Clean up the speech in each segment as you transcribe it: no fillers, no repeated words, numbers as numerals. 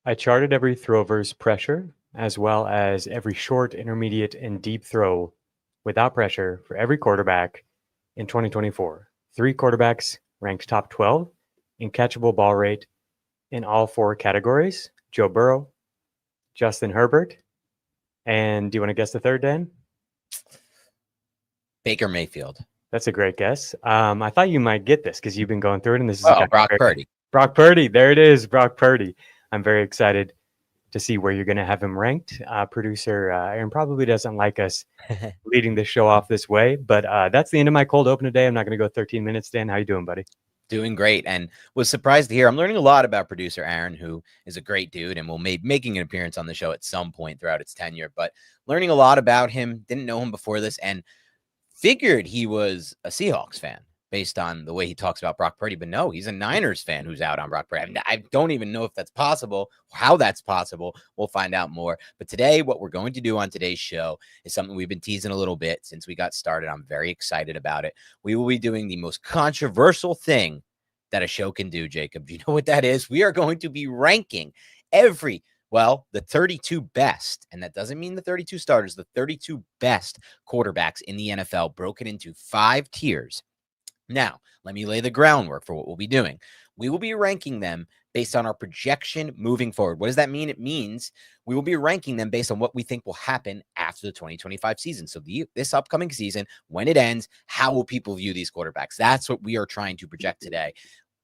I charted every thrower's pressure, as well as every short, intermediate, and deep throw without pressure for every quarterback in 2024. Three quarterbacks ranked top 12 in catchable ball rate in all four categories: Joe Burrow, Justin Herbert, and do you want to guess the third, Dan? Baker Mayfield. That's a great guess. I thought you might get this because you've been going through it, and this is a Oh, guy Brock Purdy. Brock Purdy. There it is, Brock Purdy. I'm very excited to see where you're going to have him ranked. Producer Aaron probably doesn't like us leading the show off this way, but that's the end of my cold open today. I'm not going to go 13 minutes. Dan, how you doing, buddy? Doing great, and was surprised to hear. I'm learning a lot about producer Aaron, who is a great dude and will be making an appearance on the show at some point throughout its tenure. But learning a lot about him, didn't know him before this, and figured he was a Seahawks fan based on the way he talks about Brock Purdy. But no, he's a Niners fan who's out on Brock Purdy. I mean, I don't even know if that's possible, how that's possible. We'll find out more. But today, what we're going to do on today's show is something we've been teasing a little bit since we got started. I'm very excited about it. We will be doing the most controversial thing that a show can do, Jacob. Do you know what that is? We are going to be ranking the 32 best, and that doesn't mean the 32 starters, the 32 best quarterbacks in the NFL broken into 5 tiers. Now, let me lay the groundwork for what we'll be doing. We will be ranking them based on our projection moving forward. What does that mean? It means we will be ranking them based on what we think will happen after the 2025 season. So this upcoming season, when it ends, how will people view these quarterbacks? That's what we are trying to project today.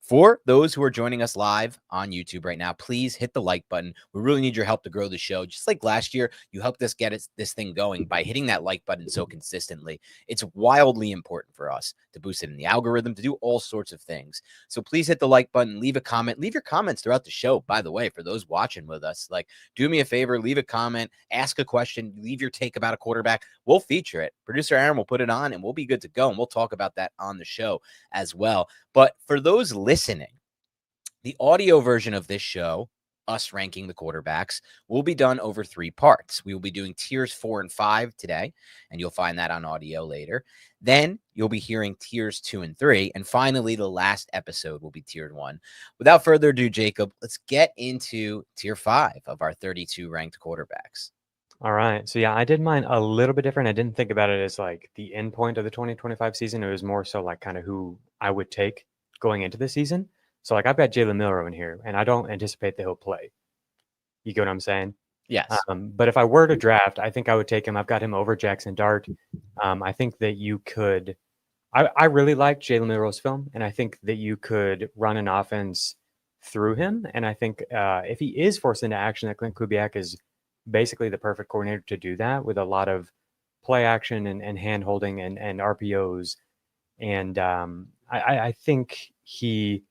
For those who are joining us live on YouTube right now, please hit the like button. We really need your help to grow the show. Just like last year, you helped us get this thing going by hitting that like button so consistently. It's wildly important for us to boost it in the algorithm, to do all sorts of things. So please hit the like button, leave a comment, leave your comments throughout the show. By the way, for those watching with us, like, do me a favor, leave a comment, ask a question, leave your take about a quarterback. We'll feature it. Producer Aaron will put it on and we'll be good to go. And we'll talk about that on the show as well. But for those listening, the audio version of this show, us ranking the quarterbacks, will be done over 3 parts. We will be doing tiers 4 and 5 today, and you'll find that on audio later. Then you'll be hearing tiers 2 and 3. And finally, the last episode will be tiered 1. Without further ado, Jacob, let's get into tier 5 of our 32 ranked quarterbacks. All right. So, yeah, I did mine a little bit different. I didn't think about it as like the end point of the 2025 season. It was more so like kind of who I would take going into the season. So, like, I've got Jalen Milroe in here, and I don't anticipate that he'll play. You get what I'm saying? Yes. But if I were to draft, I think I would take him. I've got him over Jackson Dart. I think that you could – I really like Jalen Milroe's film, and I think that you could run an offense through him. And I think if he is forced into action, that Clint Kubiak is basically the perfect coordinator to do that with a lot of play action and hand-holding and RPOs. And I think he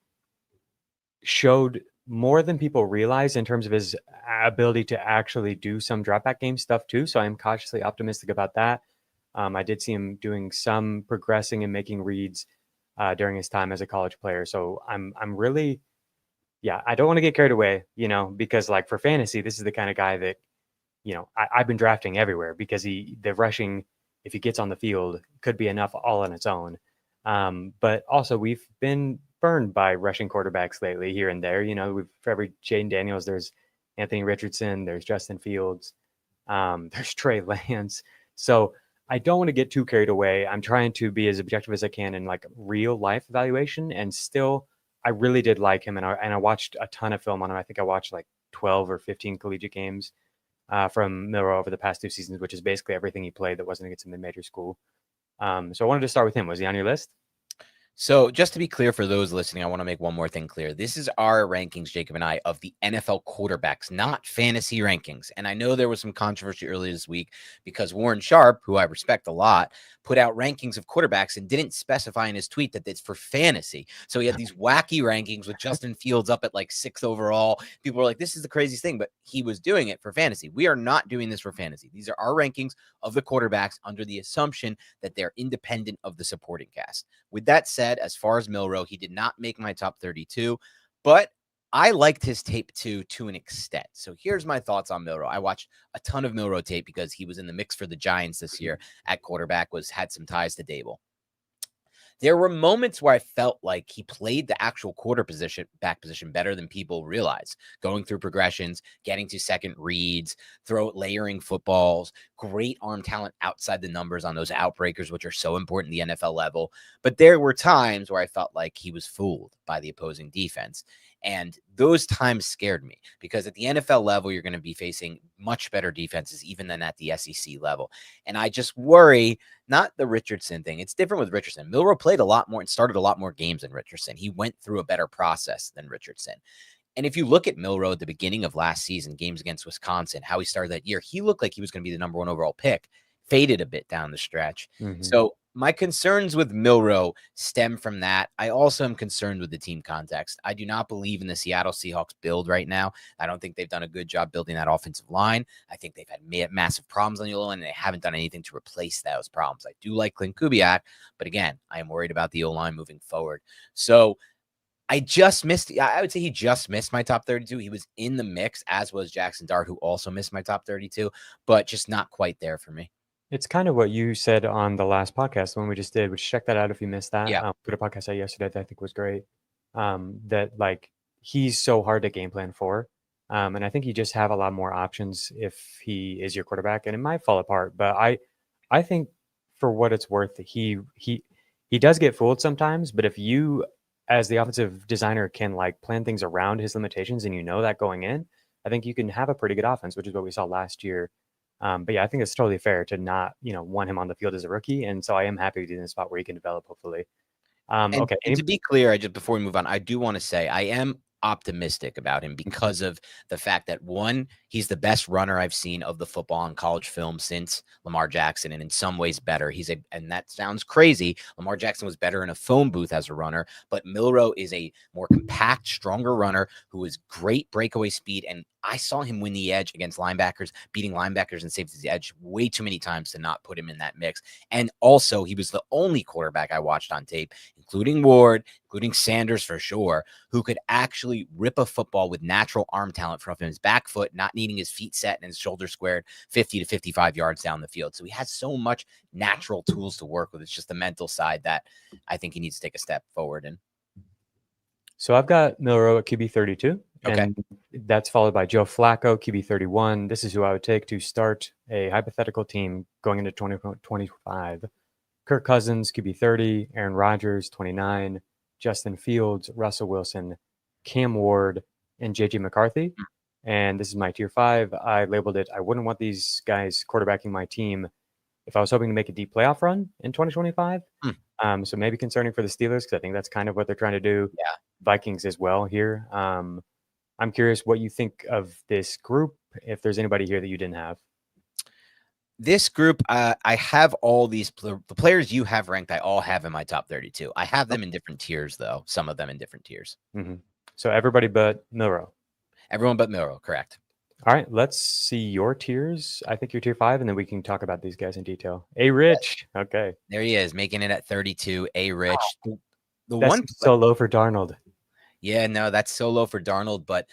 showed more than people realize in terms of his ability to actually do some drop-back game stuff too. So I'm cautiously optimistic about that. I did see him doing some progressing and making reads during his time as a college player. So I'm really, I don't want to get carried away, because like for fantasy, this is the kind of guy that, I've been drafting everywhere because the rushing, if he gets on the field, could be enough all on its own. But also we've been burned by rushing quarterbacks lately here and there. For every Jaden Daniels, there's Anthony Richardson, there's Justin Fields, there's Trey Lance. So I don't want to get too carried away. I'm trying to be as objective as I can in like real life evaluation. And still, I really did like him. And I watched a ton of film on him. I think I watched like 12 or 15 collegiate games from Milroe over the past 2 seasons, which is basically everything he played that wasn't against a mid-major school. So I wanted to start with him. Was he on your list? So just to be clear for those listening, I want to make one more thing clear. This is our rankings, Jacob and I, of the NFL quarterbacks, not fantasy rankings. And I know there was some controversy earlier this week because Warren Sharp, who I respect a lot, put out rankings of quarterbacks and didn't specify in his tweet that it's for fantasy. So he had these wacky rankings with Justin Fields up at like 6th overall. People were like, this is the craziest thing, but he was doing it for fantasy. We are not doing this for fantasy. These are our rankings of the quarterbacks under the assumption that they're independent of the supporting cast. With that said, as far as Milroe, he did not make my top 32, but I liked his tape to an extent. So here's my thoughts on Milroe. I watched a ton of Milroe tape because he was in the mix for the Giants this year at quarterback, had some ties to Dable. There were moments where I felt like he played the actual back position better than people realize, going through progressions, getting to second reads, layering footballs, great arm talent outside the numbers on those outbreakers, which are so important at the NFL level. But there were times where I felt like he was fooled by the opposing defense. And those times scared me because at the NFL level, you're going to be facing much better defenses, even than at the SEC level. And I just worry, not the Richardson thing. It's different with Richardson. Milroe played a lot more and started a lot more games than Richardson. He went through a better process than Richardson. And if you look at Milroe at the beginning of last season, games against Wisconsin, how he started that year, he looked like he was going to be the number 1 overall pick, faded a bit down the stretch. So my concerns with Milroe stem from that. I also am concerned with the team context. I do not believe in the Seattle Seahawks build right now. I don't think they've done a good job building that offensive line. I think they've had massive problems on the O-line, and they haven't done anything to replace those problems. I do like Clint Kubiak, but again, I am worried about the O-line moving forward. So I would say he just missed my top 32. He was in the mix, as was Jackson Dart, who also missed my top 32, but just not quite there for me. It's kind of what you said on the last podcast, the one we just did, which check that out if you missed that. Yeah. Put a podcast out yesterday that I think was great. That like he's so hard to game plan for. And I think you just have a lot more options if he is your quarterback, and it might fall apart. But I think for what it's worth, he does get fooled sometimes. But if you, as the offensive designer, can like plan things around his limitations, and you know that going in, I think you can have a pretty good offense, which is what we saw last year. But yeah, I think it's totally fair to not, want him on the field as a rookie. And so I am happy to be in a spot where he can develop, hopefully. Okay. And to be clear, before we move on, I do want to say I am optimistic about him because of the fact that, one, he's the best runner I've seen of the football and college film since Lamar Jackson, and in some ways better. And that sounds crazy. Lamar Jackson was better in a phone booth as a runner, but Milroe is a more compact, stronger runner who is great breakaway speed. And I saw him win the edge against linebackers, beating linebackers and safeties edge way too many times to not put him in that mix. And also, he was the only quarterback I watched on tape, including Ward, including Sanders for sure, who could actually rip a football with natural arm talent from his back foot, not needing his feet set and his shoulders squared 50 to 55 yards down the field. So he has so much natural tools to work with. It's just the mental side that I think he needs to take a step forward in. So I've got Milroe at QB 32, Okay. and that's followed by Joe Flacco, QB 31. This is who I would take to start a hypothetical team going into 2025. Kirk Cousins, QB 30, Aaron Rodgers, 29, Justin Fields, Russell Wilson, Cam Ward, and JJ McCarthy. And this is my tier 5. I labeled it, I wouldn't want these guys quarterbacking my team if I was hoping to make a deep playoff run in 2025. So maybe concerning for the Steelers, because I think that's kind of what they're trying to do. Yeah. Vikings as well here. I'm curious what you think of this group, if there's anybody here that you didn't have. This group, I have all the players you have ranked. I all have in my top 32. I have them in different tiers, though. Some of them in different tiers. So everybody but Milroe. Everyone but Milroe, correct. All right, let's see your tiers. I think you're tier 5, and then we can talk about these guys in detail. A Rich, okay. There he is, making it at 32. A Rich. That's so low for Darnold. Yeah, no, that's so low for Darnold. But,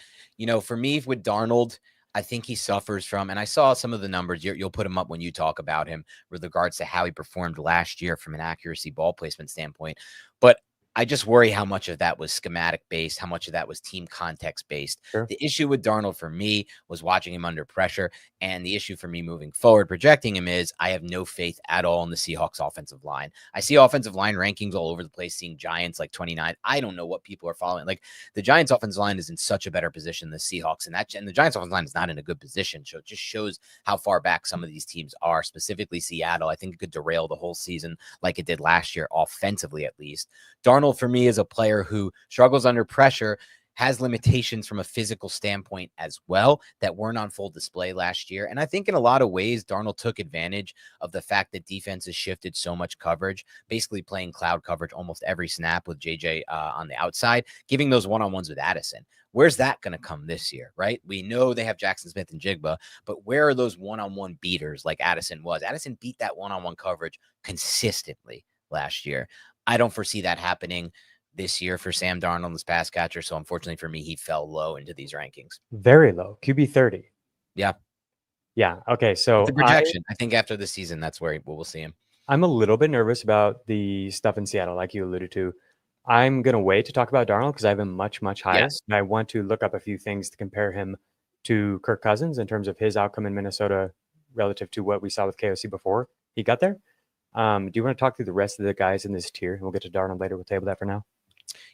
for me with Darnold, I think he suffers from, and I saw some of the numbers. You'll put him up when you talk about him with regards to how he performed last year from an accuracy ball placement standpoint. But I just worry how much of that was schematic based, how much of that was team context based. Sure. The issue with Darnold for me was watching him under pressure. And the issue for me moving forward, projecting him, is I have no faith at all in the Seahawks offensive line. I see offensive line rankings all over the place, seeing Giants like 29. I don't know what people are following. Like, the Giants offensive line is in such a better position than the Seahawks, and the Giants offensive line is not in a good position. So it just shows how far back some of these teams are, specifically Seattle. I think it could derail the whole season like it did last year, offensively at least. Darnold, for me, is a player who struggles under pressure, has limitations from a physical standpoint as well that weren't on full display last year. And I think in a lot of ways, Darnold took advantage of the fact that defenses shifted so much coverage, basically playing cloud coverage almost every snap with JJ on the outside, giving those one-on-ones with Addison. Where's that going to come this year, right? We know they have Jackson Smith and Jigba, but where are those one-on-one beaters like Addison was? Addison beat that one-on-one coverage consistently last year. I don't foresee that happening this year for Sam Darnold, this pass catcher. So unfortunately for me, he fell low into these rankings. Very low. QB 30. Yeah. Yeah. Okay. So the projection, I think after the season, that's where we'll see him. I'm a little bit nervous about the stuff in Seattle, like you alluded to. I'm going to wait to talk about Darnold because I have him much, much higher. Yes. And I want to look up a few things to compare him to Kirk Cousins in terms of his outcome in Minnesota relative to what we saw with KOC before he got there. Do you want to talk through the rest of the guys in this tier? And we'll get to Darnold later. We'll table that for now.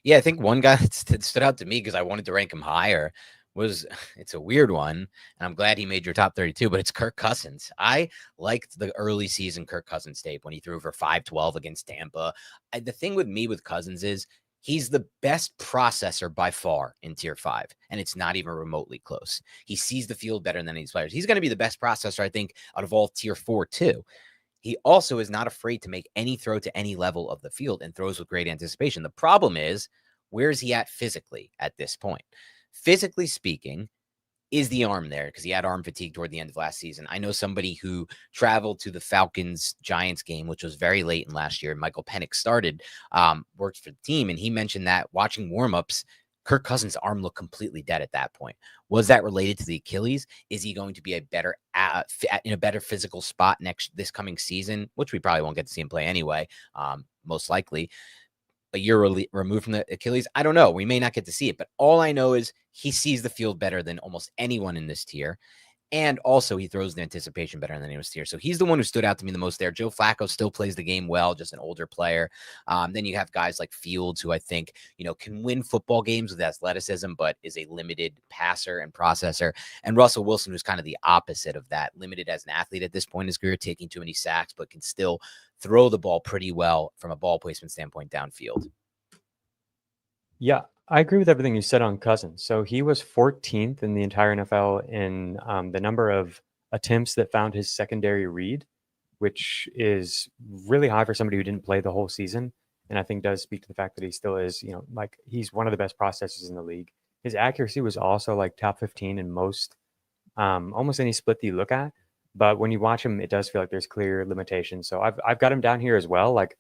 Yeah, I think one guy that stood out to me because I wanted to rank him higher was it's a weird one, and I'm glad he made your top 32, but it's Kirk Cousins. I liked the early season Kirk Cousins tape when he threw for 512 against Tampa. The thing with me with Cousins is he's the best processor by far in tier 5, and it's not even remotely close. He sees the field better than these players. He's going to be the best processor, I think, out of all tier 4 too. He also is not afraid to make any throw to any level of the field and throws with great anticipation. The problem is, where is he at physically at this point? Physically speaking, is the arm there? Because he had arm fatigue toward the end of last season. I know somebody who traveled to the Falcons-Giants game, which was very late in last year. Michael Penix started, worked for the team, and he mentioned that watching warmups, Kirk Cousins' arm looked completely dead at that point. Was that related to the Achilles? Is he going to be in a better physical spot this coming season, which we probably won't get to see him play anyway, most likely. A year removed from the Achilles, I don't know. We may not get to see it, but all I know is he sees the field better than almost anyone in this tier. And also he throws the anticipation better than anyone here. So he's the one who stood out to me the most there. Joe Flacco still plays the game well, just an older player. Then you have guys like Fields, who I think, can win football games with athleticism, but is a limited passer and processor. And Russell Wilson, who's kind of the opposite of that, limited as an athlete at this point in his career, taking too many sacks, but can still throw the ball pretty well from a ball placement standpoint downfield. Yeah, I agree with everything you said on Cousins. So he was 14th in the entire NFL in the number of attempts that found his secondary read, which is really high for somebody who didn't play the whole season. And I think does speak to the fact that he still is, like he's one of the best processors in the league. His accuracy was also like top 15 in most, almost any split that you look at. But when you watch him, it does feel like there's clear limitations. So I've got him down here as well. Like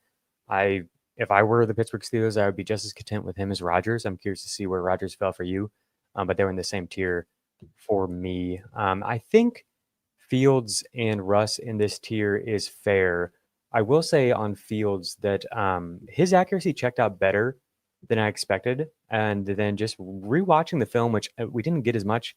if I were the Pittsburgh Steelers, I would be just as content with him as Rodgers. I'm curious to see where Rodgers fell for you, but they were in the same tier for me. I think Fields and Russ in this tier is fair. I will say on Fields that his accuracy checked out better than I expected. And then just rewatching the film, which we didn't get as much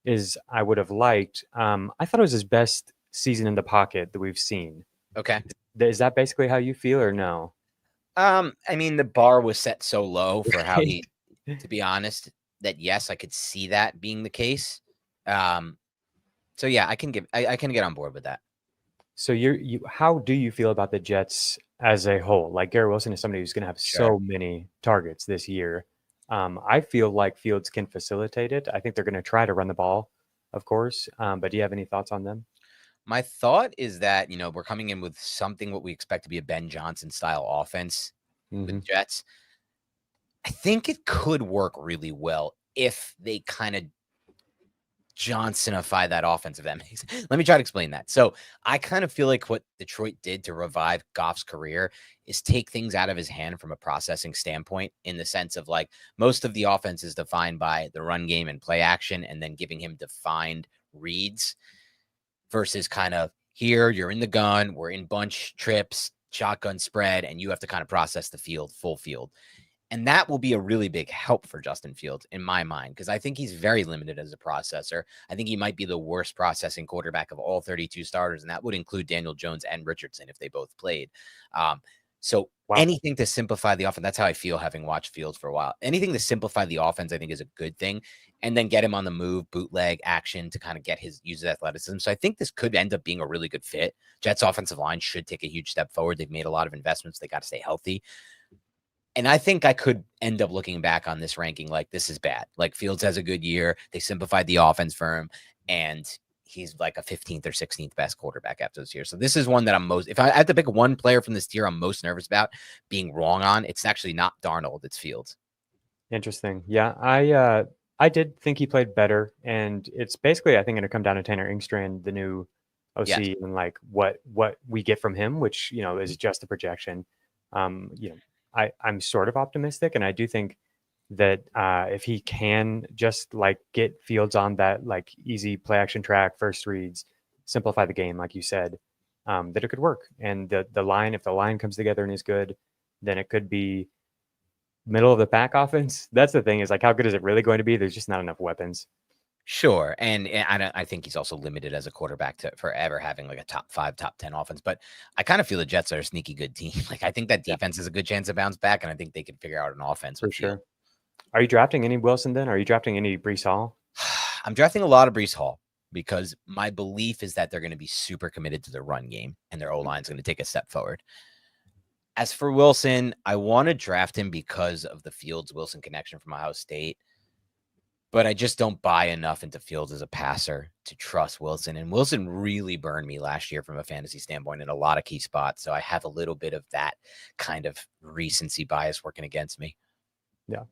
as I would have liked, I thought it was his best season in the pocket that we've seen. Okay. Is that basically how you feel or no? I mean, the bar was set so low for how he, to be honest, that yes, I could see that being the case. So yeah, I can get on board with that. So how do you feel about the Jets as a whole? Like Garrett Wilson is somebody who's going to have so many targets this year. I feel like Fields can facilitate it. I think they're going to try to run the ball, of course. But do you have any thoughts on them? My thought is that, we're coming in with something what we expect to be a Ben Johnson style offense with Jets. I think it could work really well if they kind of Johnsonify that offense, if that makes sense. Let me try to explain that. So I kind of feel like what Detroit did to revive Goff's career is take things out of his hand from a processing standpoint, in the sense of like most of the offense is defined by the run game and play action, and then giving him defined reads versus kind of here, you're in the gun, we're in bunch trips, shotgun spread, and you have to kind of process the field, full field. And that will be a really big help for Justin Fields in my mind, because I think he's very limited as a processor. I think he might be the worst processing quarterback of all 32 starters, and that would include Daniel Jones and Richardson if they both played. Anything to simplify the offense, that's how I feel having watched Fields for a while. Anything to simplify the offense, I think, is a good thing. And then get him on the move, bootleg action to kind of use his athleticism. So I think this could end up being a really good fit. Jets offensive line should take a huge step forward. They've made a lot of investments. They got to stay healthy. And I think I could end up looking back on this ranking like this is bad. Like Fields has a good year. They simplified the offense for him, and he's like a 15th or 16th best quarterback after this year. So this is one that if I had to pick one player from this tier I'm most nervous about being wrong on, it's actually not Darnold, it's Fields. Interesting. Yeah, I did think he played better, and it's basically, I think, going to come down to Tanner Engstrand, the new OC, and like what we get from him, which is just a projection. I'm sort of optimistic, and I do think that if he can just like get Fields on that like easy play action track, first reads, simplify the game, like you said, that it could work. And the line, if the line comes together and is good, then it could be middle of the pack offense. That's the thing, is like, how good is it really going to be? There's just not enough weapons. Sure, and I think he's also limited as a quarterback to forever having like a top 5, top 10 offense. But I kind of feel the Jets are a sneaky good team. Like, I think that Yeah, defense has a good chance to bounce back, and I think they can figure out an offense for with Field. sure. Are you drafting any Wilson then? Are you drafting any Brees Hall? I'm drafting a lot of Brees Hall because my belief is that they're going to be super committed to their run game, and their O-line is going to take a step forward. As for Wilson, I want to draft him because of the Fields-Wilson connection from Ohio State. But I just don't buy enough into Fields as a passer to trust Wilson. And Wilson really burned me last year from a fantasy standpoint in a lot of key spots. So I have a little bit of that kind of recency bias working against me. Yeah.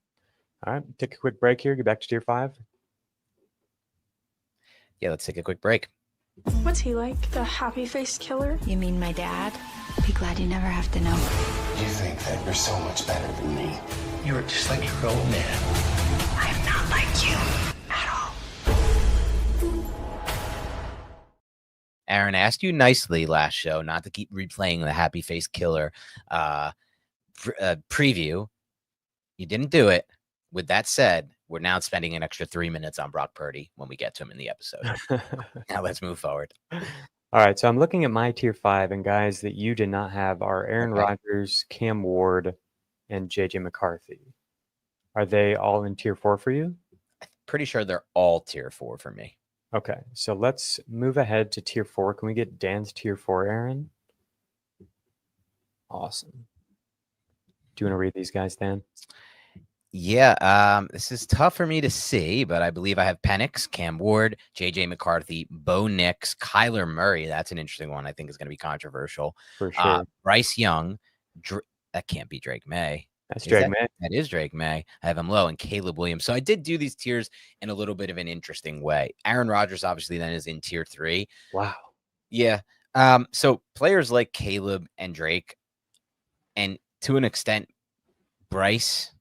All right. Take a quick break here. Get back to tier 5. Yeah, let's take a quick break. What's he like? The happy-faced killer? You mean my dad? Be glad you never have to know. You think that you're so much better than me. You're just like your old man. I am not like you at all. Aaron, I asked you nicely last show not to keep replaying the happy face killer preview. You didn't do it. With that said, we're now spending an extra 3 minutes on Brock Purdy when we get to him in the episode. Now let's move forward. All right. So I'm looking at my tier 5, and guys that you did not have are Aaron Rodgers, Cam Ward, and JJ McCarthy. Are they all in tier 4 for you? I'm pretty sure they're all tier 4 for me. Okay. So let's move ahead to tier 4. Can we get Dan's tier 4, Aaron? Awesome. Do you want to read these guys, Dan? Yeah, this is tough for me to see, but I believe I have Penix, Cam Ward, JJ McCarthy, Bo Nix, Kyler Murray. That's an interesting one. I think is going to be controversial. For sure. Bryce Young. That can't be Drake May. That's Drake May. That is Drake May. I have him low, and Caleb Williams. So I did do these tiers in a little bit of an interesting way. Aaron Rodgers obviously then is in tier 3. Wow. Yeah. So players like Caleb and Drake, and to an extent, Bryce,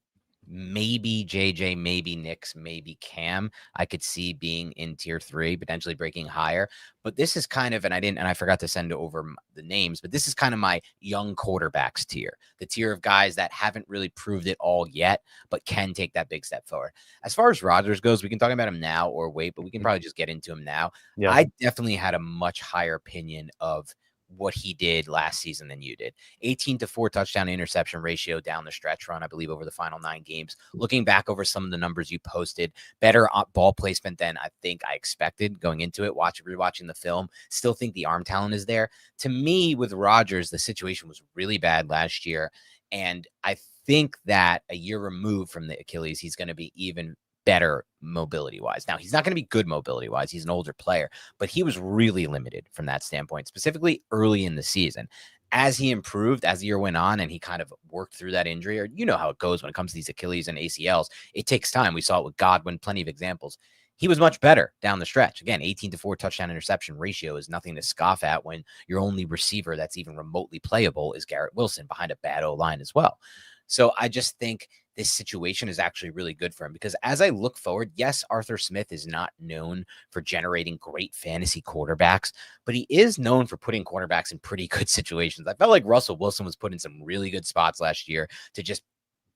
maybe JJ, maybe Nix, maybe Cam, I could see being in tier 3, potentially breaking higher. But this is kind of, and I forgot to send over the names, but this is kind of my young quarterbacks tier, the tier of guys that haven't really proved it all yet, but can take that big step forward. As far as Rodgers goes, we can talk about him now or wait, but we can probably just get into him now. Yeah. I definitely had a much higher opinion of what he did last season than you did. 18-4 touchdown interception ratio down the stretch run, I believe, over the final 9 games. Looking back over some of the numbers you posted, better ball placement than I think I expected going into it. Rewatching the film, still think the arm talent is there. To me, with Rodgers, the situation was really bad last year, and I think that a year removed from the Achilles, he's going to be even better mobility wise. Now, he's not going to be good mobility wise. He's an older player, but he was really limited from that standpoint, specifically early in the season. As he improved, as the year went on, and he kind of worked through that injury, or you know how it goes when it comes to these Achilles and ACLs, it takes time. We saw it with Godwin, plenty of examples. He was much better down the stretch. Again, 18-4 touchdown interception ratio is nothing to scoff at when your only receiver that's even remotely playable is Garrett Wilson behind a bad O-line as well. So I just think this situation is actually really good for him, because as I look forward, yes, Arthur Smith is not known for generating great fantasy quarterbacks, but he is known for putting quarterbacks in pretty good situations. I felt like Russell Wilson was put in some really good spots last year to just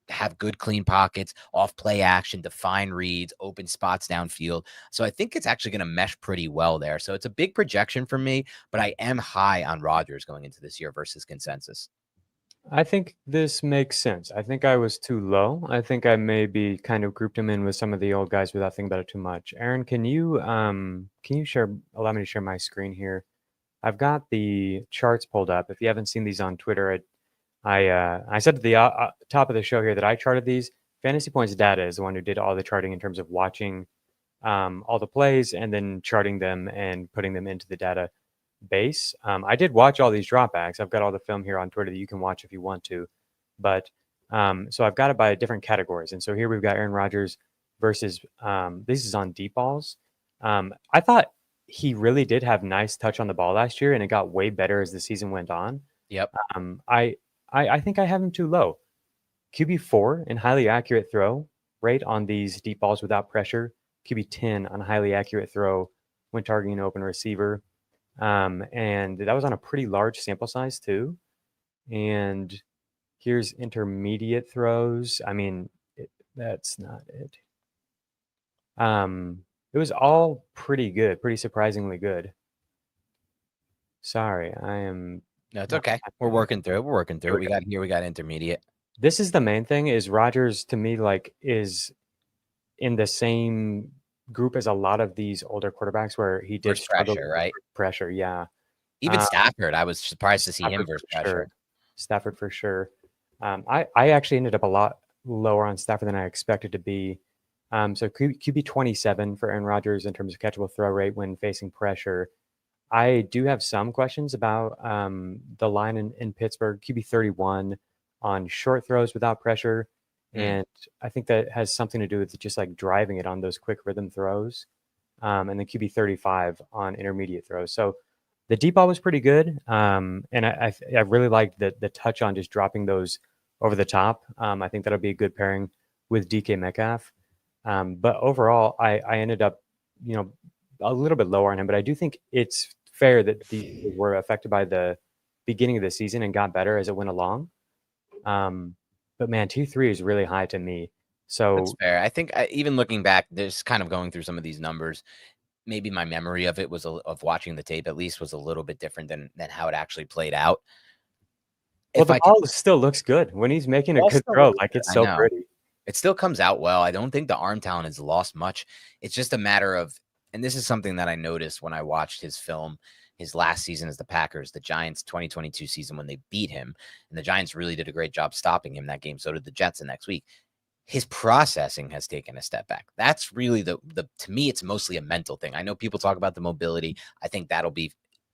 have good, clean pockets, off play action, define reads, open spots downfield. So I think it's actually going to mesh pretty well there. So it's a big projection for me, but I am high on Rodgers going into this year versus consensus. I think this makes sense. I think I was too low. I think I maybe kind of grouped him in with some of the old guys without thinking about it too much. Aaron, can you allow me to share my screen here? I've got the charts pulled up. If you haven't seen these on Twitter, I said at the top of the show here that I charted these. Fantasy Points Data is the one who did all the charting in terms of watching all the plays and then charting them and putting them into the data base. I did watch all these dropbacks. I've got all the film here on Twitter that you can watch if you want to, but so I've got it by different categories. And so here we've got Aaron Rodgers versus this is on deep balls. I thought he really did have nice touch on the ball last year, and it got way better as the season went on. Yep. I think I have him too low. QB4 in highly accurate throw rate on these deep balls without pressure. QB10 on highly accurate throw when targeting an open receiver. And that was on a pretty large sample size too. And here's intermediate throws. I mean, that's not it. It was all pretty good, pretty surprisingly good. Sorry, I am. No, it's not okay. We're happy. working through it. We're working through There it. we We got intermediate. This is the main thing is Rodgers to me like is in the same group as a lot of these older quarterbacks where he did Versus struggle pressure, with right? pressure. Yeah. Even Um, Stafford, I was surprised to see him Stafford versus for pressure. sure. Stafford for sure. I actually ended up a lot lower on Stafford than I expected to be. So QB 27 for Aaron Rodgers in terms of catchable throw rate when facing pressure. I do have some questions about the line in Pittsburgh, QB 31 on short throws without pressure. And I think that has something to do with just like driving it on those quick rhythm throws. And then QB 35 on intermediate throws. So the deep ball was pretty good. And I really liked the touch on just dropping those over the top. I think that'll be a good pairing with DK Metcalf. But overall, I ended up, a little bit lower on him. But I do think it's fair that these were affected by the beginning of the season and got better as it went along. But man, 2-3 is really high to me. So That's fair. I think even looking back, there's kind of going through some of these numbers. Maybe my memory of it was of watching the tape at least was a little bit different than how it actually played out. well, If the I could, ball still looks good when he's making a ball good still throw. looks Like good, it's I so know. pretty. It still comes out well. I don't think the arm talent has lost much. It's just a matter of, and this is something that I noticed when I watched his film, his last season as the Packers, the Giants 2022 season when they beat him, and the Giants really did a great job stopping him that game. So did the Jets the next week. His processing has taken a step back. That's really the to me, it's mostly a mental thing. I know people talk about the mobility. I think that'll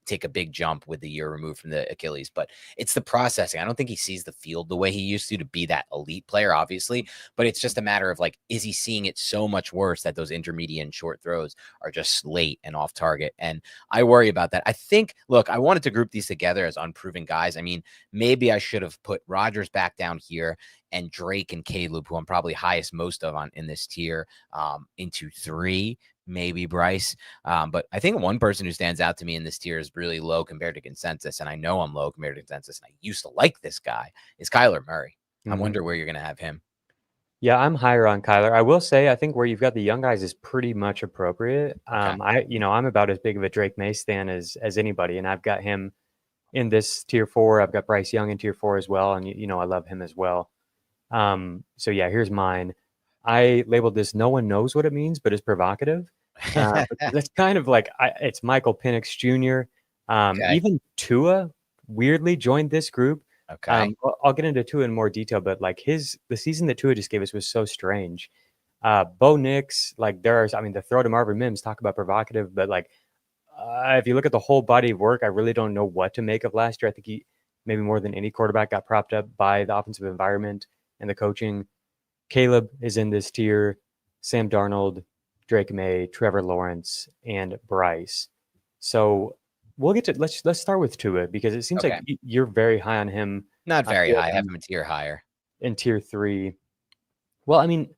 take a big jump with the year removed from the Achilles, but it's the processing. I don't think he sees the field the way he used to be that elite player, obviously, but it's just a matter of like, is he seeing it so much worse that those intermediate and short throws are just late and off target? And I worry about that. I think, look, I wanted to group these together as unproven guys. I mean, maybe I should have put Rodgers back down here and Drake and Caleb, who I'm probably highest most of on in this tier, into 3, maybe Bryce. But I think one person who stands out to me in this tier is really low compared to consensus. And I know I'm low compared to consensus. And I used to like this guy is Kyler Murray. I wonder where you're going to have him. Yeah, I'm higher on Kyler. I will say, I think where you've got the young guys is pretty much appropriate. Okay. I'm about as big of a Drake May stan as anybody, and I've got him in this tier 4. I've got Bryce Young in tier 4 as well, and I love him as well. So yeah, here's mine. I labeled this "No one knows what it means, but it's provocative." But that's kind of like it's Michael Penix Jr. Okay. Even Tua weirdly joined this group. Okay. I'll get into Tua in more detail, but like the season that Tua just gave us was so strange. Bo Nix, like the throw to Marvin Mims, talk about provocative, but like if you look at the whole body of work, I really don't know what to make of last year. I think he maybe more than any quarterback got propped up by the offensive environment and the coaching. Caleb is in this tier. Sam Darnold, Drake May, Trevor Lawrence, and Bryce. So we'll get to let's start with Tua because it seems like you're very high on him. Not very high. I have him a tier higher. In tier 3. Well, I mean,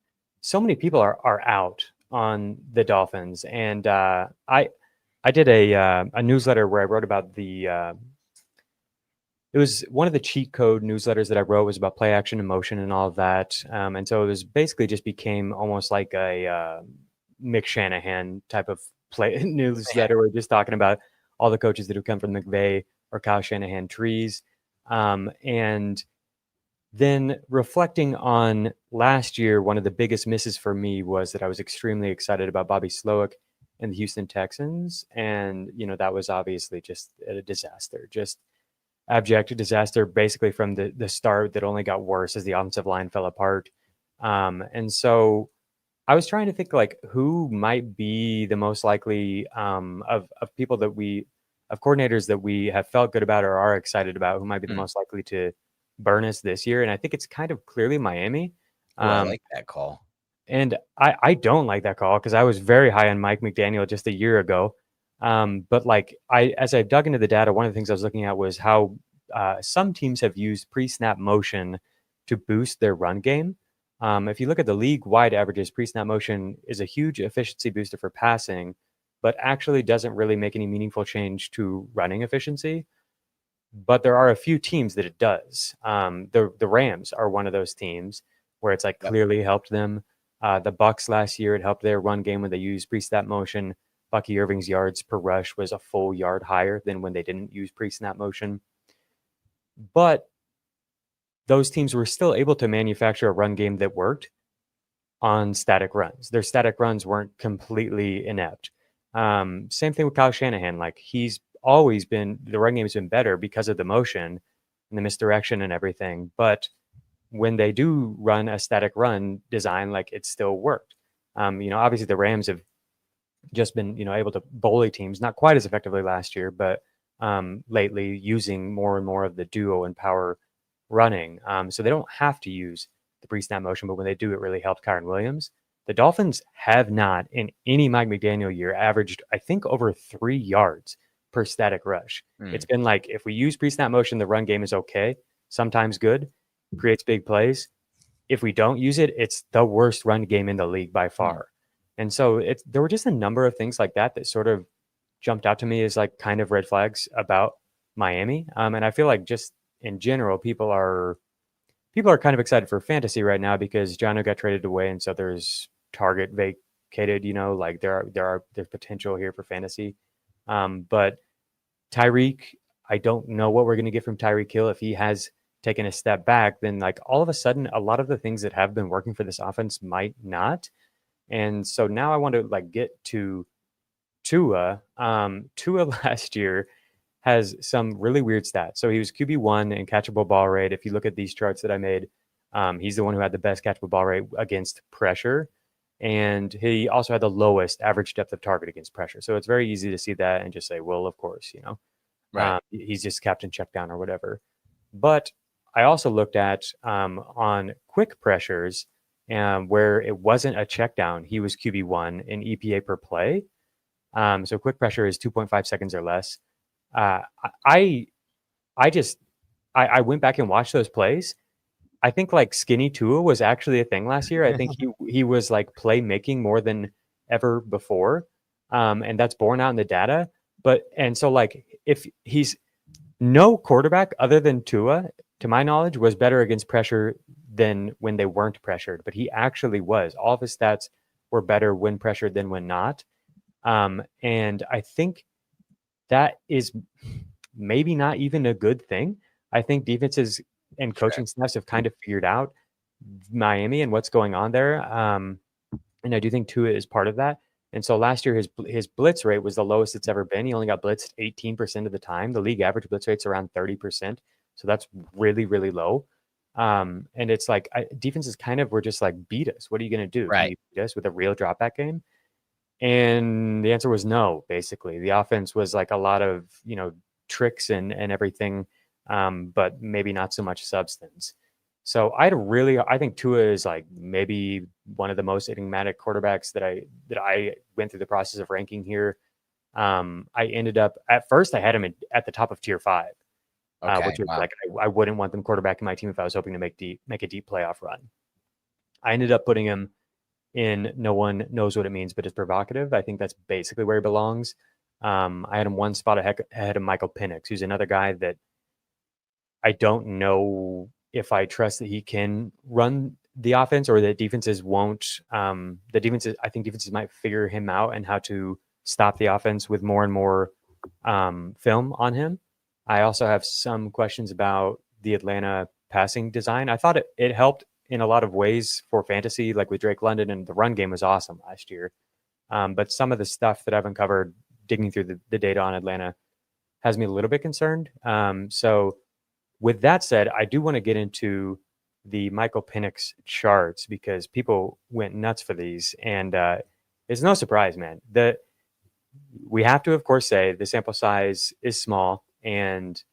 so many people are out on the Dolphins, and I did a newsletter where I wrote about it was one of the cheat code newsletters that I wrote was about play action and motion and all of that. And so it was basically just became almost like a Mick Shanahan type of play newsletter. We're just talking about all the coaches that have come from the McVay or Kyle Shanahan trees. And then reflecting on last year, one of the biggest misses for me was that I was extremely excited about Bobby Slowick and the Houston Texans. And, that was obviously just a disaster, just abject disaster, basically from the start that only got worse as the offensive line fell apart. And so I was trying to think like who might be the most likely of people of coordinators that we have felt good about or are excited about, who might be the most likely to burn us this year. And I think it's kind of clearly Miami. I like that call. And I don't like that call because I was very high on Mike McDaniel just a year ago. But like as I've dug into the data, one of the things I was looking at was how some teams have used pre-snap motion to boost their run game. If you look at the league-wide averages, pre-snap motion is a huge efficiency booster for passing. but actually doesn't really make any meaningful change to running efficiency. But there are a few teams that it does. The Rams are one of those teams where it's like clearly helped them. The Bucs last year, it helped their run game when they used pre-snap motion. Bucky Irving's yards per rush was a full yard higher than when they didn't use pre-snap motion. But those teams were still able to manufacture a run game that worked on static runs. Their static runs weren't completely inept. Same thing with Kyle Shanahan. Like, he's always been, the run game has been better because of the motion and the misdirection and everything. But when they do run a static run design, like, it still worked. Obviously the Rams have just been, able to bully teams, not quite as effectively last year, but lately using more and more of the duo and power running. So they don't have to use the pre-snap motion, but when they do, it really helped Kyren Williams. The Dolphins have not, in any Mike McDaniel year, averaged, I think, over 3 yards per static rush. It's been like, if we use pre-snap motion, the run game is okay, sometimes good, creates big plays. If we don't use it, it's the worst run game in the league by far. And so there were just a number of things like that sort of jumped out to me as like kind of red flags about Miami. And I feel like just in general, people are kind of excited for fantasy right now because Jono got traded away, and so there's target vacated. Like there's potential here for fantasy. But Tyreek, I don't know what we're going to get from Tyreek Hill. If he has taken a step back, then like all of a sudden, a lot of the things that have been working for this offense might not. And so now I want to like get to Tua. Tua last year has some really weird stats. So he was QB1 in catchable ball rate. If you look at these charts that I made, he's the one who had the best catchable ball rate against pressure. And he also had the lowest average depth of target against pressure. So it's very easy to see that and just say, well, of course, right. He's just captain check down or whatever. But I also looked at on quick pressures where it wasn't a check down, he was QB1 in EPA per play. So quick pressure is 2.5 seconds or less. I went back and watched those plays. I think like skinny Tua was actually a thing last year. I think he was like playmaking more than ever before. And that's borne out in the data. And so like if he's no quarterback other than Tua, to my knowledge, was better against pressure than when they weren't pressured, but he actually was. All of his stats were better when pressured than when not. And I think that is maybe not even a good thing. I think defenses and coaching staffs have kind of figured out Miami and what's going on there. And I do think Tua is part of that. And so last year, his blitz rate was the lowest it's ever been. He only got blitzed 18% of the time. The league average blitz rate's around 30%. So that's really, really low. And it's like defenses kind of were just like, beat us. What are you going to do? Right. Can you beat us with a real drop back game? And the answer was no, basically. The offense was like a lot of, tricks and everything, but maybe not so much substance. So I think Tua is like maybe one of the most enigmatic quarterbacks that I went through the process of ranking here. I ended up, at first I had him at the top of tier 5, which was like, I wouldn't want them quarterbacking my team if I was hoping to make a deep playoff run. I ended up putting him in no one knows what it means, but it's provocative. I think that's basically where he belongs. I had him one spot ahead of Michael Penix, who's another guy that I don't know if I trust that he can run the offense or that defenses won't. I think defenses might figure him out and how to stop the offense with more and more film on him. I also have some questions about the Atlanta passing design. I thought it helped in a lot of ways for fantasy, like with Drake London, and the run game was awesome last year. But some of the stuff that I've uncovered digging through the data on Atlanta has me a little bit concerned. So with that said, I do want to get into the Michael Penix charts because people went nuts for these. And it's no surprise, man. We have to, of course, say the sample size is small and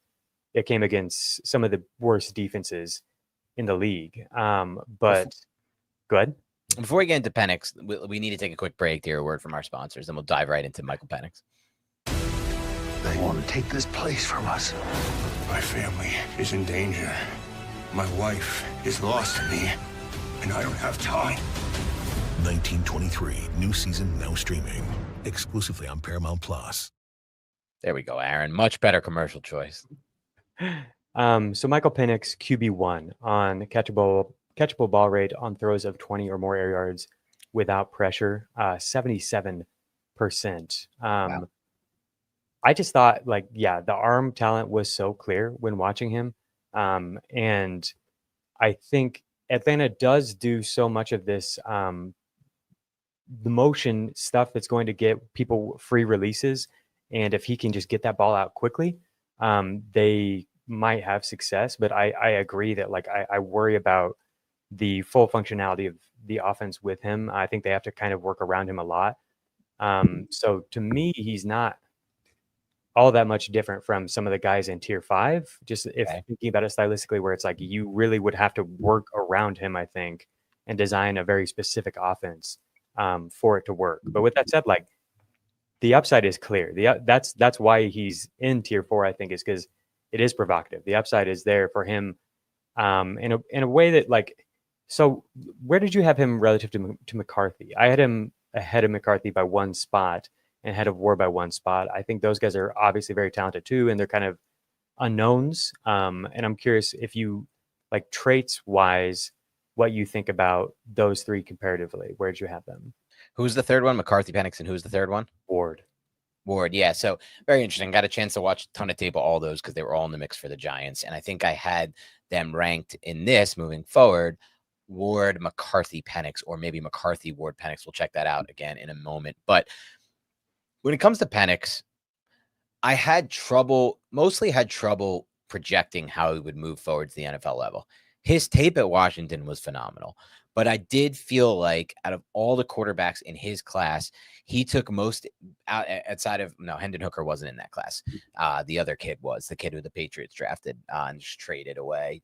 it came against some of the worst defenses in the league. But go ahead. Before we get into Penix, we need to take a quick break to hear a word from our sponsors, and we'll dive right into Michael Penix. They want to take this place from us. My family is in danger. My wife is lost to me, and I don't have time. 1923, new season now streaming exclusively on Paramount Plus. There we go, Aaron. Much better commercial choice. So Michael Penix, QB1 on catchable ball rate on throws of 20 or more air yards without pressure, 77%. Wow. I just thought, the arm talent was so clear when watching him. And I think Atlanta does do so much of this, the motion stuff that's going to get people free releases. And if he can just get that ball out quickly, they might have success. But I agree that I worry about the full functionality of the offense with him. I think they have to kind of work around him a lot. So to me, he's not all that much different from some of the guys in tier 5, just if thinking about it stylistically, where it's like you really would have to work around him, I think, and design a very specific offense for it to work. But with that said, the upside is clear. That's why he's in tier 4, I think, is because it is provocative. The upside is there for him in a way that so where did you have him relative to McCarthy? I had him ahead of McCarthy by 1 spot and ahead of Ward by 1 spot. I think those guys are obviously very talented too, and they're kind of unknowns. And I'm curious if you, traits wise, what you think about those 3 comparatively. Where did you have them? Who's the third one? McCarthy, Penix, and who's the third one? Ward. Yeah. So very interesting. Got a chance to watch a ton of tape of all those because they were all in the mix for the Giants. And I think I had them ranked in this moving forward: Ward, McCarthy, Penix, or maybe McCarthy, Ward, Penix. We'll check that out again in a moment. But when it comes to Penix, I mostly had trouble projecting how he would move forward to the NFL level. His tape at Washington was phenomenal, but I did feel like out of all the quarterbacks in his class, he took most outside of, no, Hendon Hooker wasn't in that class. The other kid was the kid who the Patriots drafted and just traded away.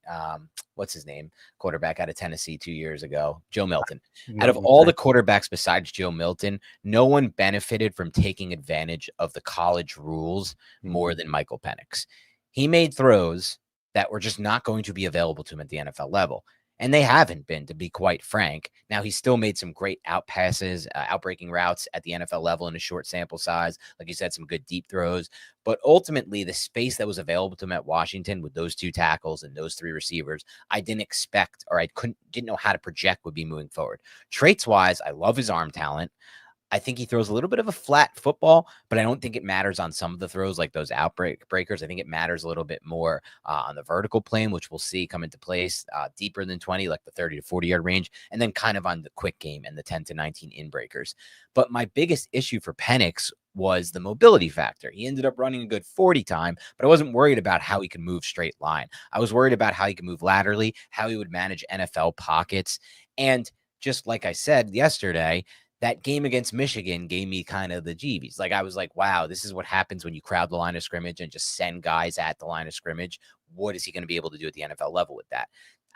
What's his name? Quarterback out of Tennessee 2 years ago, Joe Milton. Out of all the quarterbacks besides Joe Milton, no one benefited from taking advantage of the college rules more than Michael Penix. He made throws that were just not going to be available to him at the NFL level. And they haven't been, to be quite frank. Now, he still made some great out passes, outbreaking routes at the NFL level in a short sample size. Like you said, some good deep throws. But ultimately, the space that was available to him at Washington with those 2 tackles and those 3 receivers, I didn't expect, or didn't know how to project would be moving forward. Traits-wise, I love his arm talent. I think he throws a little bit of a flat football, but I don't think it matters on some of the throws like those breakers. I think it matters a little bit more on the vertical plane, which we'll see come into place deeper than 20, like the 30 to 40 yard range, and then kind of on the quick game and the 10 to 19 in breakers. But my biggest issue for Penix was the mobility factor. He ended up running a good 40 time, but I wasn't worried about how he could move straight line. I was worried about how he could move laterally, how he would manage NFL pockets. And just like I said yesterday, that game against Michigan gave me kind of the jeebies. I was like, wow, this is what happens when you crowd the line of scrimmage and just send guys at the line of scrimmage. What is he going to be able to do at the NFL level with that?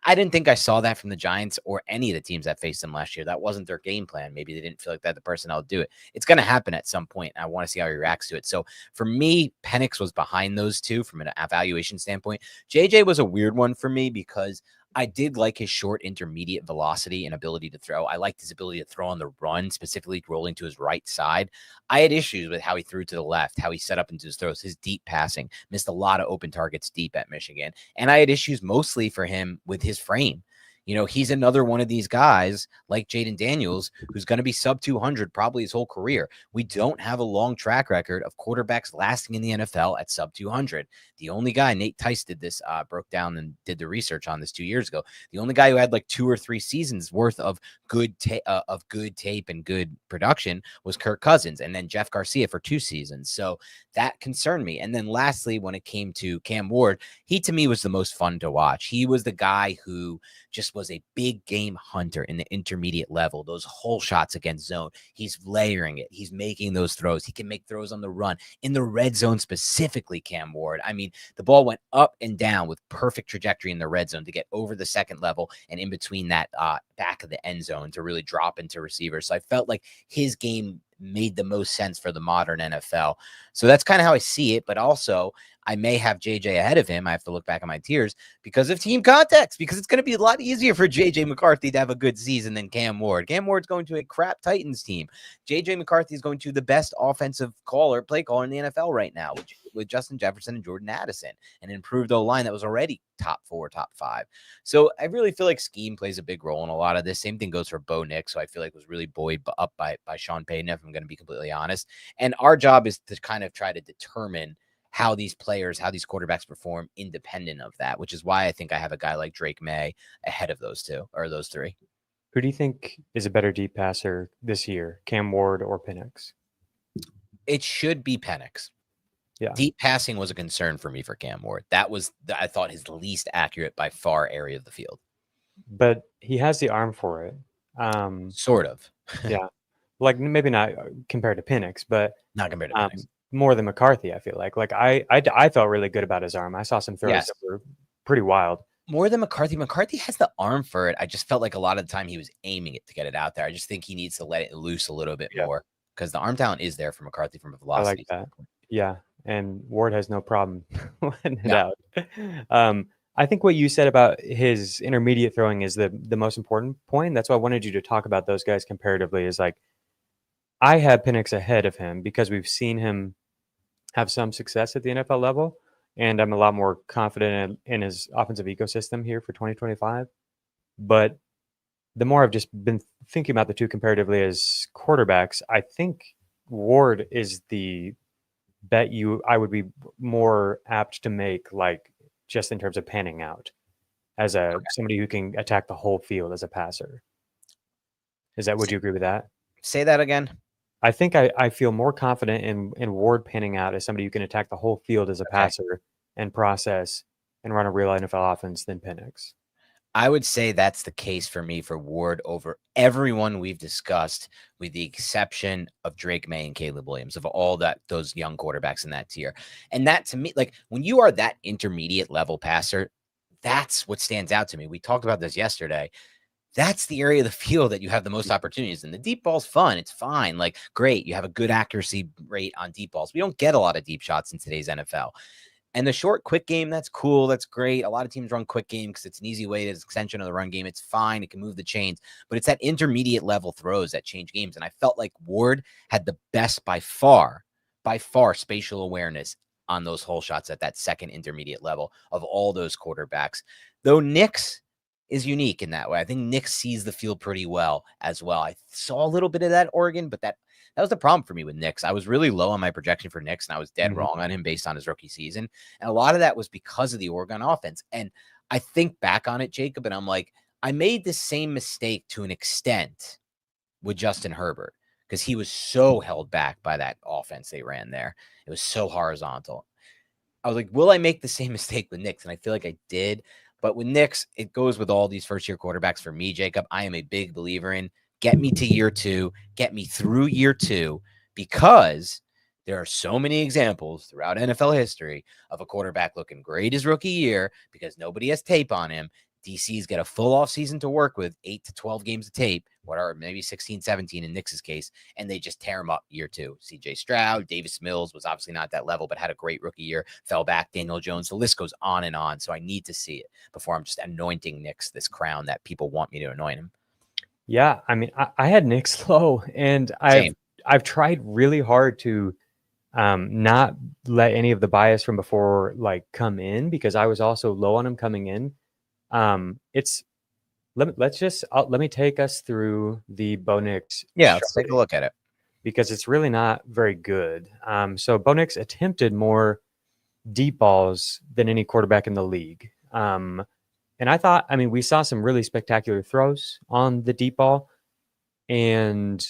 I didn't think I saw that from the Giants or any of the teams that faced them last year. That wasn't their game plan. Maybe they didn't feel like they had the personnel to do it. It's going to happen at some point. I want to see how he reacts to it. So for me, Penix was behind those 2 from an evaluation standpoint. JJ was a weird one for me because I did like his short intermediate velocity and ability to throw. I liked his ability to throw on the run, specifically rolling to his right side. I had issues with how he threw to the left, how he set up into his throws, his deep passing, missed a lot of open targets deep at Michigan. And I had issues mostly for him with his frame. He's another one of these guys like Jaden Daniels, who's going to be sub 200 probably his whole career. We don't have a long track record of quarterbacks lasting in the NFL at sub 200. The only guy, Nate Tice did this, broke down and did the research on this 2 years ago. The only guy who had 2 or 3 seasons worth of good tape and good production was Kirk Cousins, and then Jeff Garcia for 2 seasons. So that concerned me. And then lastly, when it came to Cam Ward, he to me was the most fun to watch. He was the guy who just was a big game hunter in the intermediate level. Those hole shots against zone, he's layering it. He's making those throws. He can make throws on the run in the red zone, specifically Cam Ward. I mean, the ball went up and down with perfect trajectory in the red zone to get over the second level and in between that back of the end zone to really drop into receivers. So I felt like his game made the most sense for the modern NFL. So that's kind of how I see it. But also, I may have JJ ahead of him. I have to look back at my tiers because of team context, because it's going to be a lot easier for JJ McCarthy to have a good season than Cam Ward. Cam Ward's going to a crap Titans team. JJ McCarthy is going to the best offensive play caller in the NFL right now with Justin Jefferson and Jordan Addison, an improved O-line that was already top 4, top 5. So I really feel like scheme plays a big role in a lot of this. Same thing goes for Bo Nix, who I feel like was really buoyed up by Sean Payton, if I'm going to be completely honest. And our job is to kind of try to determine how these quarterbacks perform independent of that, which is why I think I have a guy like Drake May ahead of those three. Who do you think is a better deep passer this year, Cam Ward or Penix? It should be Penix. Yeah. Deep passing was a concern for me for Cam Ward. That was, I thought, his least accurate by far area of the field. But he has the arm for it. Sort of. Yeah. Like maybe not compared to Penix, but not compared to Penix. More than McCarthy, I feel like. Like I felt really good about his arm. I saw some throws that were pretty wild. More than McCarthy. McCarthy has the arm for it. I just felt like a lot of the time he was aiming it to get it out there. I just think he needs to let it loose a little bit more because the arm talent is there for McCarthy from a velocity. I like that. Yeah. And Ward has no problem letting it out. I think what you said about his intermediate throwing is the most important point. That's why I wanted you to talk about those guys comparatively, is like, I had Penix ahead of him because we've seen him have some success at the NFL level, and I'm a lot more confident in his offensive ecosystem here for 2025. But the more I've just been thinking about the two comparatively as quarterbacks, I think Ward is the bet I would be more apt to make, like just in terms of panning out as somebody who can attack the whole field as a passer. Would you agree with that? Say that again. I think I feel more confident in Ward panning out as somebody who can attack the whole field as a passer and process and run a real NFL offense than Penix. I would say that's the case for me for Ward over everyone we've discussed, with the exception of Drake May and Caleb Williams, of all those young quarterbacks in that tier. And that, to me, like when you are that intermediate level passer, that's what stands out to me. We talked about this yesterday. That's the area of the field that you have the most opportunities. And the deep ball's fun. It's fine. Like, great. You have a good accuracy rate on deep balls. We don't get a lot of deep shots in today's NFL. And the short, quick game, that's cool. That's great. A lot of teams run quick game because it's an easy way to extension of the run game. It's fine. It can move the chains. But it's that intermediate level throws that change games. And I felt like Ward had the best by far, spatial awareness on those hole shots at that second intermediate level of all those quarterbacks. Though Nix is unique in that way. I think Nick sees the field pretty well as well. I saw a little bit of that Oregon, but that was the problem for me with Nix. I was really low on my projection for Nix, and I was dead wrong on him based on his rookie season. And a lot of that was because of the Oregon offense. And I think back on it, Jacob, and I'm like, I made the same mistake to an extent with Justin Herbert because he was so held back by that offense they ran there. It was so horizontal. I was like, will I make the same mistake with Nix? And I feel like I did. But with Nix, it goes with all these first-year quarterbacks for me, Jacob. I am a big believer in get me to year 2, get me through year 2, because there are so many examples throughout NFL history of a quarterback looking great his rookie year because nobody has tape on him. DC's get a full offseason to work with, 8 to 12 games of tape, maybe 16, 17 in Nix's case, and they just tear him up year 2. CJ Stroud, Davis Mills was obviously not that level, but had a great rookie year, fell back, Daniel Jones, the list goes on and on. So I need to see it before I'm just anointing Nix this crown that people want me to anoint him. Yeah, I mean, I had Nix low, and I've tried really hard to not let any of the bias from before come in, because I was also low on him coming in. Let me take us through the Bo Nix. Yeah, let's take a look at it, because it's really not very good. So Bo Nix attempted more deep balls than any quarterback in the league. And I thought, we saw some really spectacular throws on the deep ball, and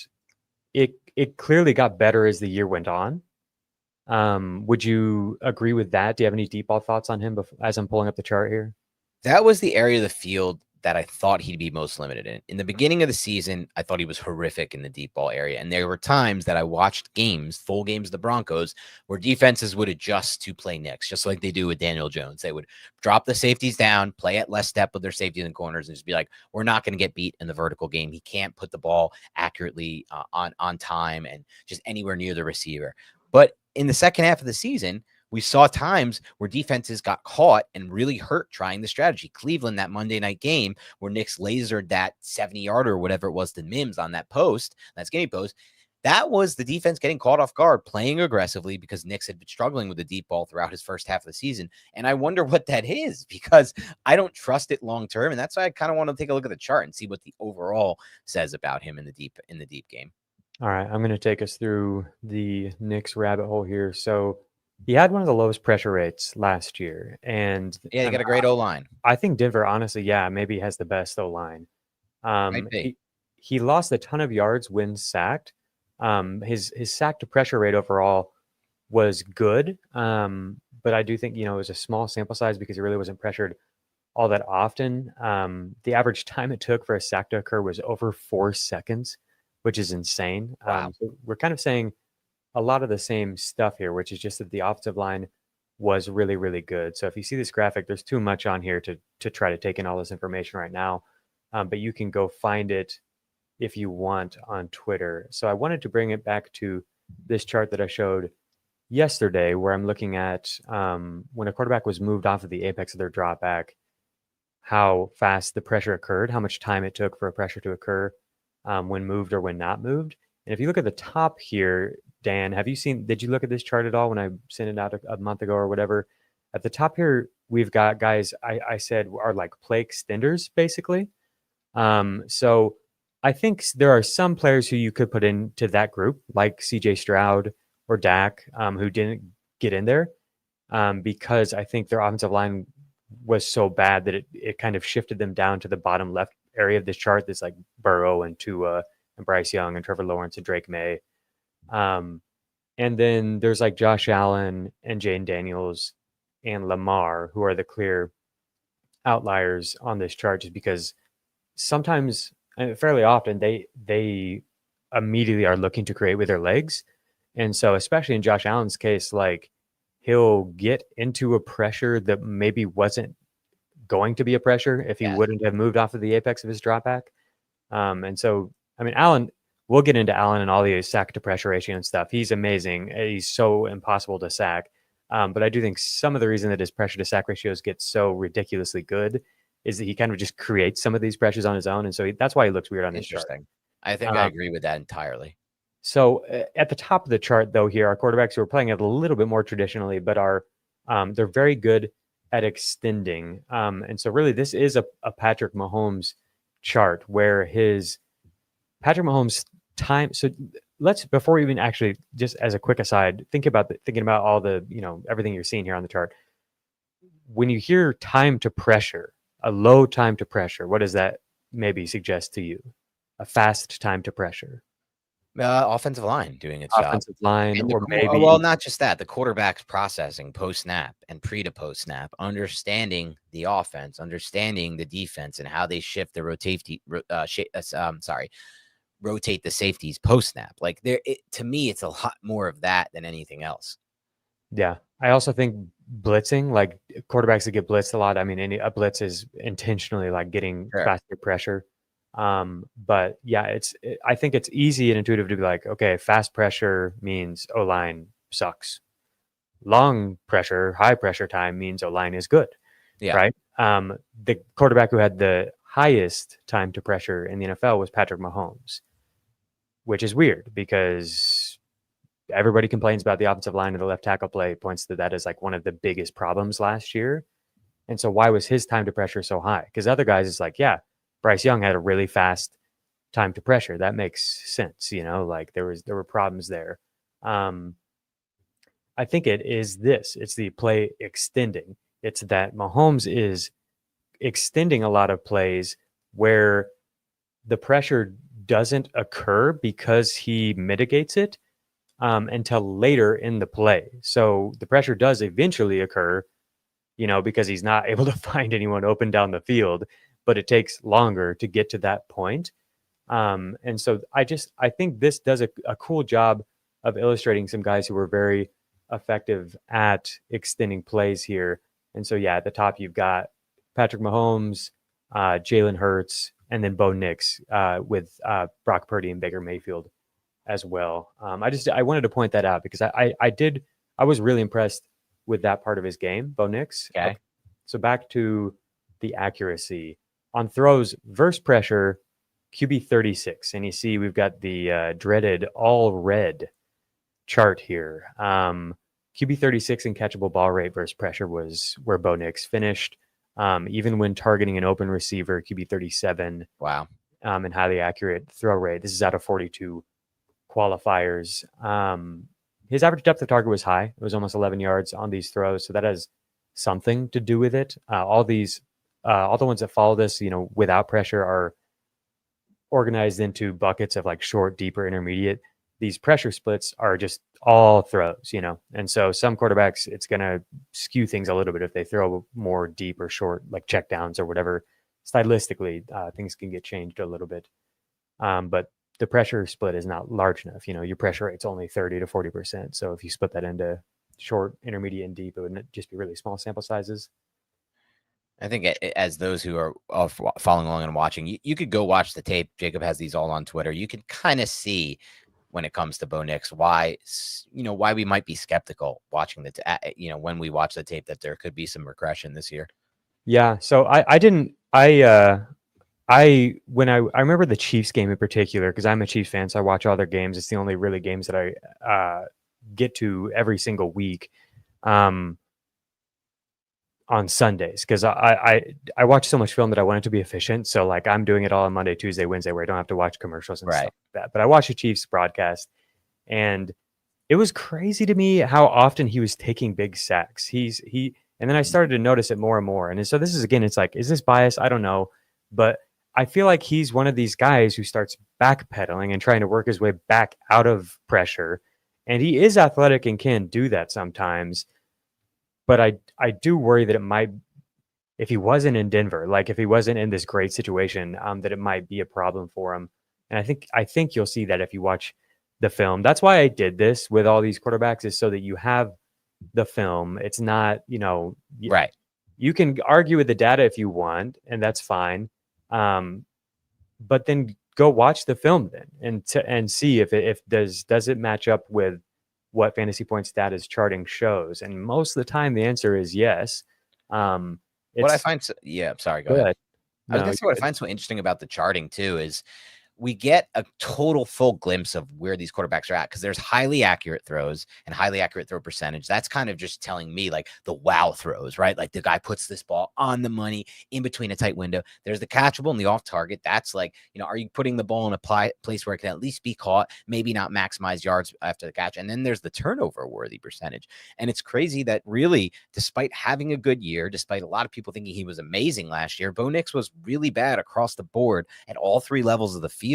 it clearly got better as the year went on. Would you agree with that? Do you have any deep ball thoughts on him as I'm pulling up the chart here? That was the area of the field that I thought he'd be most limited in. In the beginning of the season, I thought he was horrific in the deep ball area. And there were times that I watched full games of the Broncos, where defenses would adjust to play Nix, just like they do with Daniel Jones. They would drop the safeties down, play at less step with their safeties and corners, and just be like, we're not going to get beat in the vertical game. He can't put the ball accurately on time and just anywhere near the receiver. But in the second half of the season, we saw times where defenses got caught and really hurt trying the strategy. Cleveland, that Monday night game where Nick's lasered that 70-yarder or whatever it was to Mims on that post, that skinny post, that was the defense getting caught off guard, playing aggressively because Knicks had been struggling with the deep ball throughout his first half of the season. And I wonder what that is, because I don't trust it long term. And that's why I kind of want to take a look at the chart and see what the overall says about him in the deep game. All right, I'm going to take us through the Knicks rabbit hole here. So he had one of the lowest pressure rates last year. And yeah, he got a great O-line. I think Denver, honestly, maybe has the best O-line. He lost a ton of yards when sacked. His sack to pressure rate overall was good. But I do think, it was a small sample size because he really wasn't pressured all that often. The average time it took for a sack to occur was over 4 seconds, which is insane. Wow. So we're kind of saying a lot of the same stuff here, which is just that the offensive line was really, really good. So if you see this graphic, there's too much on here to try to take in all this information right now. But you can go find it if you want on Twitter. So I wanted to bring it back to this chart that I showed yesterday, where I'm looking at when a quarterback was moved off of the apex of their drop back, how fast the pressure occurred, how much time it took for a pressure to occur when moved or when not moved. And if you look at the top here, Dan, did you look at this chart at all when I sent it out a month ago or whatever? At the top here, we've got guys I said are like play extenders, basically. So I think there are some players who you could put into that group, like CJ Stroud or Dak, who didn't get in there because I think their offensive line was so bad that it kind of shifted them down to the bottom left area of this chart. That's like Burrow and Tua and Bryce Young and Trevor Lawrence and Drake May. And then there's like Josh Allen and Jane Daniels and Lamar, who are the clear outliers on this chart, just because sometimes, and fairly often, they immediately are looking to create with their legs. And so especially in Josh Allen's case, like he'll get into a pressure that maybe wasn't going to be a pressure if he wouldn't have moved off of the apex of his drop back. And so, I mean, Allen, we'll get into Allen and all the sack to pressure ratio and stuff. He's amazing. He's so impossible to sack. But I do think some of the reason that his pressure to sack ratios get so ridiculously good is that he kind of just creates some of these pressures on his own. And so that's why he looks weird on this chart. I think I agree with that entirely. So at the top of the chart, though, here are quarterbacks who are playing it a little bit more traditionally, but they're very good at extending. And so really this is a Patrick Mahomes chart where Patrick Mahomes time. So before we even actually, just as a quick aside, thinking about all the, everything you're seeing here on the chart. When you hear time to pressure, a low time to pressure, what does that maybe suggest to you? A fast time to pressure. Offensive line doing its job. Offensive line, or maybe not just that. The quarterback's processing post snap and pre to post snap, understanding the offense, understanding the defense, and how they shift the rotate the safeties post snap. Like to me, it's a lot more of that than anything else. Yeah, I also think blitzing, like quarterbacks that get blitzed a lot. I mean, a blitz is intentionally like getting faster pressure. But yeah, I think it's easy and intuitive to be like, okay, fast pressure means O-line sucks. Long pressure, high pressure time means O-line is good. Yeah. Right. The quarterback who had the highest time to pressure in the NFL was Patrick Mahomes, which is weird because everybody complains about the offensive line and the left tackle play points to that as like one of the biggest problems last year. And so why was his time to pressure so high? Because other guys, it's like, yeah, Bryce Young had a really fast time to pressure. That makes sense. Like there were problems there. I think it is this. It's the play extending. It's that Mahomes is extending a lot of plays where the pressure doesn't occur because he mitigates it until later in the play. So the pressure does eventually occur, because he's not able to find anyone open down the field, but it takes longer to get to that point. And so I think this does a cool job of illustrating some guys who were very effective at extending plays here. And so, yeah, at the top, you've got Patrick Mahomes, Jalen Hurts, and then Bo Nix with Brock Purdy and Baker Mayfield as well. I wanted to point that out because I was really impressed with that part of his game, Bo Nix. Okay. So back to the accuracy on throws versus pressure, QB 36. And you see we've got the dreaded all red chart here. QB 36 in catchable ball rate versus pressure was where Bo Nix finished. Even when targeting an open receiver, QB 37. Wow. And highly accurate throw rate. This is out of 42 qualifiers. His average depth of target was high. It was almost 11 yards on these throws. So that has something to do with it. All the ones that follow this, without pressure are organized into buckets of like short, deeper, intermediate. These pressure splits are just all throws, and so some quarterbacks, it's going to skew things a little bit if they throw more deep or short, like check downs or whatever. Stylistically, things can get changed a little bit. But the pressure split is not large enough. Your pressure rate's only 30 to 40%. So if you split that into short, intermediate, and deep, it would just be really small sample sizes. I think as those who are following along and watching, you could go watch the tape. Jacob has these all on Twitter. You can kind of see when it comes to Bo Nix why we might be skeptical watching when we watch the tape that there could be some regression this year. Yeah. So I remember the Chiefs game in particular, because I'm a Chiefs fan, so I watch all their games. It's the only really games that I get to every single week on Sundays, because I watch so much film that I want it to be efficient. So like I'm doing it all on Monday, Tuesday, Wednesday, where I don't have to watch commercials and stuff like that. But I watch the Chiefs broadcast, and it was crazy to me how often he was taking big sacks. And then I started to notice it more and more. And so this is, again, it's like, is this bias? I don't know. But I feel like he's one of these guys who starts backpedaling and trying to work his way back out of pressure. And he is athletic and can do that sometimes. But I do worry that it might, if he wasn't in Denver, like if he wasn't in this great situation, that it might be a problem for him. And I think you'll see that if you watch the film. That's why I did this with all these quarterbacks, is so that you have the film. It's not, right. You can argue with the data if you want, and that's fine. But then go watch the film then and see if does it match up with what Fantasy Points Data's charting shows. And most of the time the answer is yes. What I find sorry, go ahead. I was gonna say what I find so interesting about the charting too is we get a total full glimpse of where these quarterbacks are at, because there's highly accurate throws and highly accurate throw percentage. That's kind of just telling me like the wow throws, right? Like the guy puts this ball on the money in between a tight window. There's the catchable and the off target. That's like, are you putting the ball in a place where it can at least be caught, maybe not maximize yards after the catch? And then there's the turnover worthy percentage. And it's crazy that really, despite having a good year, despite a lot of people thinking he was amazing last year, Bo Nix was really bad across the board at all three levels of the field,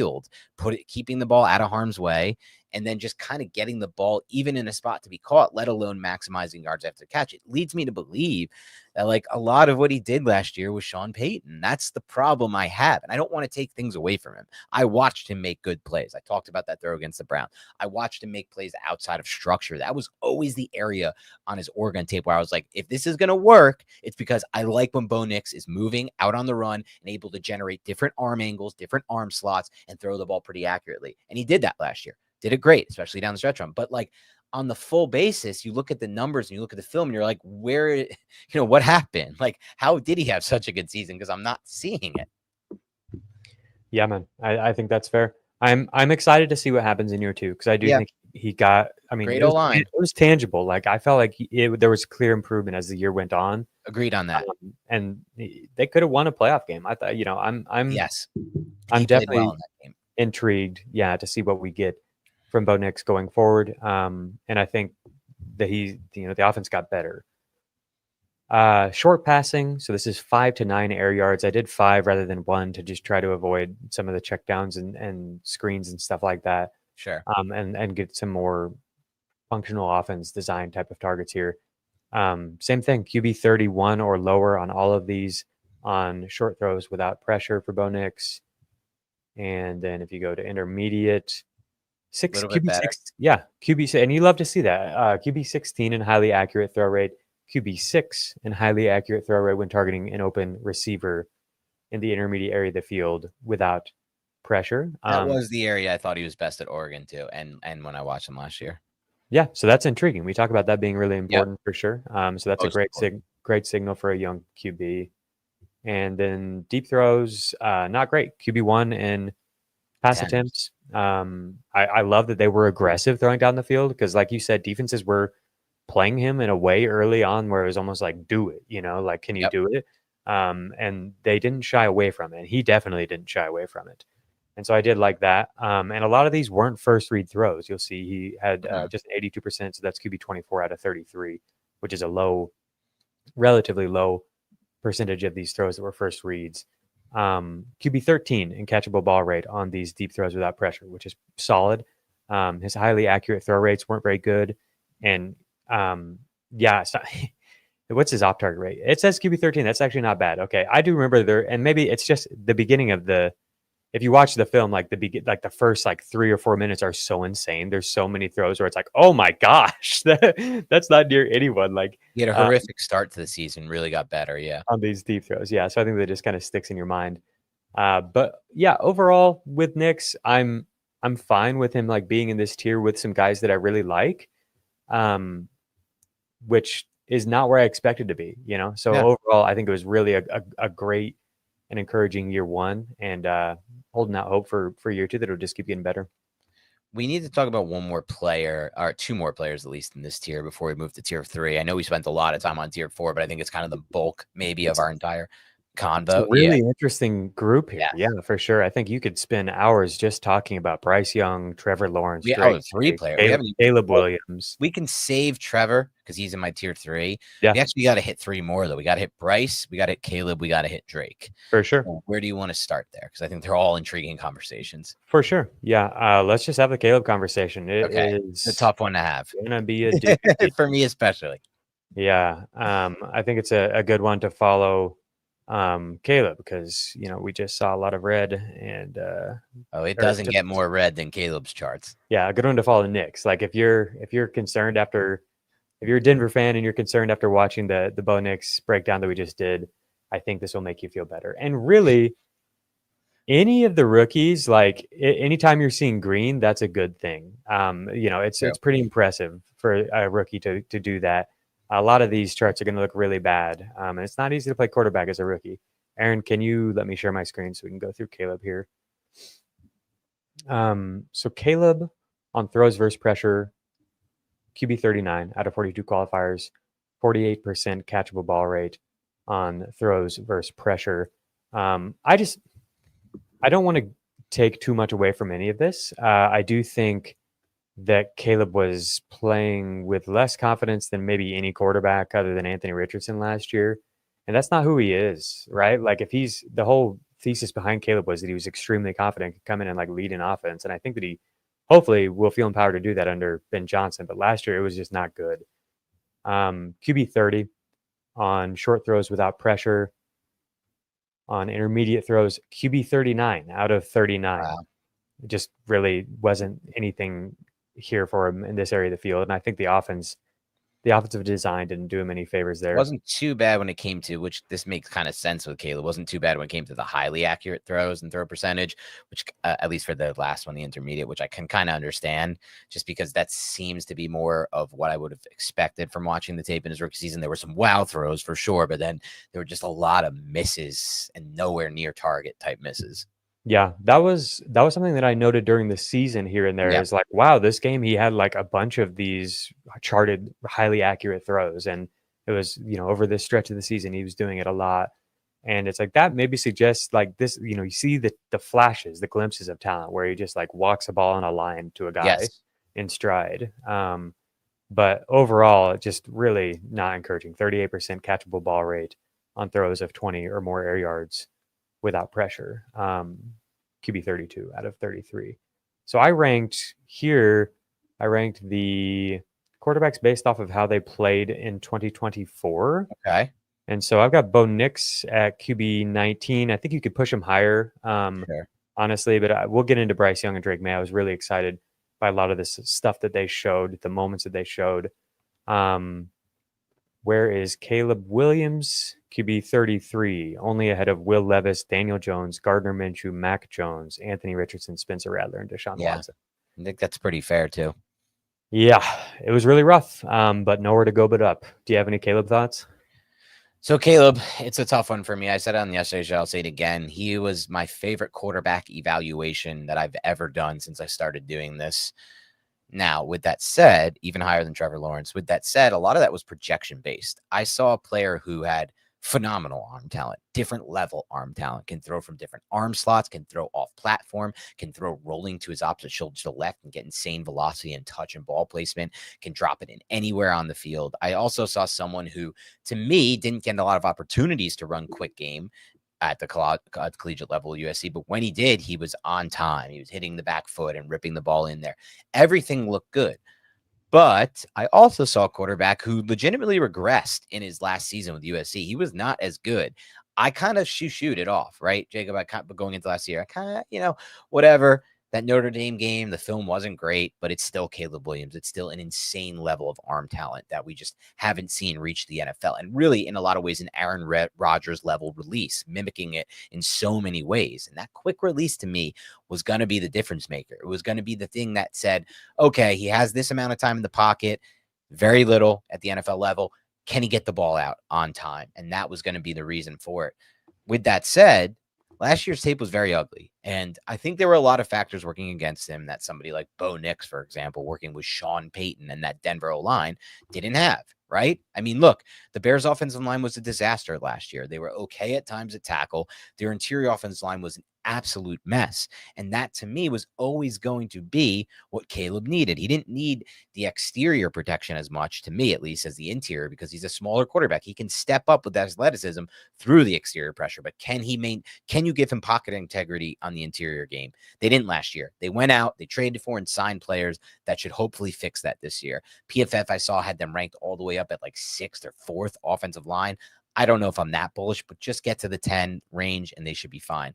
keeping the ball out of harm's way, and then just kind of getting the ball even in a spot to be caught, let alone maximizing yards after the catch. It leads me to believe that like a lot of what he did last year was Sean Payton. That's the problem I have. And I don't want to take things away from him. I watched him make good plays. I talked about that throw against the Browns. I watched him make plays outside of structure. That was always the area on his Oregon tape where I was like, if this is going to work, it's because I like when Bo Nix is moving out on the run and able to generate different arm angles, different arm slots, and throw the ball pretty accurately. And he did that last year. Did it great, especially down the stretch run. But like on the full basis, you look at the numbers and you look at the film and you're like, where, what happened? Like, how did he have such a good season? Because I'm not seeing it. Yeah, man. I think that's fair. I'm excited to see what happens in year two, because I do think he got, great O-line. It was tangible. Like I felt like there was clear improvement as the year went on. Agreed on that. And they could have won a playoff game. I thought, I'm definitely intrigued, to see what we get from Bo Nix going forward. And I think that the offense got better. Short passing. So this is 5 to 9 air yards. I did 5 rather than 1 to just try to avoid some of the checkdowns and screens and stuff like that. Sure. And get some more functional offense design type of targets here. Same thing, QB 31 or lower on all of these on short throws without pressure for Bo Nix. And then if you go to intermediate, QB6, and you love to see that. QB 16 and highly accurate throw rate, QB 6 and highly accurate throw rate when targeting an open receiver in the intermediate area of the field without pressure. That was the area I thought he was best at Oregon too, and when I watched him last year. Yeah, so that's intriguing. We talk about that being really Yep. important for sure. So that's a Most great important. great signal for a young QB. And then deep throws, not great. QB1 and pass 10. attempts. I love that they were aggressive throwing down the field because, like you said, defenses were playing him in a way early on where it was almost like, do it, like, can you Yep. do it? And they didn't shy away from it. And he definitely didn't shy away from it. And so I did like that. And a lot of these weren't first read throws. You'll see he had just 82%. So that's QB 24 out of 33, which is a relatively low percentage of these throws that were first reads. QB 13 in catchable ball rate on these deep throws without pressure, which is solid. His highly accurate throw rates weren't very good. And what's his off target rate? It says QB 13. That's actually not bad. Okay. I do remember there, and maybe it's just the beginning of if you watch the film, like the first like 3 or 4 minutes are so insane. There's so many throws where it's like, oh my gosh, that's not near anyone. Like He had a horrific start to the season, really got better. Yeah. on these deep throws. Yeah. So I think that just kind of sticks in your mind. But yeah, overall with Knicks, I'm fine with him like being in this tier with some guys that I really like, which is not where I expected to be, So Yeah. overall, I think it was really a great and encouraging year one, and holding out hope for year two that it'll just keep getting better. We need to talk about one more player, or two more players at least in this tier before we move to tier 3. I know we spent a lot of time on tier 4, but I think it's kind of the bulk maybe of our entire convo. It's a really interesting group here. Yeah, for sure. I think you could spend hours just talking about Bryce Young, Trevor Lawrence, Drake, 3 players. Caleb Williams. We can save Trevor because he's in my tier 3. Yeah. We actually got to hit 3 more though. We got to hit Bryce, we got to hit Caleb, we got to hit Drake. For sure. So where do you want to start there? Because I think they're all intriguing conversations. For sure. Yeah. Let's just have the Caleb conversation. It is a tough one to have. Gonna be a doozy. For me especially. Yeah. I think it's a good one to follow. Caleb, because we just saw a lot of red, and it doesn't get more red than Caleb's charts. Yeah, a good one to follow the Knicks. Like if you're concerned if you're a Denver fan and you're concerned after watching the Bo Nix breakdown that we just did, I think this will make you feel better. And really, any of the rookies, like anytime you're seeing green, that's a good thing. It's pretty impressive for a rookie to do that. A lot of these charts are going to look really bad. And it's not easy to play quarterback as a rookie. Aaron, can you let me share my screen so we can go through Caleb here? So Caleb on throws versus pressure, QB 39 out of 42 qualifiers, 48% catchable ball rate on throws versus pressure. I don't want to take too much away from any of this. I do think that Caleb was playing with less confidence than maybe any quarterback other than Anthony Richardson last year. And that's not who he is, right? Like the whole thesis behind Caleb was that he was extremely confident, could come in and like lead an offense. And I think that he hopefully will feel empowered to do that under Ben Johnson. But last year it was just not good. QB 30 on short throws without pressure. On intermediate throws, QB 39 out of 39. Wow. It just really wasn't anything here for him in this area of the field. And I think the offensive design didn't do him any favors there. It wasn't too bad when it came to, which this makes kind of sense with Caleb, wasn't too bad when it came to the highly accurate throws and throw percentage, which at least for the last one, the intermediate, which I can kind of understand just because that seems to be more of what I would have expected from watching the tape in his rookie season. There were some wow throws for sure, but then there were just a lot of misses and nowhere near target type misses. Yeah, that was something that I noted during the season here and there. Yeah. Is like, wow, this game he had like a bunch of these charted highly accurate throws, and it was over this stretch of the season he was doing it a lot, and it's like that maybe suggests like this. You see the flashes, the glimpses of talent where he just like walks a ball on a line to a guy in stride. But overall, just really not encouraging. 38% catchable ball rate on throws of 20 or more air yards without pressure. QB 32 out of 33. So I ranked the quarterbacks based off of how they played in 2024. Okay. And so I've got Bo Nix at QB 19. I think you could push him higher, honestly, but we'll get into Bryce Young and Drake May. I was really excited by a lot of this stuff that they showed, the moments that they showed. Where is Caleb Williams? QB 33, only ahead of Will Levis, Daniel Jones, Gardner Minshew, Mac Jones, Anthony Richardson, Spencer Rattler, and Deshaun Watson. I think that's pretty fair too. Yeah, it was really rough, but nowhere to go but up. Do you have any Caleb thoughts? So Caleb, it's a tough one for me. I said it on yesterday's show. I'll say it again. He was my favorite quarterback evaluation that I've ever done since I started doing this. Now, with that said, even higher than Trevor Lawrence, with that said, a lot of that was projection based. I saw a player who had phenomenal arm talent, different level arm talent, can throw from different arm slots, can throw off platform, can throw rolling to his opposite shoulder to the left and get insane velocity and touch and ball placement, can drop it in anywhere on the field. I also saw someone who, to me, didn't get a lot of opportunities to run quick game at the collegiate level USC, but when he did, he was on time. He was hitting the back foot and ripping the ball in there. Everything looked good. But I also saw a quarterback who legitimately regressed in his last season with USC. He was not as good. I kind of shoot it off, right, Jacob? Going into last year, I kind of, whatever. That Notre Dame game, the film wasn't great, but it's still Caleb Williams. It's still an insane level of arm talent that we just haven't seen reach the NFL. And really, in a lot of ways, an Aaron Rodgers level release, mimicking it in so many ways. And that quick release to me was going to be the difference maker. It was going to be the thing that said, okay, he has this amount of time in the pocket, very little at the NFL level. Can he get the ball out on time? And that was going to be the reason for it. With that said, last year's tape was very ugly. And I think there were a lot of factors working against him that somebody like Bo Nix, for example, working with Sean Payton and that Denver O-line didn't have, right? I mean, look, the Bears offensive line was a disaster last year. They were okay at times at tackle. Their interior offensive line was an absolute mess. And that to me was always going to be what Caleb needed. He didn't need the exterior protection as much, to me at least, as the interior, because he's a smaller quarterback. He can step up with that athleticism through the exterior pressure, but can you give him pocket integrity on the interior game? They didn't last year. They went out, they traded for and signed players that should hopefully fix that this year. PFF, I saw, had them ranked all the way up at like 6th or 4th offensive line. I don't know if I'm that bullish, but just get to the 10 range and they should be fine.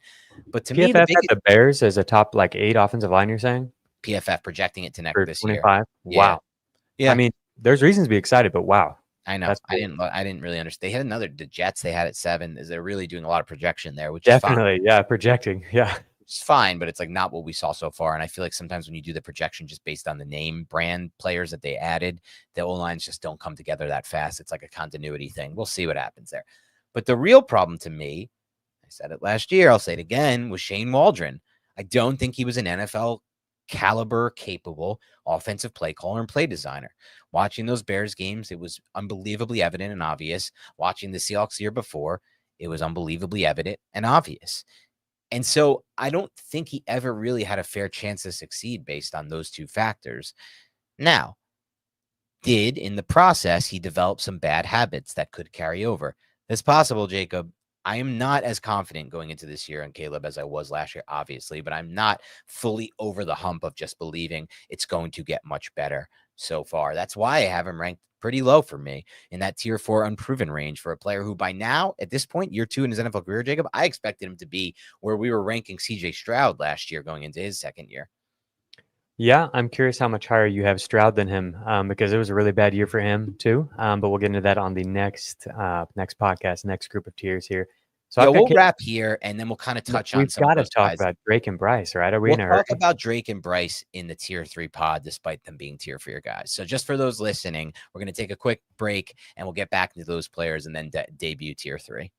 But to me, PFF had the Bears as a top 8 offensive line, you're saying? PFF projecting it to next For this 25? year. Wow. Yeah. I mean, there's reasons to be excited, but wow. I know. I didn't really understand. They had the Jets they had at 7. They're really doing a lot of projection there, which is fine. Yeah, projecting. Yeah. It's fine, but it's not what we saw so far. And I feel like sometimes when you do the projection just based on the name brand players that they added, the O-lines just don't come together that fast. It's like a continuity thing. We'll see what happens there. But the real problem to me, I said it last year, I'll say it again, was Shane Waldron. I don't think he was an NFL caliber capable offensive play caller and play designer. Watching those Bears games, it was unbelievably evident and obvious. Watching the Seahawks the year before, it was unbelievably evident and obvious. And so I don't think he ever really had a fair chance to succeed based on those two factors. Now, in the process, he developed some bad habits that could carry over. It's possible, Jacob. I am not as confident going into this year on Caleb as I was last year, obviously, but I'm not fully over the hump of just believing it's going to get much better so far. That's why I have him ranked pretty low for me in that tier 4 unproven range for a player who by now, at this point, year 2 in his NFL career, Jacob, I expected him to be where we were ranking CJ Stroud last year going into his second year. Yeah, I'm curious how much higher you have Stroud than him, because it was a really bad year for him too. But we'll get into that on the next podcast, next group of tiers here. So we'll wrap here, and then we'll kind of touch on some. We've got to talk about Drake and Bryce, right? Are we in a hurry? We'll talk about Drake and Bryce in the tier 3 pod, despite them being tier 4 guys. So just for those listening, we're going to take a quick break, and we'll get back into those players and then debut tier 3.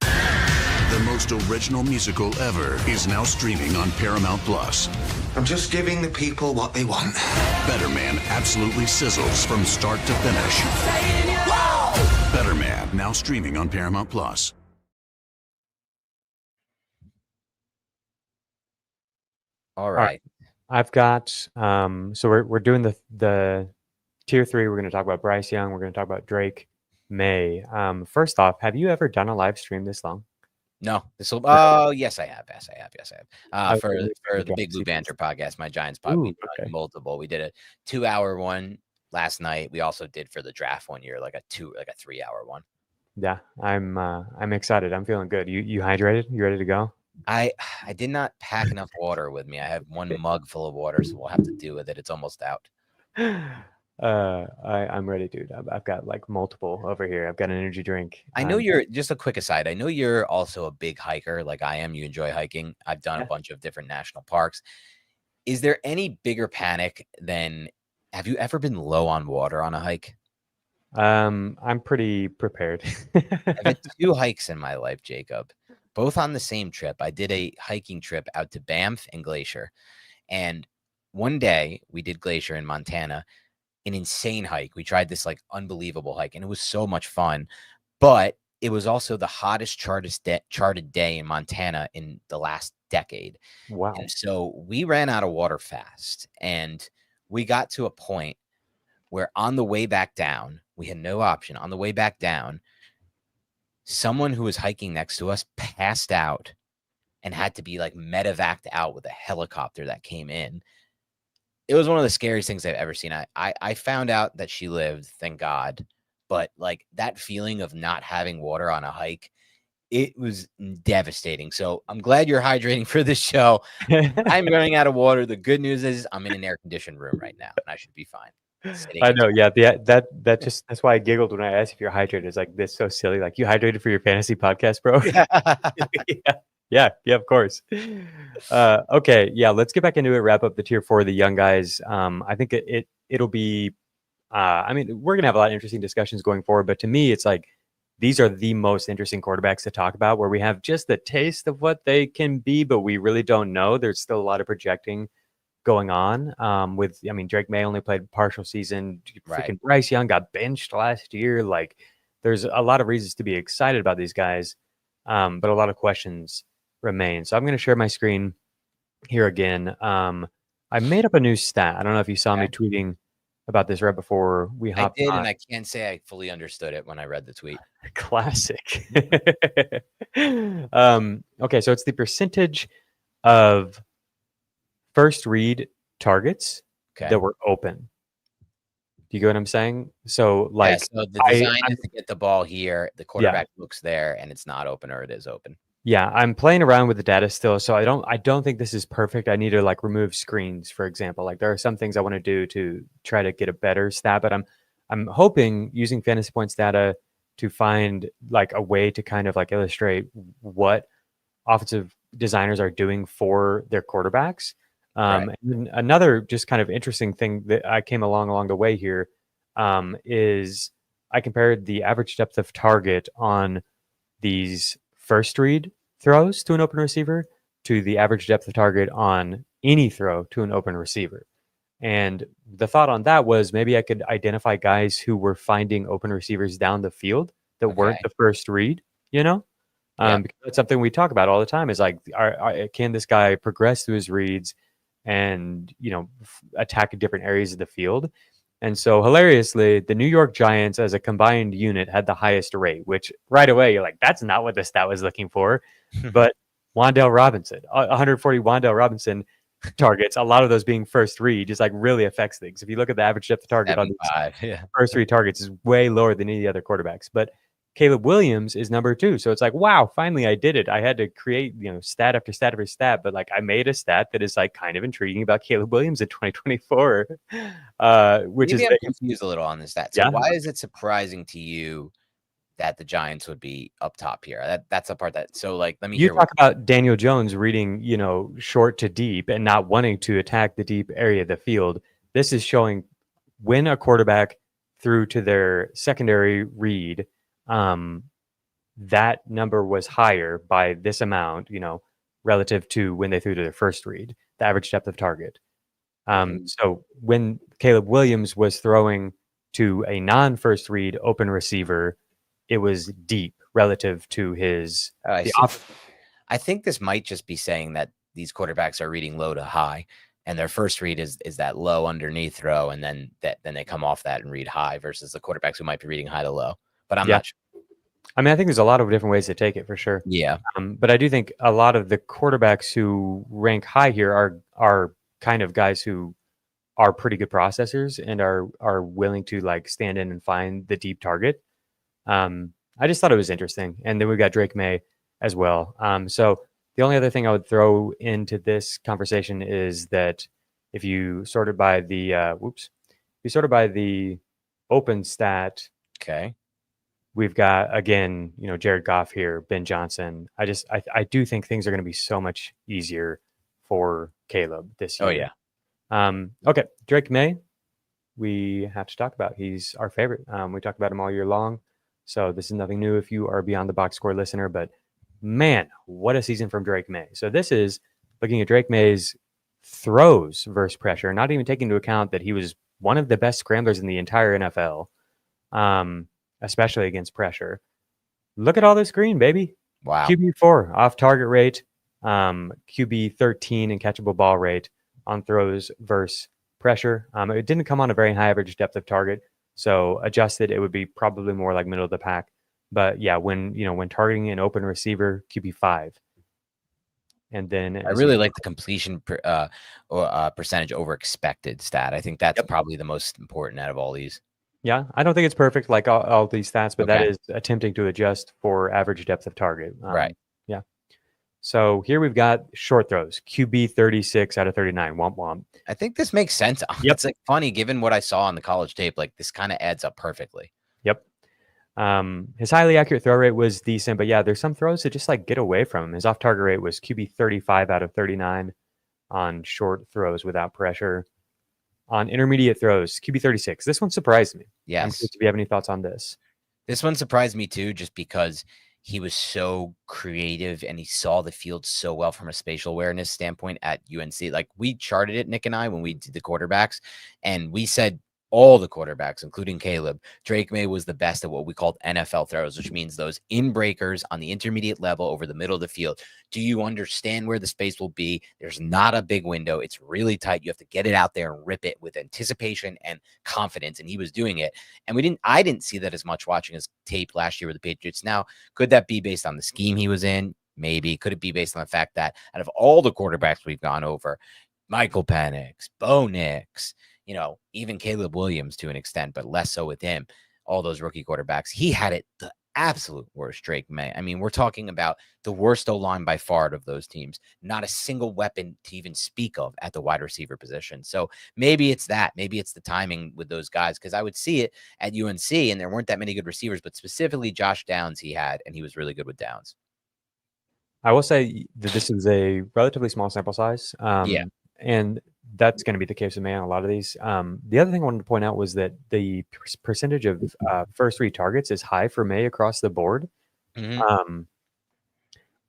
The most original musical ever is now streaming on Paramount Plus. I'm just giving the people what they want. Better Man absolutely sizzles from start to finish. Better Man, now streaming on Paramount Plus. All right. I've got so we're doing the tier 3. We're going to talk about Bryce Young. We're going to talk about Drake May. First off, have you ever done a live stream this long? No, this will. Oh, yes, I have. Yes, I have. For the Big Blue Banter podcast, my Giants pod, we did multiple. We did a 2-hour one last night. We also did for the draft one year, like a 3-hour one. Yeah, I'm excited. I'm feeling good. You hydrated? You ready to go? I did not pack enough water with me. I have one mug full of water, so we'll have to deal with it. It's almost out. I'm ready, dude. I've got multiple over here. I've got an energy drink. I know you're just a quick aside. I know you're also a big hiker like I am. You enjoy hiking. I've done a bunch of different national parks. Is there any bigger panic than Have you ever been low on water on a hike? I'm pretty prepared. I've had 2 hikes in my life, Jacob, both on the same trip. I did a hiking trip out to Banff and Glacier. And one day we did Glacier in Montana, an insane hike. We tried this like unbelievable hike, and it was so much fun. But it was also the hottest charted day in Montana in the last decade. Wow. And so we ran out of water fast, and we got to a point where on the way back down, we had no option. On the way back down, someone who was hiking next to us passed out and had to be like medevaced out with a helicopter that came in. It was one of the scariest things I've ever seen. I found out that she lived, thank God. But like that feeling of not having water on a hike, it was devastating. So I'm glad you're hydrating for this show. I'm running out of water. The good news is I'm in an air conditioned room right now, and I should be fine. I know, yeah. That's why I giggled when I asked if you're hydrated. It's like, this is so silly. Like, you hydrated for your fantasy podcast, bro? Yeah, of course. Okay, yeah, let's get back into it. Wrap up the tier 4 of the young guys. I think it'll be. I mean, we're gonna have a lot of interesting discussions going forward, but to me, it's like these are the most interesting quarterbacks to talk about, where we have just the taste of what they can be, but we really don't know. There's still a lot of projecting going on. Drake May only played partial season. Right. Freaking Bryce Young got benched last year. Like, there's a lot of reasons to be excited about these guys, but a lot of questions remain. So I'm going to share my screen here again. I made up a new stat. I don't know if you saw me tweeting about this right before we hopped on. And I can't say I fully understood it when I read the tweet. Classic. Okay, so it's the percentage of first read targets that were open. Do you get what I'm saying? So, like, so the design is to get the ball here, the quarterback looks there, and it's not open, or it is open. Yeah, I'm playing around with the data still, so I don't think this is perfect. I need to like remove screens, for example. Like, there are some things I want to do to try to get a better stat, but I'm hoping using fantasy points data to find like a way to kind of like illustrate what offensive designers are doing for their quarterbacks. And then another just kind of interesting thing that I came along the way here is I compared the average depth of target on these first read throws to an open receiver to the average depth of target on any throw to an open receiver. And the thought on that was maybe I could identify guys who were finding open receivers down the field that weren't the first read, because that's something we talk about all the time, is like, can this guy progress through his reads and, attack different areas of the field? And so hilariously, the New York Giants as a combined unit had the highest rate, which right away you're like, that's not what the stat was looking for. But Wan'Dale Robinson, 140 Wan'Dale Robinson targets, a lot of those being first read, just like really affects things. If you look at the average depth of target on these first read targets, is way lower than any other quarterbacks. But Caleb Williams is number 2. So it's like, wow, finally I did it. I had to create, stat after stat after stat, but like I made a stat that is like kind of intriguing about Caleb Williams in 2024, which Maybe is I'm confused a little on this stat. So Yeah. why is it surprising to you that the Giants would be up top here? That's the part that, so like, let me you hear talk about Daniel Jones reading, short to deep and not wanting to attack the deep area of the field. This is showing when a quarterback threw to their secondary read, that number was higher by this amount, relative to when they threw to their first read, the average depth of target. So when Caleb Williams was throwing to a non-first read open receiver, it was deep relative to his. I think this might just be saying that these quarterbacks are reading low to high, and their first read is that low underneath throw, and then they come off that and read high, versus the quarterbacks who might be reading high to low. But I'm not sure. I mean, I think there's a lot of different ways to take it for sure. Yeah. But I do think a lot of the quarterbacks who rank high here are kind of guys who are pretty good processors and are willing to like stand in and find the deep target. I just thought it was interesting. And then we've got Drake May as well. So the only other thing I would throw into this conversation is that if you sorted by the open stat, we've got, again, Jared Goff here, Ben Johnson. I do think things are going to be so much easier for Caleb this year. Oh yeah. Okay, Drake May. we have to talk about. He's our favorite. We talked about him all year long, so this is nothing new if you are Beyond the Box Score listener. But man, what a season from Drake May. So this is looking at Drake May's throws versus pressure, not even taking into account that he was one of the best scramblers in the entire NFL, especially against pressure. Look at all this green, baby. Wow. QB4 off target rate, QB13 and catchable ball rate on throws versus pressure. It didn't come on a very high average depth of target, so adjusted, it would be probably more like middle of the pack. But yeah, when targeting an open receiver, QB5. And then I really like the completion percentage over expected stat. I think that's probably the most important out of all these. Yeah, I don't think it's perfect like all these stats, but that Okay. is attempting to adjust for average depth of target. Right. Yeah. So here we've got short throws, QB 36 out of 39. Womp womp. I think this makes sense. Yep. It's like funny given what I saw on the college tape. Like this kind of adds up perfectly. Yep. His highly accurate throw rate was decent, but yeah, there's some throws that just like get away from him. His off target rate was QB 35 out of 39 on short throws without pressure. On intermediate throws, QB 36. This one surprised me. I'm Yes. curious if you have any thoughts on this. This one surprised me too, just because he was so creative and he saw the field so well from a spatial awareness standpoint at UNC. Like we charted it, Nick and I, when we did the quarterbacks, and we said all the quarterbacks, including Caleb, Drake May was the best at what we called NFL throws, which means those in breakers on the intermediate level over the middle of the field. Do you understand where the space will be? There's not a big window. It's really tight. You have to get it out there and rip it with anticipation and confidence. And he was doing it. And I didn't see that as much watching his tape last year with the Patriots. Now, could that be based on the scheme he was in? Maybe. Could it be based on the fact that out of all the quarterbacks we've gone over, Michael Penix, Bo Nix, even Caleb Williams to an extent, but less so with him, all those rookie quarterbacks, he had it the absolute worst, Drake May. I mean, we're talking about the worst O-line by far of those teams. Not a single weapon to even speak of at the wide receiver position. So maybe it's that. Maybe it's the timing with those guys, because I would see it at UNC, and there weren't that many good receivers, but specifically Josh Downs he had, and he was really good with Downs. I will say that this is a relatively small sample size. And that's going to be the case with May on a lot of these. The other thing I wanted to point out was that the percentage of first read targets is high for May across the board. Mm-hmm.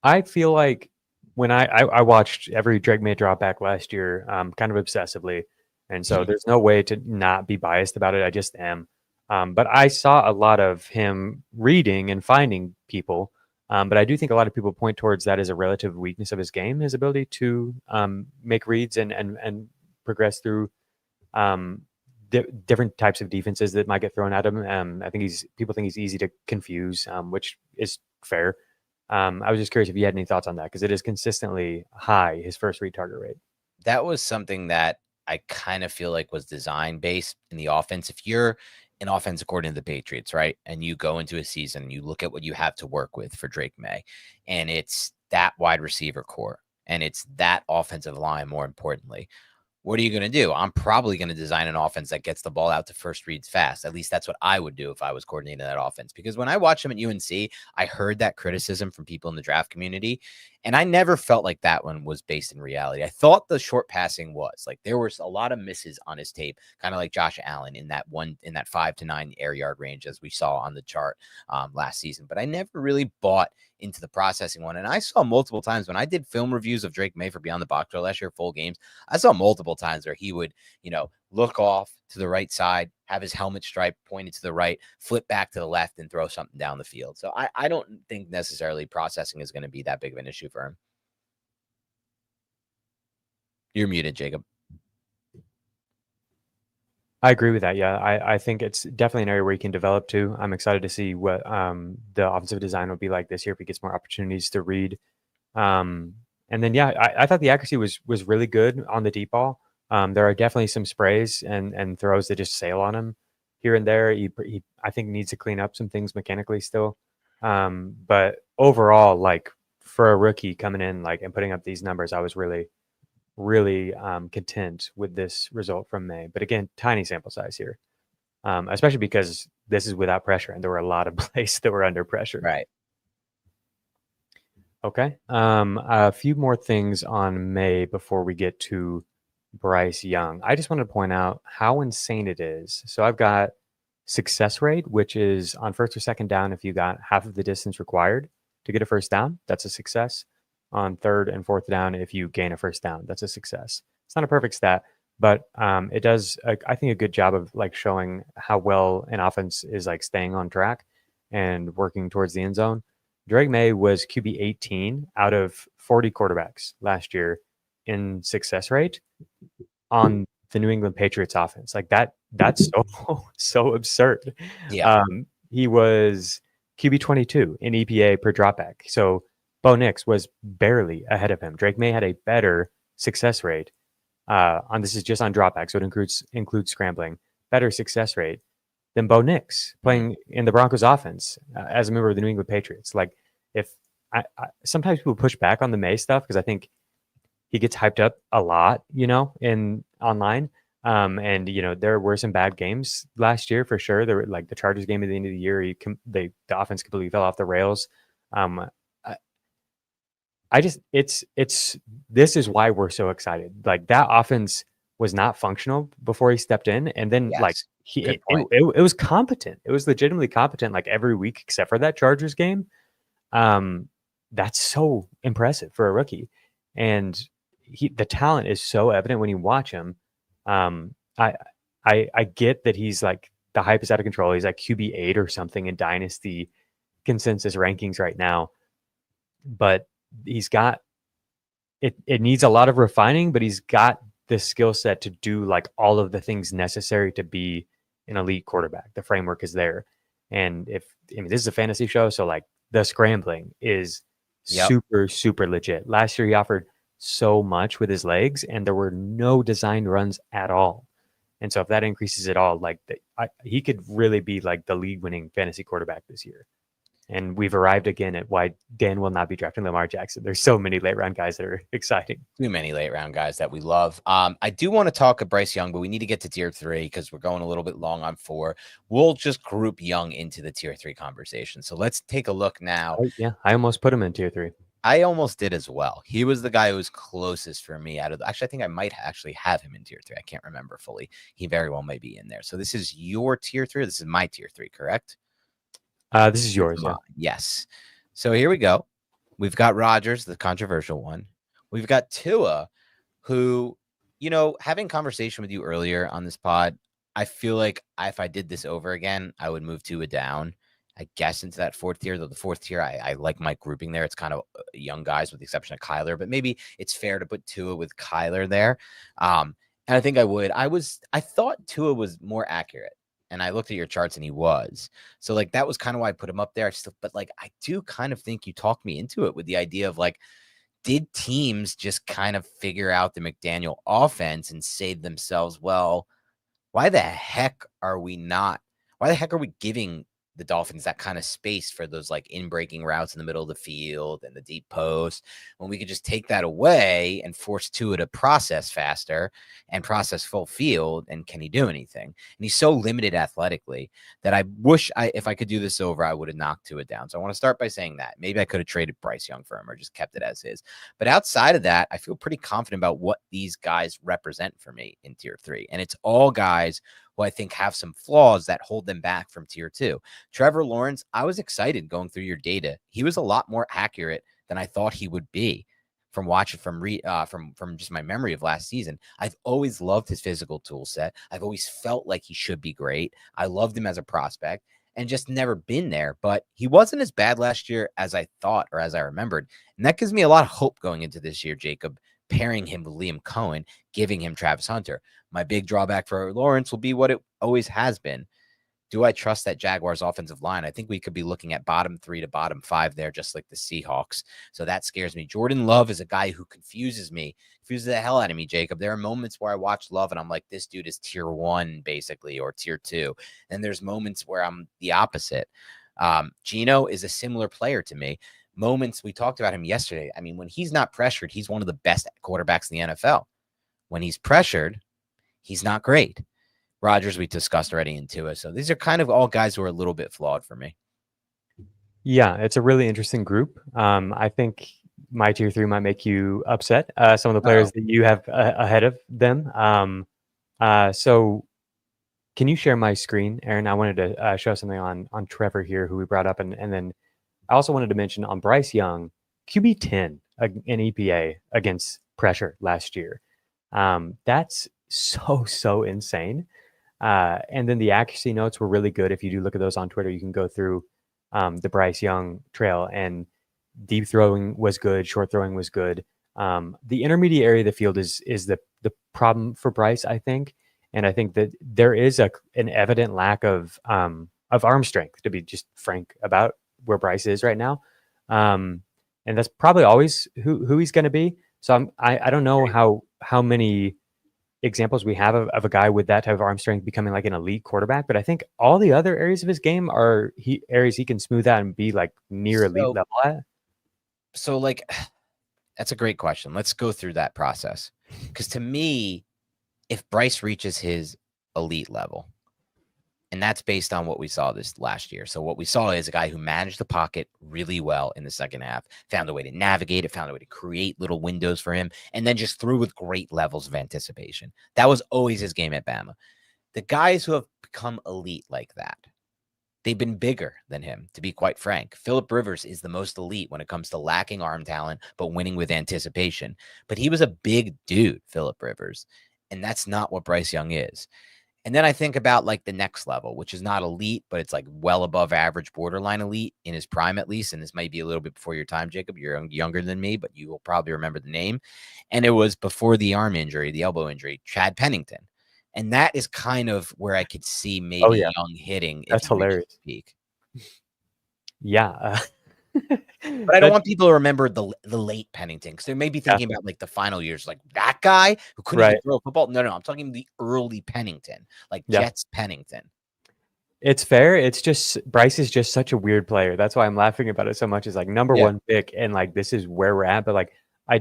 I feel like when I watched every Drake May drop back last year kind of obsessively. And so there's no way to not be biased about it. I just am. But I saw a lot of him reading and finding people. But I do think a lot of people point towards that as a relative weakness of his game, his ability to make reads and progress through different types of defenses that might get thrown at him. I think people think he's easy to confuse, which is fair. I was just curious if you had any thoughts on that, because it is consistently high, his first read target rate. That was something that I kind of feel like was design based in the offense. If you're an offense according to the Patriots, right, and you go into a season and you look at what you have to work with for Drake May, and it's that wide receiver core and it's that offensive line, more importantly, what are you going to do? I'm probably going to design an offense that gets the ball out to first reads fast. At least that's what I would do if I was coordinating that offense. Because when I watched him at UNC, I heard that criticism from people in the draft community, and I never felt like that one was based in reality. I thought the short passing was like there was a lot of misses on his tape, kind of like Josh Allen in that 5 to 9 air yard range, as we saw on the chart last season. But I never really bought into the processing one. And I saw multiple times when I did film reviews of Drake May for Beyond the Box Score last year, full games, I saw multiple times where he would, look off to the right side, have his helmet stripe pointed to the right, flip back to the left, and throw something down the field. So I don't think necessarily processing is going to be that big of an issue for him. You're muted, Jacob. I agree with that. Yeah, I think it's definitely an area where he can develop too. I'm excited to see what the offensive design will be like this year if he gets more opportunities to read. And then, yeah, I thought the accuracy was really good on the deep ball. There are definitely some sprays and throws that just sail on him here and there. He I think needs to clean up some things mechanically still. But overall, like for a rookie coming in and putting up these numbers, I was really content with this result from May. But again, tiny sample size here, especially because this is without pressure, and there were a lot of plays that were under pressure. Right. Okay. A few more things on May before we get to Bryce Young. I just wanted to point out how insane it is. So I've got success rate, which is on first or second down. If you got half of the distance required to get a first down, that's a success. On third and fourth down, if you gain a first down, that's a success. It's not a perfect stat, but it does, I think, a good job of like showing how well an offense is like staying on track and working towards the end zone. Drake May was QB 18 out of 40 quarterbacks last year in success rate on the New England Patriots offense. Like that's so absurd. Yeah. He was QB 22 in EPA per dropback. So Bo Nix was barely ahead of him. Drake May had a better success rate on this is just on dropback, so it includes scrambling, better success rate than Bo Nix playing in the Broncos offense as a member of the New England Patriots. Like if I sometimes people push back on the May stuff because I think he gets hyped up a lot, in online. And there were some bad games last year for sure. There were like the Chargers game at the end of the year. The offense completely fell off the rails. This is why we're so excited. Like that offense was not functional before he stepped in, and then like it was competent. It was legitimately competent like every week except for that Chargers game. That's so impressive for a rookie, and the talent is so evident when you watch him. I get that he's like the hype is out of control. He's like QB 8 or something in Dynasty consensus rankings right now, but he's got it. It needs a lot of refining, but he's got the skill set to do like all of the things necessary to be an elite quarterback. The framework is there, and this is a fantasy show, so like the scrambling is super legit. Last year he offered so much with his legs, and there were no designed runs at all. And so if that increases at all, like he could really be like the league-winning fantasy quarterback this year. And we've arrived again at why Dan will not be drafting Lamar Jackson. There's so many late-round guys that are exciting. Too many late-round guys that we love. I do want to talk of Bryce Young, but we need to get to tier 3 because we're going a little bit long on 4. We'll just group Young into the tier 3 conversation. So let's take a look now. I almost put him in tier 3. I almost did as well. He was the guy who was closest for me out of actually, I think I might actually have him in tier 3. I can't remember fully. He very well may be in there. So this is your tier 3. This is my tier 3, correct? This is yours. Yeah. Yes. So here we go. We've got Rodgers, the controversial one. We've got Tua, who, having conversation with you earlier on this pod, I feel like if I did this over again, I would move Tua down, I guess, into that 4th tier. Though the 4th tier, I like my grouping there. It's kind of young guys with the exception of Kyler, but maybe it's fair to put Tua with Kyler there. And I think I would. I thought Tua was more accurate. And I looked at your charts and he was. So like that was kind of why I put him up there. But like I do kind of think you talked me into it with the idea of like, did teams just kind of figure out the McDaniel offense and say to themselves, well, why the heck are we giving the Dolphins that kind of space for those like in-breaking routes in the middle of the field and the deep post, when we could just take that away and force Tua to process faster and process full field? And can he do anything? And he's so limited athletically that I wish if I could do this over, I would have knocked Tua down. So I want to start by saying that maybe I could have traded Bryce Young for him or just kept it as is. But outside of that, I feel pretty confident about what these guys represent for me in tier 3. And it's all guys who I think have some flaws that hold them back from tier 2. Trevor Lawrence, I was excited going through your data. He was a lot more accurate than I thought he would be from watching from just my memory of last season. I've always loved his physical tool set. I've always felt like he should be great. I loved him as a prospect and just never been there, but he wasn't as bad last year as I thought or as I remembered. And that gives me a lot of hope going into this year, Jacob, pairing him with Liam Cohen, giving him Travis Hunter. My big drawback for Lawrence will be what it always has been. Do I trust that Jaguars offensive line? I think we could be looking at bottom 3 to bottom 5 there, just like the Seahawks. So that scares me. Jordan Love is a guy who confuses the hell out of me, Jacob. There are moments where I watch Love and I'm like, this dude is tier 1 basically, or tier 2. And there's moments where I'm the opposite. Geno is a similar player to me. Moments, we talked about him yesterday. I mean, when he's not pressured, he's one of the best quarterbacks in the NFL. When he's pressured, he's not great. Rodgers, we discussed already in Tua. So these are kind of all guys who are a little bit flawed for me. Yeah, it's a really interesting group. I think my tier 3 might make you upset. Some of the players that you have ahead of them. So can you share my screen, Aaron? I wanted to show something on Trevor here, who we brought up, and then I also wanted to mention on Bryce Young, QB 10 in EPA against pressure last year. That's so insane. And then the accuracy notes were really good. If you do look at those on Twitter, you can go through the Bryce Young trail, and deep throwing was good, short throwing was good. The intermediate area of the field is the problem for Bryce, I think. And I think that there is an evident lack of arm strength, to be just frank about where Bryce is right now. And that's probably always who he's going to be. So I don't know how many examples we have of a guy with that type of arm strength becoming like an elite quarterback, but I think all the other areas of his game are areas he can smooth out and be like near elite level at. So like, that's a great question. Let's go through that process. Because to me, if Bryce reaches his elite level, and that's based on what we saw this last year. So what we saw is a guy who managed the pocket really well in the second half, found a way to navigate it, found a way to create little windows for him, and then just threw with great levels of anticipation. That was always his game at Bama. The guys who have become elite like that, they've been bigger than him, to be quite frank. Phillip Rivers is the most elite when it comes to lacking arm talent, but winning with anticipation. But he was a big dude, Phillip Rivers, and that's not what Bryce Young is. And then I think about like the next level, which is not elite, but it's like well above average, borderline elite in his prime, at least. And this might be a little bit before your time, Jacob. You're younger than me, but you will probably remember the name. And it was before the arm injury, the elbow injury, Chad Pennington. And that is kind of where I could see maybe Young hitting. That's hilarious. Peak. Yeah. But I don't want people to remember the late Pennington, because they may be thinking about like the final years, like that guy who couldn't even throw a football. No, I'm talking the early Pennington, like Jets Pennington. It's fair. It's just Bryce is just such a weird player. That's why I'm laughing about it so much. Is like number one pick, and like this is where we're at. But like I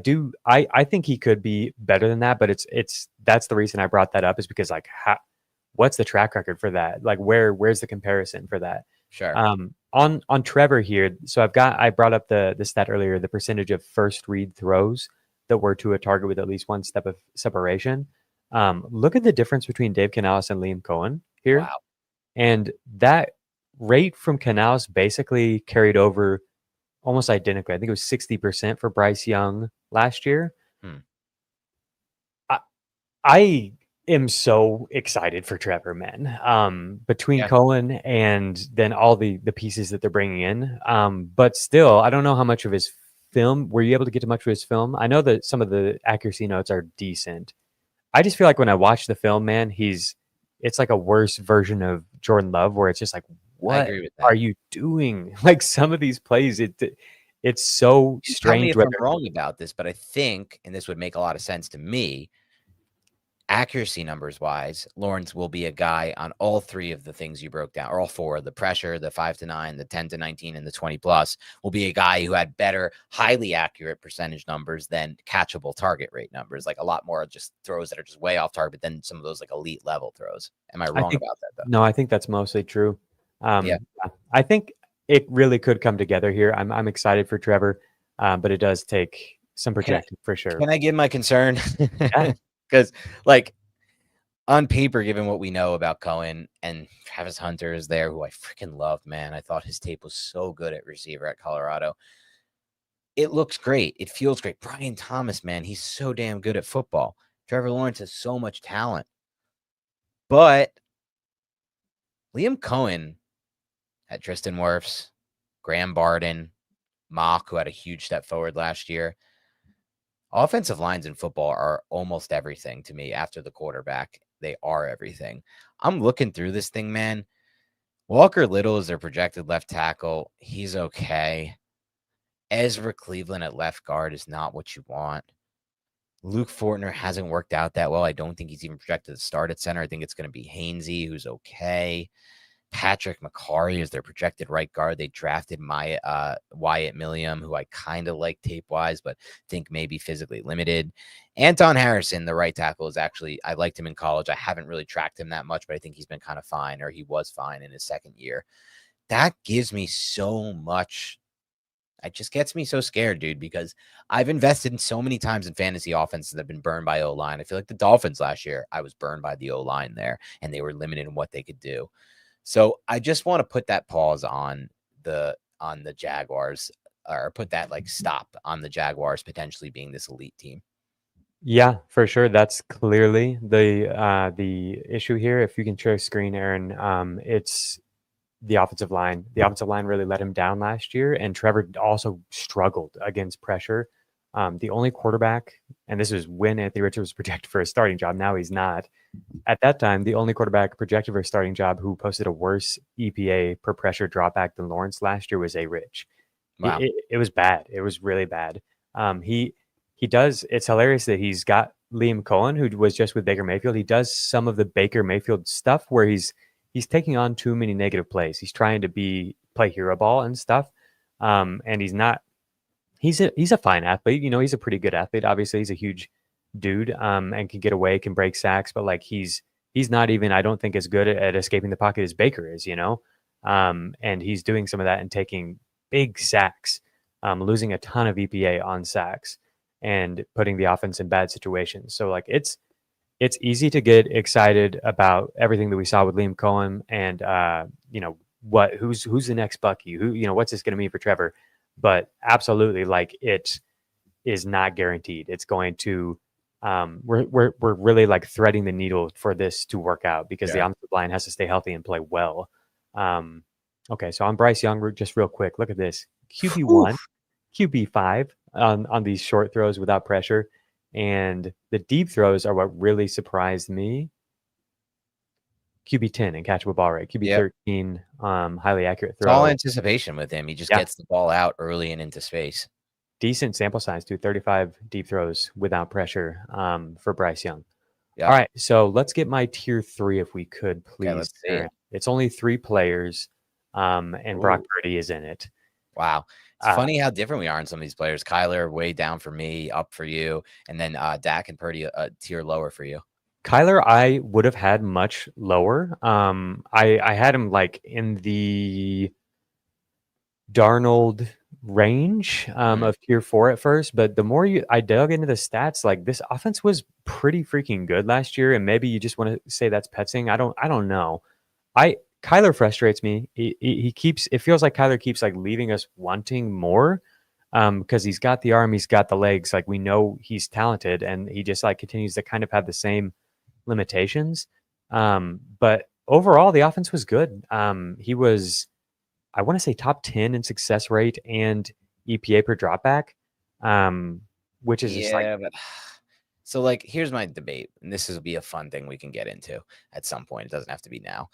think he could be better than that. But it's that's the reason I brought that up, is because like what's the track record for that? Like where's the comparison for that? Sure. On Trevor here, so I brought up the stat earlier, the percentage of first read throws that were to a target with at least one step of separation. Look at the difference between Dave Canales and Liam Cohen here. Wow. And that rate from Canales basically carried over almost identically. I think it was 60% for Bryce Young last year. I am so excited for Trevor, man. Between Cohen and then all the pieces that they're bringing in. But still, I don't know how much of his film, were you able to get to much of his film? I know that some of the accuracy notes are decent. I just feel like when I watch the film, man, it's like a worse version of Jordan Love, where it's just like, what are you doing? Like some of these plays, it's so strange. Tell me if I'm wrong about this, but I think, and this would make a lot of sense to me, accuracy numbers wise, Lawrence will be a guy on all three of the things you broke down, or all four: the pressure, the 5-9, the 10-19, and the 20+, will be a guy who had better, highly accurate percentage numbers than catchable target rate numbers. Like a lot more just throws that are just way off target than some of those like elite level throws. Am I wrong about that though? No, I think that's mostly true. I think it really could come together here. I'm excited for Trevor, but it does take some projecting for sure. Can I give my concern? Because, like, on paper, given what we know about Cohen, and Travis Hunter is there, who I freaking love, man. I thought his tape was so good at receiver at Colorado. It looks great. It feels great. Brian Thomas, man, he's so damn good at football. Trevor Lawrence has so much talent. But Liam Cohen had Tristan Wirfs, Graham Barden, Mock, who had a huge step forward last year. Offensive lines in football are almost everything to me after the quarterback. They are everything. I'm looking through this thing, man. Walker Little is their projected left tackle. He's okay. Ezra Cleveland at left guard is not what you want. Luke Fortner hasn't worked out that well. I don't think he's even projected to start at center. I think it's going to be Hainsey, who's okay. Patrick McCarry is their projected right guard. They drafted Wyatt Milliam, who I kind of like tape-wise, but think maybe physically limited. Anton Harrison, the right tackle, is actually, I liked him in college. I haven't really tracked him that much, but I think he's been kind of fine, or he was fine in his second year. That gives me so much it just gets me so scared, dude, because I've invested in so many times in fantasy offenses that have been burned by O-line. I feel like the Dolphins last year, I was burned by the O-line there, and they were limited in what they could do. So I just want to put that pause on the Jaguars, or put that like stop on the Jaguars potentially being this elite team. Yeah, for sure. That's clearly the issue here. If you can share a screen, Aaron, it's the offensive line. The offensive line really let him down last year, and Trevor also struggled against pressure. The only quarterback, and this is when Anthony Richardson was projected for a starting job. Now he's not. At that time, the only quarterback projected for a starting job who posted a worse EPA per pressure dropback than Lawrence last year was A. Rich. Wow. It was bad. It was really bad. He does. It's hilarious that he's got Liam Cohen, who was just with Baker Mayfield. He does some of the Baker Mayfield stuff where he's taking on too many negative plays. He's trying to play hero ball and stuff. And he's not. He's a fine athlete. He's a pretty good athlete. Obviously, he's a huge dude. And can get away, can break sacks. But like he's not even, I don't think, as good at escaping the pocket as Baker is. And he's doing some of that and taking big sacks, losing a ton of EPA on sacks, and putting the offense in bad situations. So like it's easy to get excited about everything that we saw with Liam Cohen and who's the next Bucky, what's this going to mean for Trevor? But absolutely, like, it is not guaranteed. It's going to we're really like threading the needle for this to work out because the offensive line has to stay healthy and play well. Okay, so on Bryce Young, just real quick, look at this. QB1, QB5 on these short throws without pressure. And the deep throws are what really surprised me. QB10 and catchable ball rate. QB13, highly accurate throw. It's all anticipation with him. He just gets the ball out early and into space. Decent sample size, too. 35 deep throws without pressure for Bryce Young. Yep. All right, so let's get my tier 3 if we could, please. Okay, let's see it. It's only 3 players, and Brock Purdy is in it. Wow. It's funny how different we are in some of these players. Kyler way down for me, up for you, and then Dak and Purdy a tier lower for you. Kyler, I would have had much lower. I had him like in the Darnold range of tier 4 at first, but the more I dug into the stats, like this offense was pretty freaking good last year, and maybe you just want to say that's Petzing. I don't know. Kyler frustrates me. It feels like Kyler keeps like leaving us wanting more because he's got the arm, he's got the legs. Like we know he's talented, and he just like continues to kind of have the same limitations. But overall, the offense was good. He was, I want to say, top 10 in success rate and EPA per dropback, which is just like. But so like, here's my debate, and this will be a fun thing we can get into at some point. It doesn't have to be now.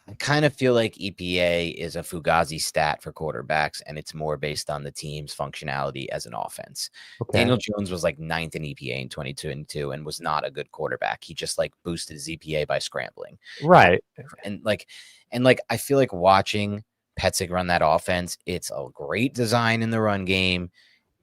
I kind of feel like EPA is a Fugazi stat for quarterbacks, and it's more based on the team's functionality as an offense. Okay. Daniel Jones was like 9th in EPA in 2022 and was not a good quarterback. He just like boosted his EPA by scrambling. Right. And I feel like watching Petzing run that offense, it's a great design in the run game.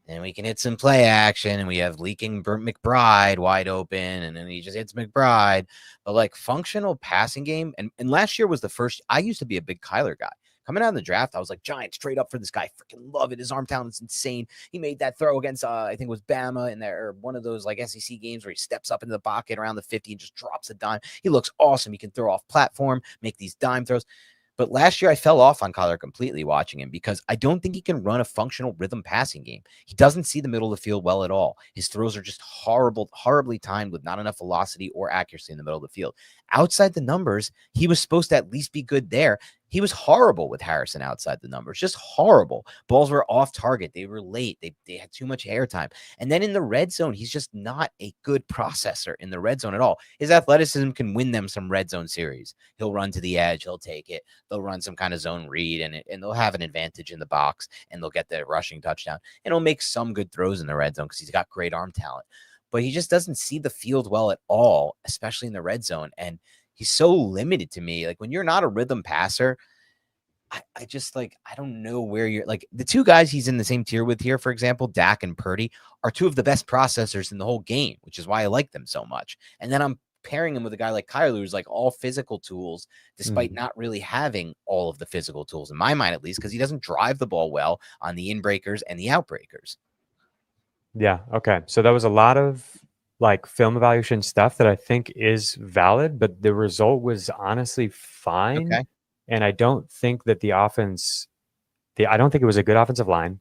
And we can hit some play action, and we have leaking McBride wide open, and then he just hits McBride. But like functional passing game, and last year was the first. I used to be a big Kyler guy. Coming out of the draft, I was like, Giants straight up for this guy. Freaking love it. His arm talent is insane. He made that throw against, I think it was Bama in there, or one of those like SEC games where he steps up into the pocket around the 50 and just drops a dime. He looks awesome. He can throw off platform, make these dime throws. But last year, I fell off on Kyler completely watching him because I don't think he can run a functional rhythm passing game. He doesn't see the middle of the field well at all. His throws are just horribly timed with not enough velocity or accuracy in the middle of the field. Outside the numbers, he was supposed to at least be good there. He was horrible with Harrison outside the numbers, just horrible. Balls were off target. They were late. They had too much air time. And then in the red zone, he's just not a good processor in the red zone at all. His athleticism can win them some red zone series. He'll run to the edge. He'll take it. They'll run some kind of zone read, and they'll have an advantage in the box, and they'll get the rushing touchdown. And he'll make some good throws in the red zone because he's got great arm talent. But he just doesn't see the field well at all, especially in the red zone. And he's so limited to me. Like when you're not a rhythm passer, I just like, I don't know where you're like the two guys he's in the same tier with here, for example, Dak and Purdy are two of the best processors in the whole game, which is why I like them so much. And then I'm pairing him with a guy like Kyler, who's like all physical tools, despite not really having all of the physical tools, in my mind, at least, because he doesn't drive the ball well on the inbreakers and the outbreakers. Yeah. Okay. So that was a lot of like film evaluation stuff that I think is valid, but the result was honestly fine. Okay. And I don't think that the offense, I don't think it was a good offensive line.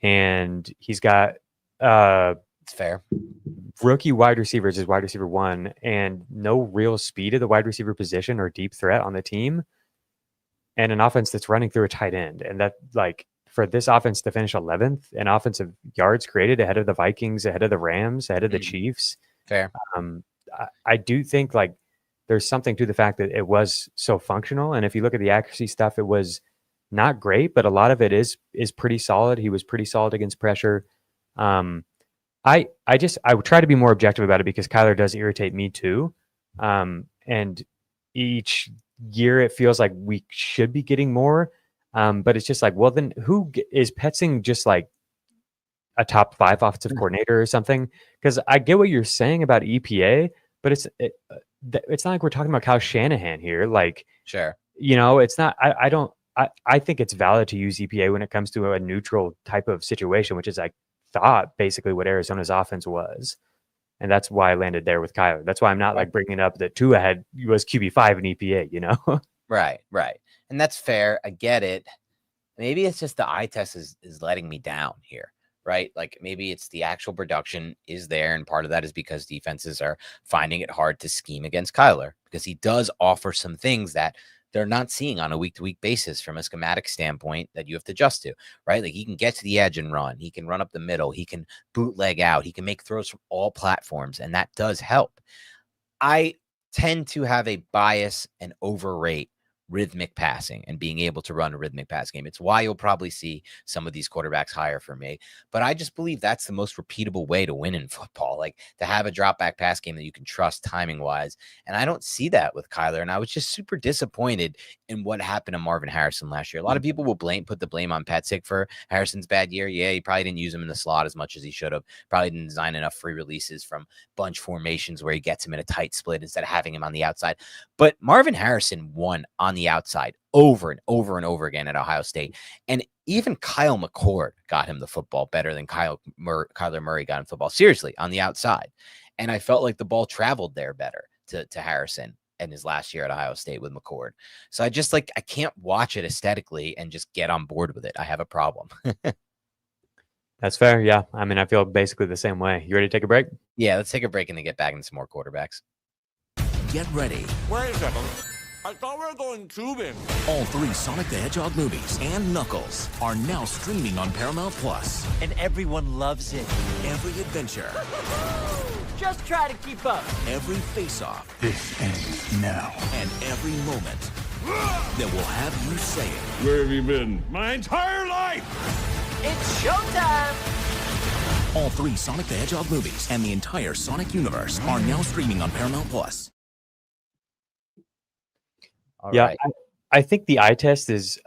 And he's got It's fair. rookie wide receivers as wide receiver 1 and no real speed at the wide receiver position or deep threat on the team. And an offense that's running through a tight end. And that, like, for this offense to finish 11th in offensive yards created ahead of the Vikings, ahead of the Rams, ahead of the Chiefs. Fair. I do think like there's something to the fact that it was so functional. And if you look at the accuracy stuff, it was not great, but a lot of it is pretty solid. He was pretty solid against pressure. I would try to be more objective about it because Kyler does irritate me too. And each year it feels like we should be getting more. But it's just like, well, then who is Petzing just like a top 5 offensive coordinator or something? Because I get what you're saying about EPA, but it's not like we're talking about Kyle Shanahan here. Like, Sure. It's not. I think it's valid to use EPA when it comes to a neutral type of situation, which is I thought basically what Arizona's offense was, and that's why I landed there with Kyler. That's why I'm not like bringing up that Tua was QB5 in EPA. Right. And that's fair. I get it. Maybe it's just the eye test is letting me down here, right? Like maybe it's the actual production is there. And part of that is because defenses are finding it hard to scheme against Kyler because he does offer some things that they're not seeing on a week-to-week basis from a schematic standpoint that you have to adjust to, right? Like he can get to the edge and run. He can run up the middle. He can bootleg out. He can make throws from all platforms. And that does help. I tend to have a bias and overrate rhythmic passing and being able to run a rhythmic pass game. It's why you'll probably see some of these quarterbacks higher for me. But I just believe that's the most repeatable way to win in football, like to have a drop back pass game that you can trust timing wise. And I don't see that with Kyler. And I was just super disappointed in what happened to Marvin Harrison last year. A lot of people will put the blame on Petzing for Harrison's bad year. Yeah, he probably didn't use him in the slot as much as he should have. Probably didn't design enough free releases from bunch formations where he gets him in a tight split instead of having him on the outside. But Marvin Harrison won on the outside over and over and over again at Ohio State. And even Kyle McCord got him the football better than Kyler Murray got him football. Seriously, on the outside. And I felt like the ball traveled there better to Harrison in his last year at Ohio State with McCord. So I just I can't watch it aesthetically and just get on board with it. I have a problem. That's fair. Yeah. I mean, I feel basically the same way. You ready to take a break? Yeah, let's take a break and then get back into some more quarterbacks. Get ready. Wait a second. I thought we were going tubing. All 3 Sonic the Hedgehog movies and Knuckles are now streaming on Paramount Plus. And everyone loves it. Every adventure, Just try to keep up. every face-off, This ends now. and every moment that will have you saying, Where have you been? My entire life! It's showtime. all 3 Sonic the Hedgehog movies and the entire Sonic universe are now streaming on Paramount Plus. All Yeah, right. I think the eye test is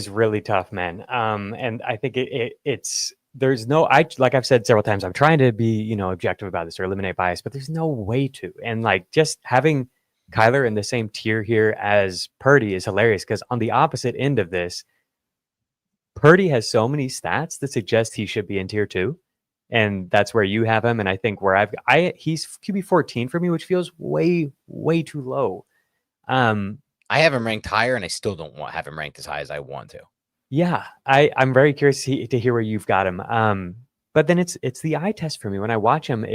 really tough, man. And I think it's there's no like I've said several times, I'm trying to be objective about this or eliminate bias, but there's no way to. And like just having Kyler in the same tier here as Purdy is hilarious because on the opposite end of this, Purdy has so many stats that suggest he should be in tier 2. And that's where you have him. And I think where he's QB 14 for me, which feels way, way too low. I have him ranked higher, and I still don't have him ranked as high as I want to. Yeah, I'm very curious to hear where you've got him. But then it's the eye test for me. When I watch him,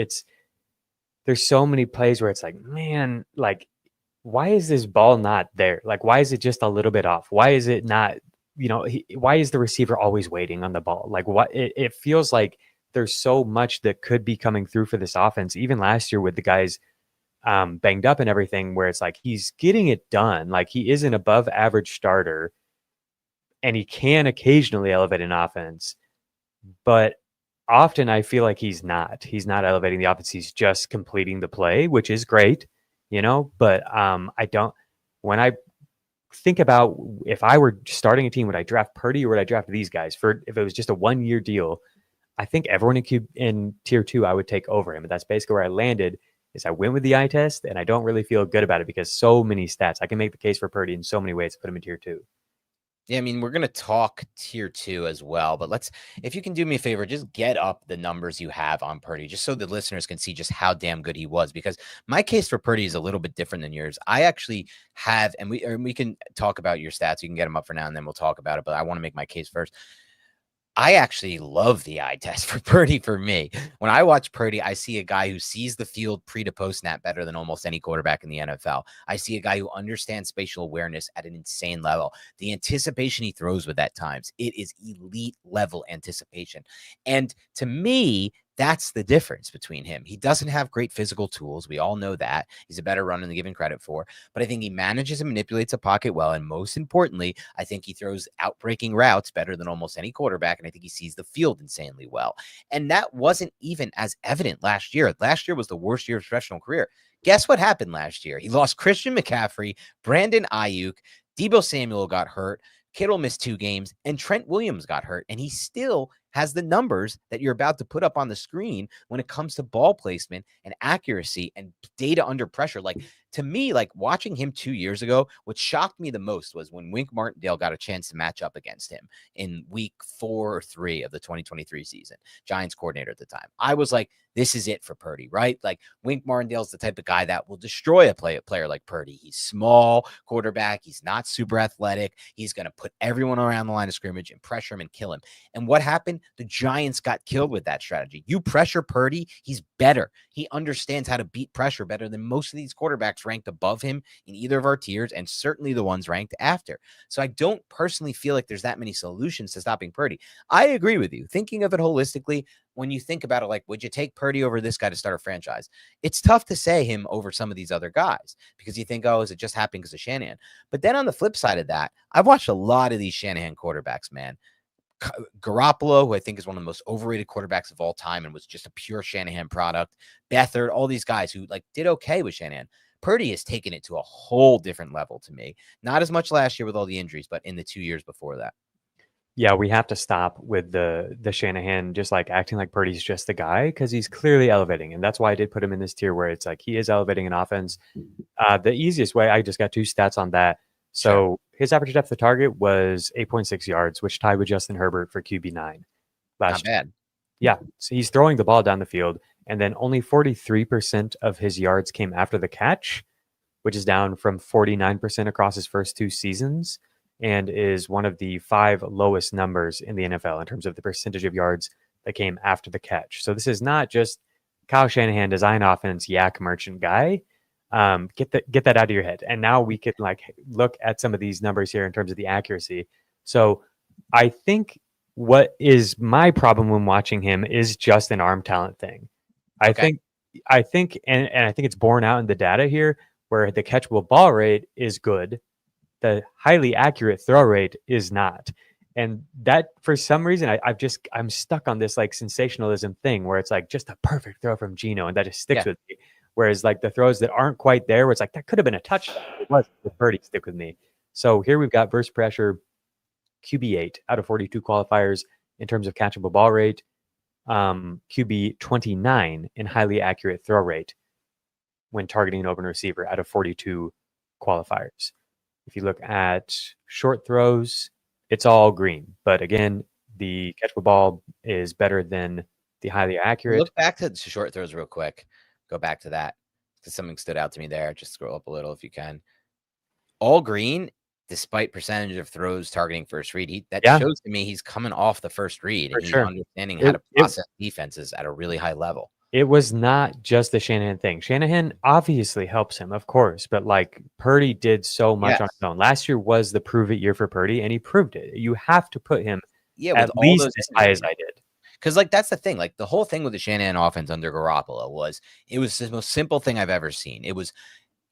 there's so many plays where it's like, man, like, why is this ball not there? Like, why is it just a little bit off? Why is it not, why is the receiver always waiting on the ball? Like, what it feels like there's so much that could be coming through for this offense, even last year with the guys banged up and everything, where it's like he's getting it done. Like he is an above average starter and he can occasionally elevate an offense, but often I feel like he's not elevating the offense. He's just completing the play, which is great, but when I think about if I were starting a team, would I draft Purdy or would I draft these guys if it was just a 1-year deal? I think everyone in tier 2 I would take over him. But that's basically where I landed. is I went with the eye test, and I don't really feel good about it because so many stats. I can make the case for Purdy in so many ways to put him in tier 2. Yeah, I mean, we're going to talk tier 2 as well, but if you can do me a favor, just get up the numbers you have on Purdy, just so the listeners can see just how damn good he was, because my case for Purdy is a little bit different than yours. I actually have, and we can talk about your stats. You can get them up for now and then we'll talk about it, but I want to make my case first. I actually love the eye test for Purdy for me. When I watch Purdy, I see a guy who sees the field pre to post snap better than almost any quarterback in the NFL. I see a guy who understands spatial awareness at an insane level. The anticipation he throws with at times, it is elite level anticipation. And to me, that's the difference between him. He doesn't have great physical tools. We all know that. He's a better runner than given credit for. But I think he manages and manipulates a pocket well. And most importantly, I think he throws outbreaking routes better than almost any quarterback. And I think he sees the field insanely well. And that wasn't even as evident last year. Last year was the worst year of his professional career. Guess what happened last year? He lost Christian McCaffrey, Brandon Ayuk, Deebo Samuel got hurt, Kittle missed 2 games, and Trent Williams got hurt. And he still has the numbers that you're about to put up on the screen when it comes to ball placement and accuracy and data under pressure. Like, to me, like watching him 2 years ago, what shocked me the most was when Wink Martindale got a chance to match up against him in week 4 or 3 of the 2023 season, Giants coordinator at the time. I was like, this is it for Purdy, right? Like, Wink Martindale's the type of guy that will destroy a player like Purdy. He's small quarterback. He's not super athletic. He's going to put everyone around the line of scrimmage and pressure him and kill him. And what happened? The Giants got killed with that strategy. You pressure Purdy, he's better. He understands how to beat pressure better than most of these quarterbacks ranked above him in either of our tiers, and certainly the ones ranked after. So I don't personally feel like there's that many solutions to stopping Purdy. I agree with you. Thinking of it holistically, when you think about it, like, would you take Purdy over this guy to start a franchise? It's tough to say him over some of these other guys because you think, oh, is it just happening because of Shanahan? But then on the flip side of that, I've watched a lot of these Shanahan quarterbacks, man. Garoppolo, who I think is one of the most overrated quarterbacks of all time and was just a pure Shanahan product. Beathard, all these guys who like did okay with Shanahan. Purdy has taken it to a whole different level to me. Not as much last year with all the injuries, but in the 2 years before that. Yeah, we have to stop with the Shanahan just like acting like Purdy's just the guy, because he's clearly elevating. And that's why I did put him in this tier where it's like he is elevating an offense. The easiest way, I just got 2 stats on that. So his average depth of target was 8.6 yards, which tied with Justin Herbert for QB9 last year. Not bad. Yeah, so he's throwing the ball down the field, and then only 43% of his yards came after the catch, which is down from 49% across his first 2 seasons, and is one of the 5 lowest numbers in the NFL in terms of the percentage of yards that came after the catch. So this is not just Kyle Shanahan design offense, yak merchant guy. Get that out of your head. And now we could like look at some of these numbers here in terms of the accuracy. So I think what is my problem when watching him is just an arm talent thing. I think, and I think it's borne out in the data here where the catchable ball rate is good. The highly accurate throw rate is not. And that, for some reason, I'm stuck on this like sensationalism thing where it's like just a perfect throw from Geno, and that just sticks with me. Whereas like the throws that aren't quite there, where it's like that could have been a touchdown. It was with Purdy, stick with me. So here we've got burst pressure, QB8 out of 42 qualifiers in terms of catchable ball rate, QB 29 in highly accurate throw rate when targeting an open receiver out of 42 qualifiers. If you look at short throws, it's all green. But again, the catchable ball is better than the highly accurate. Look back to the short throws real quick. Go back to that because something stood out to me there. Just scroll up a little if you can. All green, despite percentage of throws targeting first read. That shows to me he's coming off the first read and he's understanding how to process defenses at a really high level. It was not just the Shanahan thing. Shanahan obviously helps him, of course, but like Purdy did so much on his own. Last year was the prove it year for Purdy, and he proved it. You have to put him at least as high as I did. Because, like, that's the thing. Like, the whole thing with the Shanahan offense under Garoppolo was it was the most simple thing I've ever seen. It was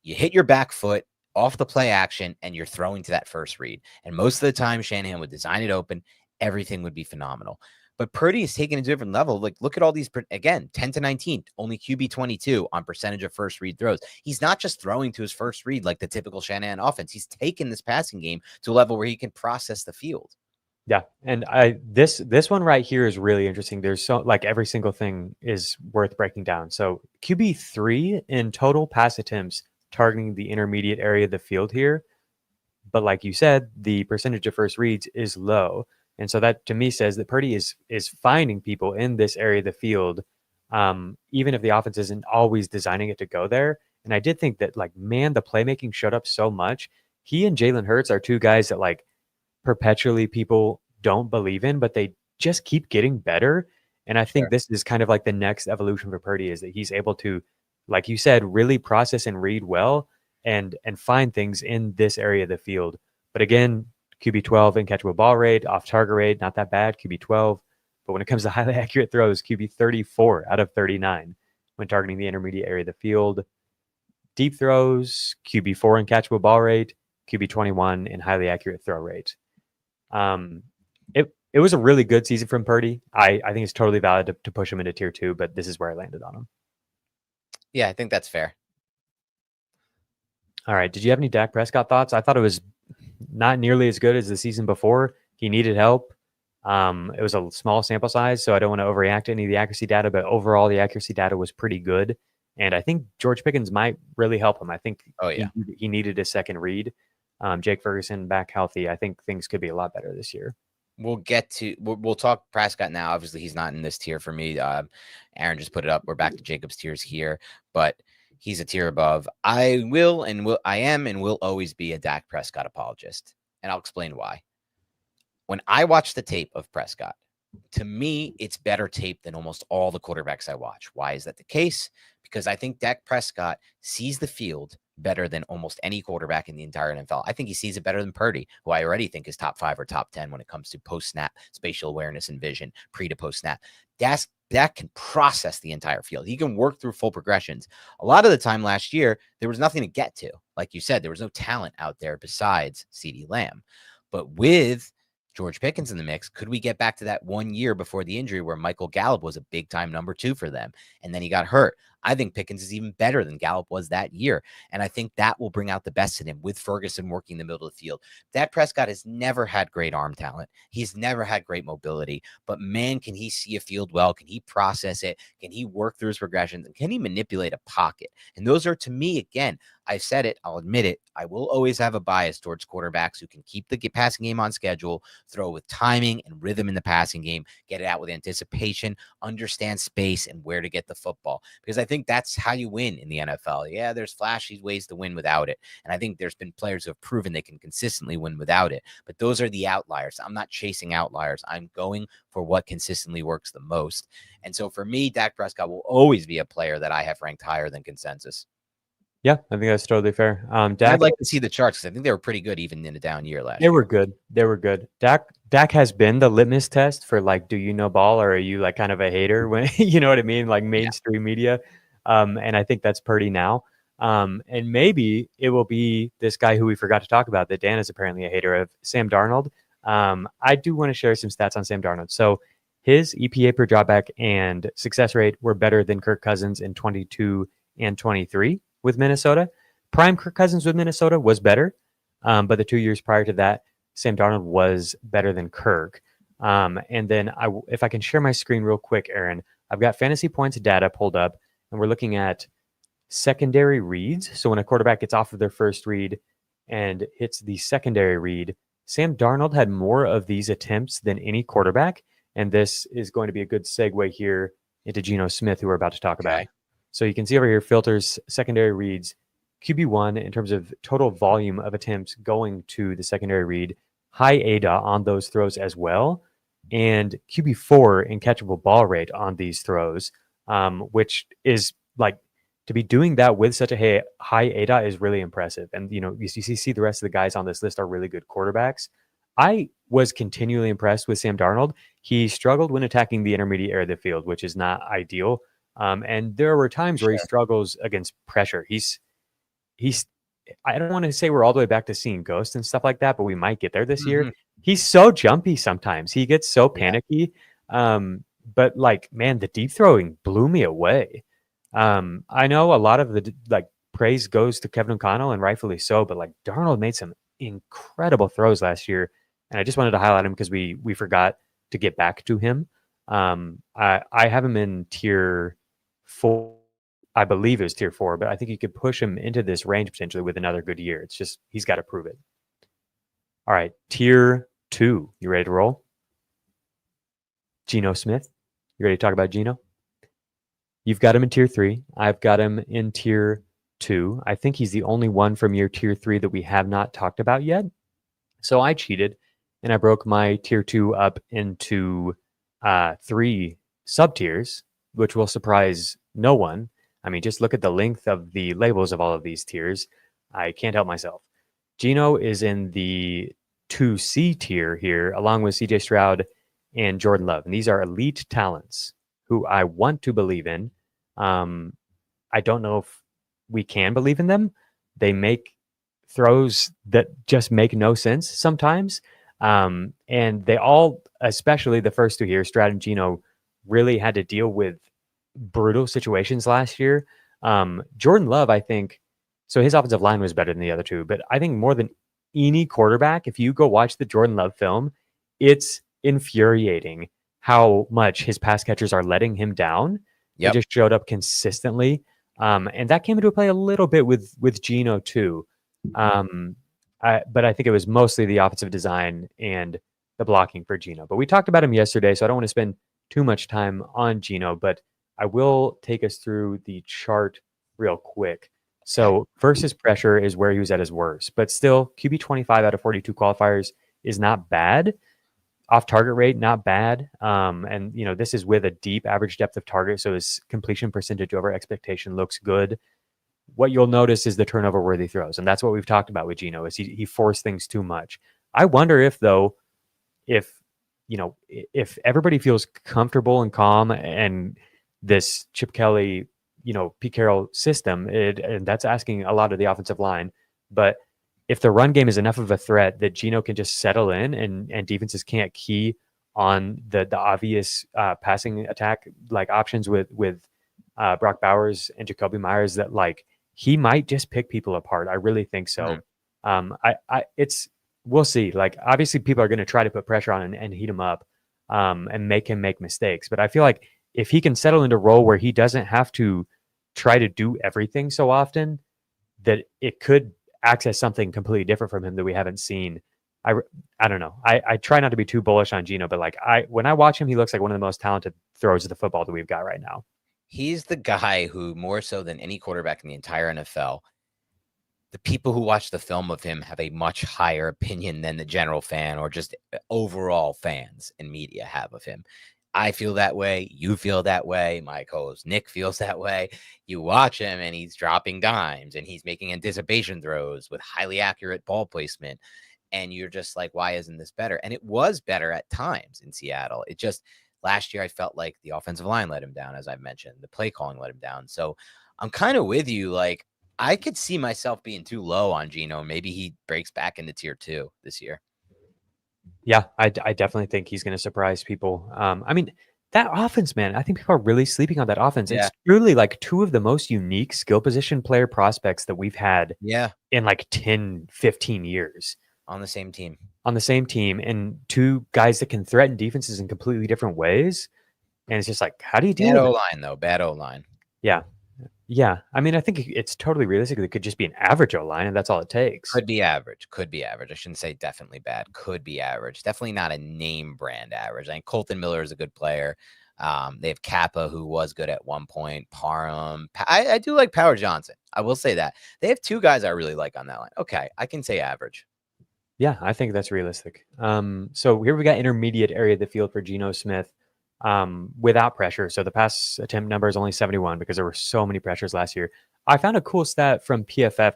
you hit your back foot off the play action and you're throwing to that first read. And most of the time, Shanahan would design it open. Everything would be phenomenal. But Purdy is taking it to a different level. Like, look at all these, again, 10 to 19, only QB 22 on percentage of first read throws. He's not just throwing to his first read like the typical Shanahan offense. He's taken this passing game to a level where he can process the field. Yeah, and this one right here is really interesting. There's so like every single thing is worth breaking down. So QB3 in total pass attempts targeting the intermediate area of the field here, but like you said, the percentage of first reads is low, and so that to me says that Purdy is finding people in this area of the field, even if the offense isn't always designing it to go there. And I did think that like man, the playmaking showed up so much. He and Jalen Hurts are two guys that like perpetually people don't believe in, but they just keep getting better. And I think this is kind of like the next evolution for Purdy is that he's able to, like you said, really process and read well and find things in this area of the field. But again, QB12 in catchable ball rate, off target rate, not that bad, QB12. But when it comes to highly accurate throws, QB34 out of 39 when targeting the intermediate area of the field. Deep throws, QB4 in catchable ball rate, QB21 in highly accurate throw rate. It was a really good season from Purdy. I think it's totally valid to push him into tier 2, but this is where I landed on him. Yeah, I think that's fair. All right. Did you have any Dak Prescott thoughts? I thought it was not nearly as good as the season before. He needed help. It was a small sample size, so I don't want to overreact to any of the accuracy data, but overall the accuracy data was pretty good. And I think George Pickens might really help him. I think he needed a second read. Jake Ferguson back healthy. I think things could be a lot better this year. We'll talk Prescott now. Obviously, he's not in this tier for me. Aaron just put it up. We're back to Jacob's tiers here, but he's a tier above. I am and will always be a Dak Prescott apologist, and I'll explain why. When I watch the tape of Prescott, to me, it's better tape than almost all the quarterbacks I watch. Why is that the case? Because I think Dak Prescott sees the field better than almost any quarterback in the entire NFL. I think he sees it better than Purdy, who I already think is top 5 or top 10 when it comes to post-snap spatial awareness and vision, pre to post-snap. Dak can process the entire field. He can work through full progressions. A lot of the time last year, there was nothing to get to. Like you said, there was no talent out there besides CeeDee Lamb. But with George Pickens in the mix, could we get back to that 1 year before the injury where Michael Gallup was a big time number 2 for them and then he got hurt? I think Pickens is even better than Gallup was that year. And I think that will bring out the best in him with Ferguson working the middle of the field. Dak Prescott has never had great arm talent. He's never had great mobility, but man, can he see a field well? Can he process it? Can he work through his progressions? And can he manipulate a pocket? And those are, to me, again, I've said it, I'll admit it, I will always have a bias towards quarterbacks who can keep the passing game on schedule, throw with timing and rhythm in the passing game, get it out with anticipation, understand space and where to get the football. Because I think that's how you win in the NFL. Yeah, there's flashy ways to win without it. And I think there's been players who have proven they can consistently win without it. But those are the outliers. I'm not chasing outliers. I'm going for what consistently works the most. And so for me, Dak Prescott will always be a player that I have ranked higher than consensus. Yeah, I think that's totally fair. Dak, I'd like to see the charts because I think they were pretty good even in a down year last year. They were good. Dak has been the litmus test for like, do you know ball or are you like kind of a hater when you know what I mean? Like mainstream media. And I think that's Purdy now. And maybe it will be this guy who we forgot to talk about that Dan is apparently a hater of, Sam Darnold. I do want to share some stats on Sam Darnold. So his EPA per dropback and success rate were better than Kirk Cousins in 22 and 23 with Minnesota. Prime Kirk Cousins with Minnesota was better. But the 2 years prior to that, Sam Darnold was better than Kirk. And then if I can share my screen real quick, Aaron, I've got fantasy points data pulled up and we're looking at secondary reads. So when a quarterback gets off of their first read and hits the secondary read, Sam Darnold had more of these attempts than any quarterback. And this is going to be a good segue here into Geno Smith, who we're about to talk about. So you can see over here, filters, secondary reads, QB1 in terms of total volume of attempts going to the secondary read, high ADA on those throws as well, and QB4 in catchable ball rate on these throws, which is like, to be doing that with such a high ADA is really impressive. And, you know, you see the rest of the guys on this list are really good quarterbacks. I was continually impressed with Sam Darnold. He struggled when attacking the intermediate area of the field, which is not ideal. And there were times where he struggles against pressure. He's I don't want to say we're all the way back to seeing ghosts and stuff like that, but we might get there this year. He's so jumpy sometimes. He gets so panicky. But like, man, the deep throwing blew me away. I know a lot of the like praise goes to Kevin O'Connell and rightfully so, but like Darnold made some incredible throws last year. and I just wanted to highlight him because we forgot to get back to him. I have him in tier 4. I believe it was tier 4, but I think you could push him into this range potentially with another good year. It's just he's got to prove it. All right, tier 2. You ready to roll? Geno Smith. You ready to talk about Geno? You've got him in tier 3. I've got him in tier 2. I think he's the only one from your tier 3 that we have not talked about yet. So I cheated and I broke my tier 2 up into 3 sub tiers, which will surprise no one. I mean, just look at the length of the labels of all of these tiers. I can't help myself. Geno is in the 2C tier here, along with CJ Stroud and Jordan Love. And these are elite talents who I want to believe in. I don't know if we can believe in them. They make throws that just make no sense sometimes. And they all, especially the first 2 here, Stroud and Geno, really had to deal with brutal situations last year. Jordan Love, I think, so his offensive line was better than the other 2, but I think more than any quarterback, if you go watch the Jordan Love film, it's infuriating how much his pass catchers are letting him down. Yep. He just showed up consistently. And that came into play a little bit with Geno too. But I think it was mostly the offensive design and the blocking for Geno. But we talked about him yesterday, so I don't want to spend too much time on Geno, but I will take us through the chart real quick. So versus pressure is where he was at his worst, but still QB 25 out of 42 qualifiers is not bad. Off target rate, not bad. And this is with a deep average depth of target. So his completion percentage over expectation looks good. What you'll notice is the turnover worthy throws. And that's what we've talked about with Geno is he forced things too much. I wonder if everybody feels comfortable and calm and this Chip Kelly, Pete Carroll system, and that's asking a lot of the offensive line. But if the run game is enough of a threat that Geno can just settle in and defenses can't key on the obvious passing attack like options with Brock Bowers and Jacoby Myers, that like he might just pick people apart. I really think so. We'll see. Like obviously people are going to try to put pressure on him and heat him up and make him make mistakes. But I feel like if he can settle into a role where he doesn't have to try to do everything so often, that it could access something completely different from him that we haven't seen. I don't know. I try not to be too bullish on Geno, but like when I watch him, he looks like one of the most talented throwers of the football that we've got right now. He's the guy who, more so than any quarterback in the entire NFL, the people who watch the film of him have a much higher opinion than the general fan or just overall fans and media have of him. I feel that way. You feel that way. My co-host Nick feels that way. You watch him and he's dropping dimes and he's making anticipation throws with highly accurate ball placement. And you're just like, why isn't this better? And it was better at times in Seattle. It just, last year, I felt like the offensive line let him down, as I've mentioned. The play calling let him down. So I'm kind of with you. Like, I could see myself being too low on Geno. Maybe he breaks back into tier 2 this year. Yeah, I definitely think he's going to surprise people. I mean, that offense, man, I think people are really sleeping on that offense. Yeah. It's truly like 2 of the most unique skill position player prospects that we've had in like 10, 15 years. On the same team. And 2 guys that can threaten defenses in completely different ways. And it's just like, how do you deal with it? Bad O-line, though. Bad O-line. Yeah. Yeah. I mean, I think it's totally realistic. It could just be an average O-line, and that's all it takes. Could be average. I shouldn't say definitely bad. Could be average. Definitely not a name brand average. I think Colton Miller is a good player. They have Kappa, who was good at one point. Parham. I do like Power Johnson. I will say that. They have 2 guys I really like on that line. Okay, I can say average. Yeah, I think that's realistic. So here we got intermediate area of the field for Geno Smith without pressure. So the pass attempt number is only 71 because there were so many pressures last year. I found a cool stat from PFF.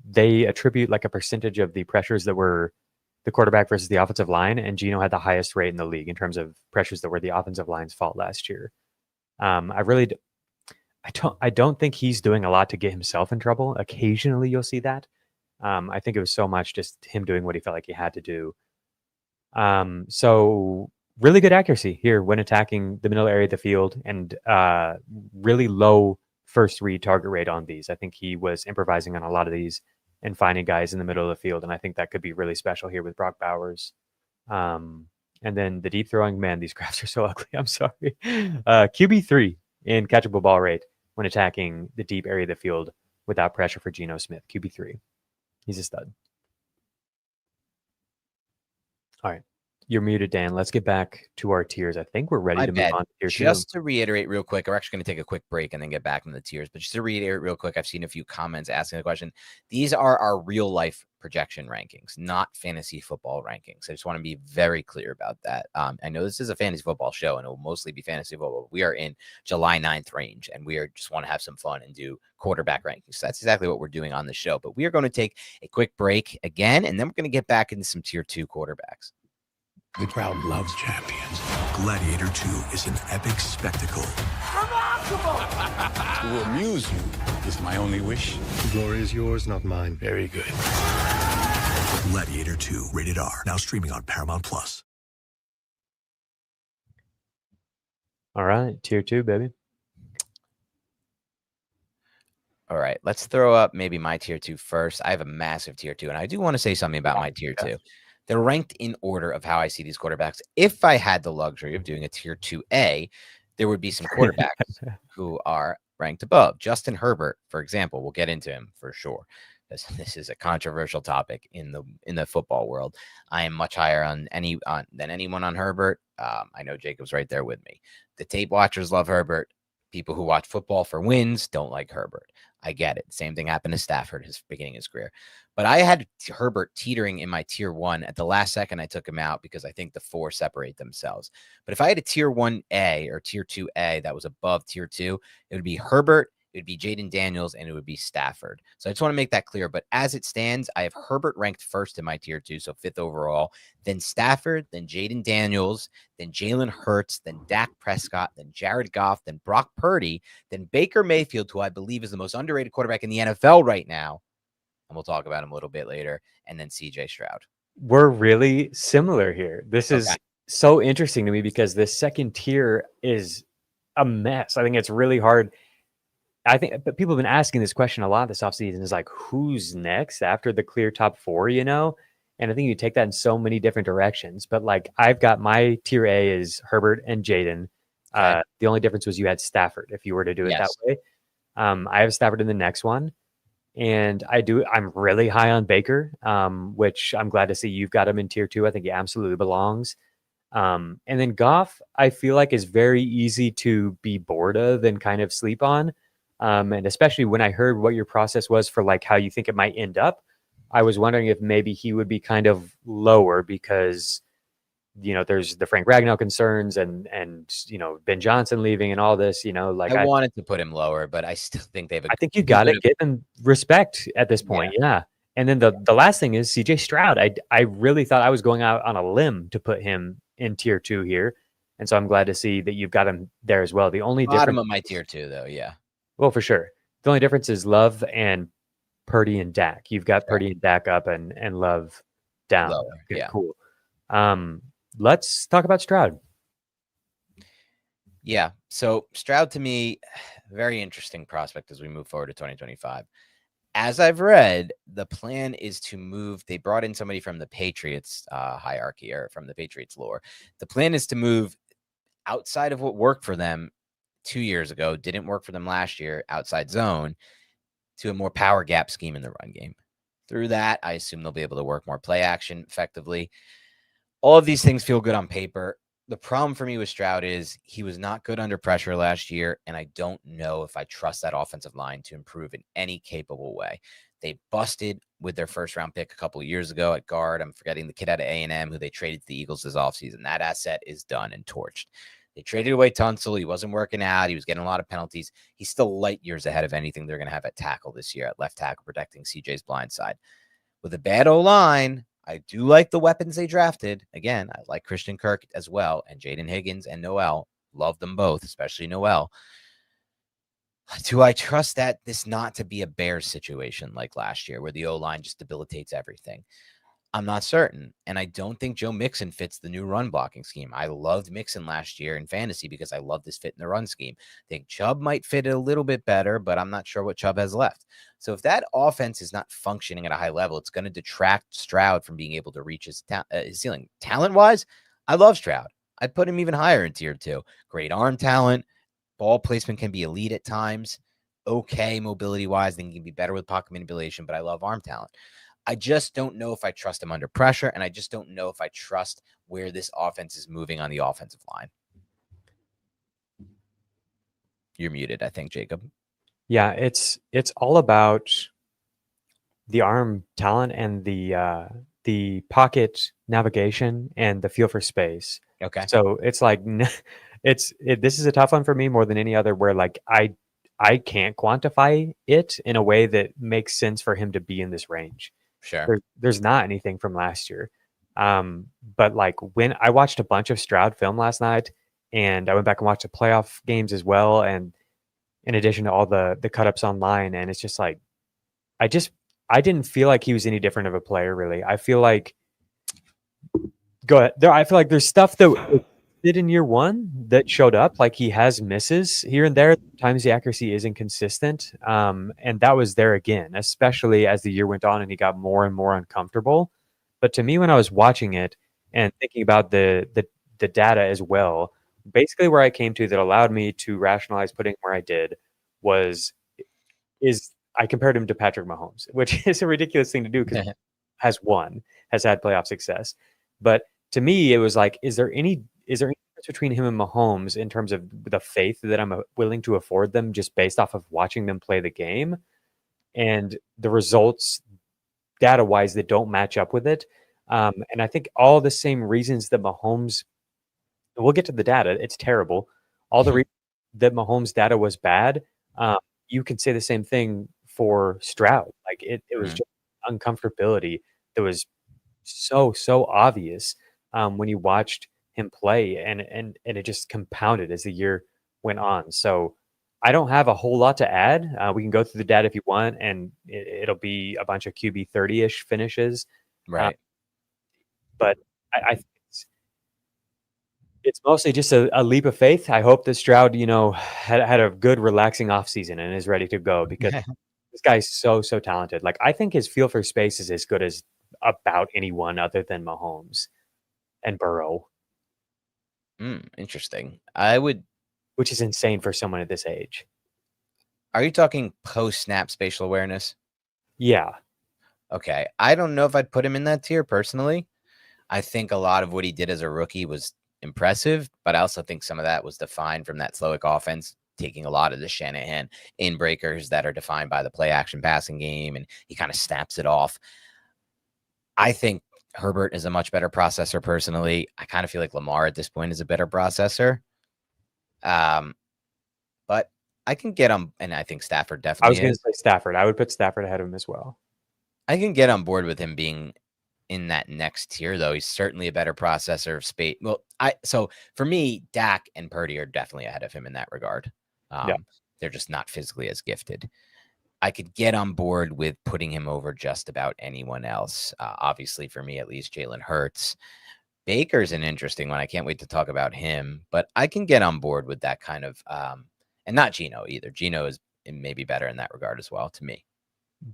They attribute like a percentage of the pressures that were the quarterback versus the offensive line, and Geno had the highest rate in the league in terms of pressures that were the offensive line's fault last year. I don't think he's doing a lot to get himself in trouble. Occasionally you'll see that. I think it was so much just him doing what he felt like he had to do. So really good accuracy here when attacking the middle area of the field, and really low first read target rate on these. I think he was improvising on a lot of these and finding guys in the middle of the field. And I think that could be really special here with Brock Bowers. And then the deep throwing, man, these graphs are so ugly. I'm sorry. QB3 in catchable ball rate when attacking the deep area of the field without pressure for Geno Smith. QB3. He's a stud. All right. You're muted, Dan. Let's get back to our tiers. I think we're ready to move on to tier 2. Just to reiterate real quick, we're actually going to take a quick break and then get back into the tiers. But just to reiterate real quick, I've seen a few comments asking the question. These are our real life projection rankings, not fantasy football rankings. I just want to be very clear about that. I know this is a fantasy football show and it will mostly be fantasy football. We are in July 9th range and we are just want to have some fun and do quarterback rankings. So that's exactly what we're doing on the show. But we are going to take a quick break again, and then we're going to get back into some tier 2 quarterbacks. The crowd loves champions. Gladiator 2 is an epic spectacle. To amuse you is my only wish. The glory is yours, not mine. Very good. Gladiator 2, rated R. Now streaming on Paramount Plus. All right. Tier 2, baby. All right. Let's throw up maybe my tier 2 first. I have a massive tier 2, and I do want to say something about my tier 2. They're ranked in order of how I see these quarterbacks. If I had the luxury of doing a tier 2A, there would be some quarterbacks who are ranked above. Justin Herbert, for example, we'll get into him for sure. This is a controversial topic in the football world. I am much higher than anyone on Herbert. I know Jacob's right there with me. The tape watchers love Herbert. People who watch football for wins don't like Herbert. I get it. Same thing happened to Stafford his beginning of his career. But I had Herbert teetering in my tier 1. At the last second, I took him out because I think the 4 separate themselves. But if I had a tier 1A or tier 2A that was above tier 2, it would be Herbert, it would be Jaden Daniels, and it would be Stafford. So I just want to make that clear. But as it stands, I have Herbert ranked first in my tier 2, so 5th overall, then Stafford, then Jaden Daniels, then Jalen Hurts, then Dak Prescott, then Jared Goff, then Brock Purdy, then Baker Mayfield, who I believe is the most underrated quarterback in the NFL right now. And we'll talk about him a little bit later. And then CJ Stroud. We're really similar here. This is so interesting to me because this second tier is a mess. I think it's really hard. But people have been asking this question a lot this offseason is like, who's next after the clear top 4, you know? And I think you take that in so many different directions. But like, I've got my tier A is Herbert and Jaden. Okay. The only difference was you had Stafford if you were to do it that way. I have Stafford in the next one. And I'm really high on Baker, which I'm glad to see you've got him in tier 2. I think he absolutely belongs. And then Goff, I feel like is very easy to be bored of and kind of sleep on. And especially when I heard what your process was for like how you think it might end up, I was wondering if maybe he would be kind of lower because, you know, there's the Frank Ragnow concerns and you know, Ben Johnson leaving and all this, you know, like I wanted to put him lower, but I still think they've. I think you got to give him respect at this point. Yeah. And then the last thing is CJ Stroud. I really thought I was going out on a limb to put him in tier 2 here. And so I'm glad to see that you've got him there as well. The only bottom difference of my tier 2 though. Yeah. Well, for sure. The only difference is Love and Purdy and Dak. You've got Purdy and Dak up and Love down. Lower. Okay, yeah. Cool. Let's talk about Stroud. Yeah. So Stroud to me, very interesting prospect as we move forward to 2025. As I've read, the plan is to move. They brought in somebody from the Patriots hierarchy or from the Patriots lore. The plan is to move outside of what worked for them 2 years ago, didn't work for them last year, outside zone, to a more power gap scheme in the run game. Through that, I assume they'll be able to work more play action effectively. All of these things feel good on paper. The problem for me with Stroud is he was not good under pressure last year, and I don't know if I trust that offensive line to improve in any capable way. They busted with their first-round pick a couple of years ago at guard. I'm forgetting the kid out of A&M who they traded to the Eagles this offseason. That asset is done and torched. They traded away Tunsil. He wasn't working out. He was getting a lot of penalties. He's still light years ahead of anything they're going to have at tackle this year, at left tackle, protecting CJ's blind side. With a bad O-line, I do like the weapons they drafted. Again, I like Christian Kirk as well, and Jaden Higgins and Noel. Love them both, especially Noel. Do I trust that this not to be a Bears situation like last year where the O-line just debilitates everything? I'm not certain. And I don't think Joe Mixon fits the new run blocking scheme. I loved Mixon last year in fantasy because I love this fit in the run scheme. I think Chubb might fit it a little bit better, but I'm not sure what Chubb has left. So if that offense is not functioning at a high level, it's going to detract Stroud from being able to reach his ceiling. Talent-wise, I love Stroud. I'd put him even higher in tier 2. Great arm talent. Ball placement can be elite at times. Okay, mobility-wise, then he can be better with pocket manipulation, but I love arm talent. I just don't know if I trust him under pressure, and I just don't know if I trust where this offense is moving on the offensive line. You're muted, I think, Jacob. Yeah, it's all about the arm talent and the pocket navigation and the feel for space. Okay. So it's like this is a tough one for me more than any other, where like I can't quantify it in a way that makes sense for him to be in this range. Sure. There's not anything from last year. But like when I watched a bunch of Stroud film last night, and I went back and watched the playoff games as well, and in addition to all the cut-ups online, and it's just like I didn't feel like he was any different of a player, really. I feel like I feel like there's stuff that did in year one that showed up. Like he has misses here and there. Times the accuracy isn't consistent. And that was there again, especially as the year went on and he got more and more uncomfortable. But to me, when I was watching it and thinking about the data as well, basically where I came to that allowed me to rationalize putting where I did is I compared him to Patrick Mahomes, which is a ridiculous thing to do because has had playoff success. But to me, it was like, is there any difference between him and Mahomes in terms of the faith that I'm willing to afford them just based off of watching them play the game and the results data-wise that don't match up with it? And I think all the same reasons that Mahomes, we'll get to the data, it's terrible. All the reasons that Mahomes' data was bad, you can say the same thing for Stroud. Like it was just uncomfortability that was so obvious when you watched him play, and it just compounded as the year went on. So I don't have a whole lot to add. We can go through the data if you want, and it'll be a bunch of QB 30-ish finishes. Right. But I think it's mostly just a leap of faith. I hope that Stroud, had a good relaxing offseason and is ready to go, because this guy's so talented. Like I think his feel for space is as good as about anyone other than Mahomes and Burrow. Interesting. Which is insane for someone at this age. Are you talking post-snap spatial awareness? Yeah. Okay. I don't know if I'd put him in that tier personally. I think a lot of what he did as a rookie was impressive, but I also think some of that was defined from that Slowick offense, taking a lot of the Shanahan in-breakers that are defined by the play-action passing game, and he kind of snaps it off. I think Herbert is a much better processor personally. I kind of feel like Lamar at this point is a better processor. But I can get him, and I think Stafford definitely I was going to say Stafford. I would put Stafford ahead of him as well. I can get on board with him being in that next tier, though. He's certainly a better processor of space. Well, so for me, Dak and Purdy are definitely ahead of him in that regard. They're just not physically as gifted. I could get on board with putting him over just about anyone else. Obviously, for me, at least, Jalen Hurts. Baker's an interesting one. I can't wait to talk about him, but I can get on board with that kind of, and not Geno either. Geno is maybe better in that regard as well to me.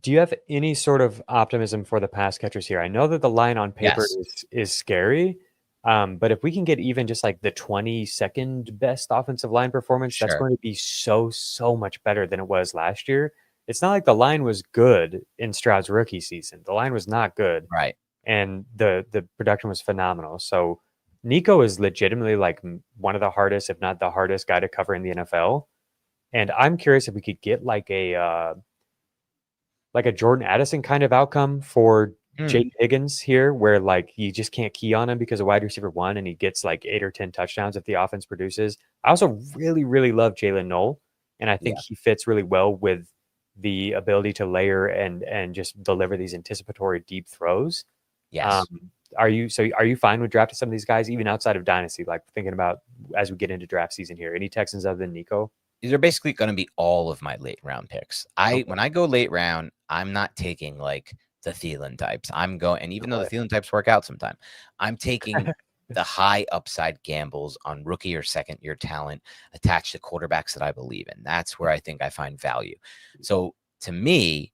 Do you have any sort of optimism for the pass catchers here? I know that the line on paper is scary, but if we can get even just like the 22nd best offensive line performance, that's going to be so much better than it was last year. It's not like the line was good in Stroud's rookie season. The line was not good. Right. And the production was phenomenal. So Nico is legitimately like one of the hardest, if not the hardest guy to cover in the NFL. And I'm curious if we could get like a Jordan Addison kind of outcome for Jaden Higgins here, where like you just can't key on him because of wide receiver 1 and he gets like 8 or 10 touchdowns if the offense produces. I also really, really love Jalen Noel. And I think he fits really well with the ability to layer and just deliver these anticipatory deep throws. Yes. Are you fine with drafting some of these guys, even outside of Dynasty, like thinking about as we get into draft season here? Any Texans other than Nico? These are basically going to be all of my late round picks. When I go late round, I'm not taking like the Thielen types. I'm going, and even though the Thielen types work out sometime, I'm taking the high upside gambles on rookie or second year talent attached to quarterbacks that I believe in. That's where I think I find value. So to me,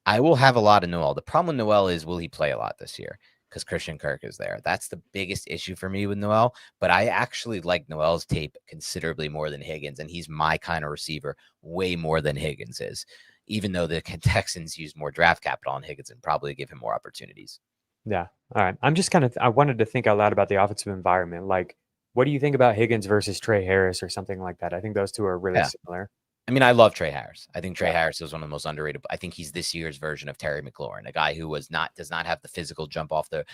I will have a lot of Noel. The problem with Noel is, will he play a lot this year? Because Christian Kirk is there. That's the biggest issue for me with Noel. But I actually like Noel's tape considerably more than Higgins, and he's my kind of receiver way more than Higgins is, even though the Texans use more draft capital on Higgins and probably give him more opportunities. Yeah. All right. I'm just I wanted to think out loud about the offensive environment. Like, what do you think about Higgins versus Trey Harris or something like that? I think those two are really similar. I mean, I love Trey Harris. I think Trey Harris is one of the most underrated. I think he's this year's version of Terry McLaurin, a guy who does not have the physical jump out the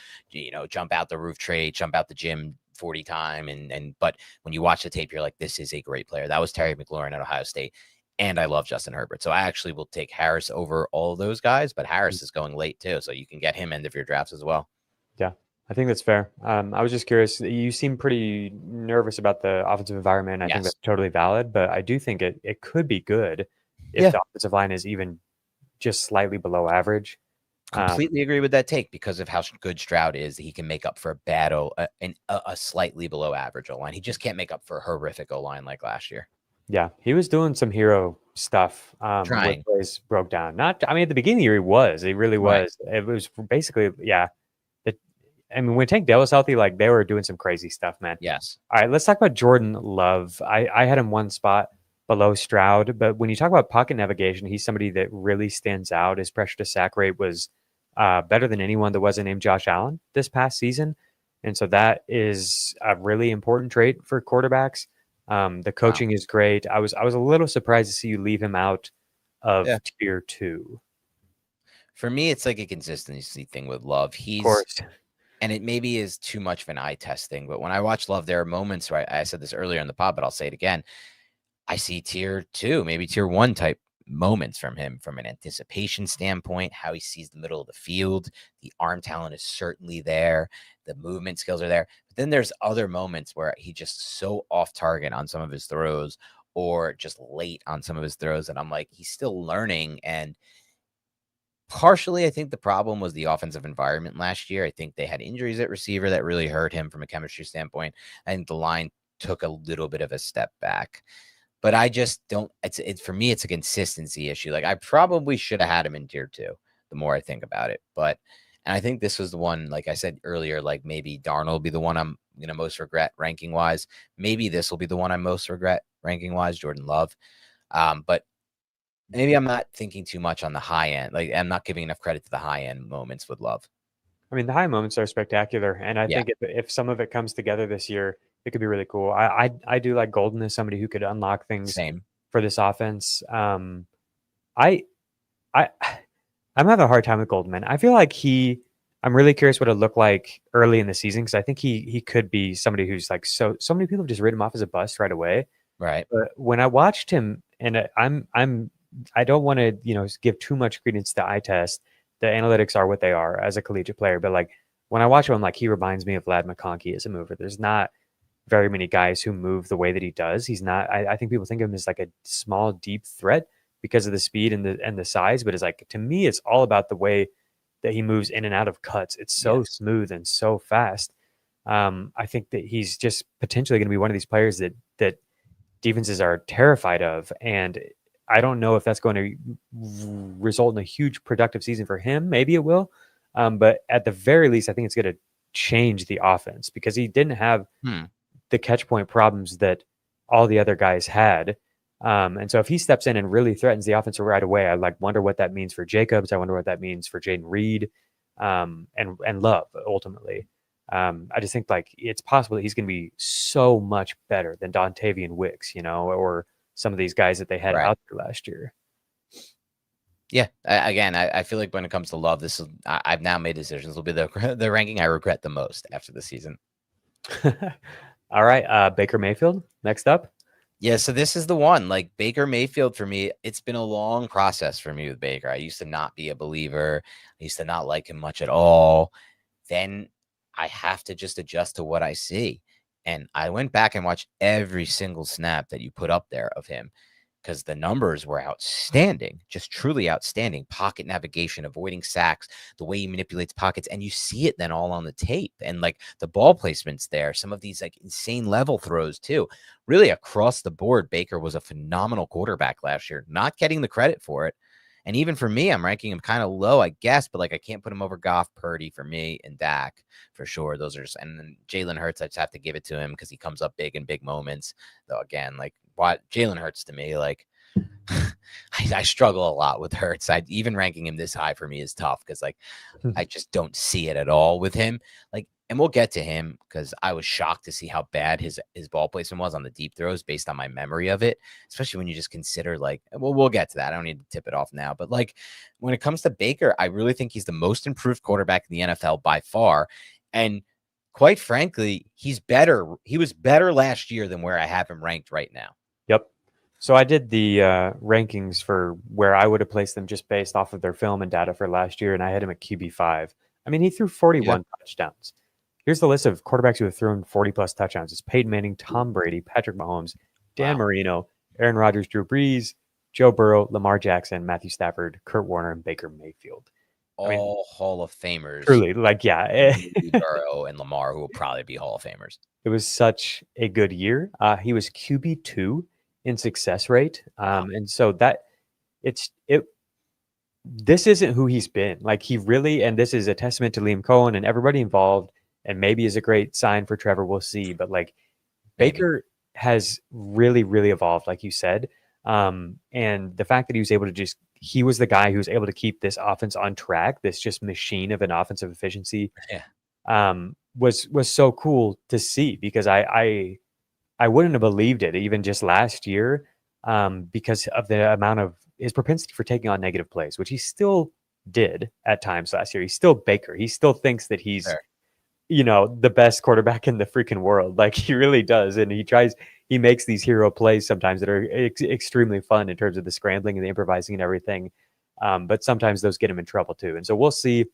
roof trait, jump out the gym 40 time. But when you watch the tape, you're like, this is a great player. That was Terry McLaurin at Ohio State. And I love Justin Herbert. So I actually will take Harris over all of those guys, but Harris is going late too. So you can get him end of your drafts as well. Yeah, I think that's fair. I was just curious. You seem pretty nervous about the offensive environment. I think that's totally valid, but I do think it could be good if the offensive line is even just slightly below average. Completely agree with that take because of how good Stroud is. He can make up for a slightly below average O-line. He just can't make up for a horrific O-line like last year. Yeah, he was doing some hero stuff. Trying. When plays broke down. At the beginning of the year, he was. He really was. It was basically, when Tank Dell was healthy, like they were doing some crazy stuff, man. Yes. All right, let's talk about Jordan Love. I had him one spot below Stroud, but when you talk about pocket navigation, he's somebody that really stands out. His pressure to sack rate was better than anyone that wasn't named Josh Allen this past season. And so that is a really important trait for quarterbacks. The coaching is great. I was a little surprised to see you leave him out of tier 2. For me, it's like a consistency thing with Love. Of course. And it maybe is too much of an eye test thing. But when I watch Love, there are moments where I said this earlier in the pod, but I'll say it again. I see tier 2, maybe tier 1 type moments from him from an anticipation standpoint, how he sees the middle of the field. The arm talent is certainly there. The movement skills are there. But then there's other moments where he just so off target on some of his throws or just late on some of his throws. And I'm like, he's still learning. And partially, I think the problem was the offensive environment last year. I think they had injuries at receiver that really hurt him from a chemistry standpoint. I think the line took a little bit of a step back. But I just don't. For me, it's a consistency issue. Like I probably should have had him in tier 2. The more I think about it, and I think this was the one. Like I said earlier, like maybe Darnold will be the one I'm most regret ranking wise. Maybe this will be the one I most regret ranking wise. Jordan Love, but maybe I'm not thinking too much on the high end. Like I'm not giving enough credit to the high end moments with Love. I mean, the high moments are spectacular, and I think if some of it comes together this year, it could be really cool. I do like Golden as somebody who could unlock things for this offense. I'm having a hard time with Golden, man. I feel like I'm really curious what it looked like early in the season because I think he could be somebody who's like so many people have just written him off as a bust right away. Right. But when I watched him, and I don't want to give too much credence to eye test. The analytics are what they are as a collegiate player, but like when I watch him, like he reminds me of Vlad McConkey as a mover. There's not very many guys who move the way that he does. He's not. I think people think of him as like a small, deep threat because of the speed and the size. But it's like to me, it's all about the way that he moves in and out of cuts. It's so smooth and so fast. I think that he's just potentially going to be one of these players that defenses are terrified of, and I don't know if that's going to result in a huge productive season for him. Maybe it will, but at the very least, I think it's going to change the offense because he didn't have the catch point problems that all the other guys had. And so if he steps in and really threatens the offense right away, I wonder what that means for Jacobs. I wonder what that means for Jaden Reed and Love ultimately. I just think it's possible that he's going to be so much better than Dontavian Wicks, or some of these guys that they had out there last year. Yeah. I feel like when it comes to Love, I've now made decisions. This will be the ranking I regret the most after the season. All right. Baker Mayfield next up. Yeah, so this is the one. Like Baker Mayfield for me, it's been a long process for me with Baker. I used to not be a believer. I used to not like him much at all. Then I have to just adjust to what I see. And I went back and watched every single snap that you put up there of him because the numbers were outstanding, just truly outstanding. Pocket navigation, avoiding sacks, the way he manipulates pockets, and you see it then all on the tape. And like the ball placements there, some of these like insane level throws too. Really across the board, Baker was a phenomenal quarterback last year, not getting the credit for it. And even for me, I'm ranking him kind of low, I guess, but like I can't put him over Goff, Purdy for me, and Dak for sure. Those are just, and then Jalen Hurts, I just have to give it to him because he comes up big in big moments. Though again, like what Jalen Hurts to me, like I struggle a lot with Hurts. Even ranking him this high for me is tough because like I just don't see it at all with him. Like, and we'll get to him because I was shocked to see how bad his ball placement was on the deep throws based on my memory of it, especially when you just consider like, well, we'll get to that. I don't need to tip it off now. But like when it comes to Baker, I really think he's the most improved quarterback in the NFL by far. And quite frankly, he's better. He was better last year than where I have him ranked right now. Yep. So I did the rankings for where I would have placed them just based off of their film and data for last year, and I had him at QB5. I mean, he threw 41 touchdowns. Here's the list of quarterbacks who have thrown 40-plus touchdowns. It's Peyton Manning, Tom Brady, Patrick Mahomes, Dan Marino, Aaron Rodgers, Drew Brees, Joe Burrow, Lamar Jackson, Matthew Stafford, Kurt Warner, and Baker Mayfield. All Hall of Famers. Truly, like, yeah. Burrow and Lamar, who will probably be Hall of Famers. It was such a good year. He was QB2 in success rate. And so this isn't who he's been. Like he really, and this is a testament to Liam Cohen and everybody involved, and maybe is a great sign for Trevor. We'll see. But like Baker has really, really evolved, like you said. And the fact that he was able to he was the guy who was able to keep this offense on track, this just machine of an offensive efficiency, was so cool to see because I wouldn't have believed it even just last year because of the amount of his propensity for taking on negative plays, which he still did at times last year. He's still Baker. He still thinks that he's, the best quarterback in the freaking world. Like he really does. And he makes these hero plays sometimes that are extremely fun in terms of the scrambling and the improvising and everything. But sometimes those get him in trouble too. And so we'll see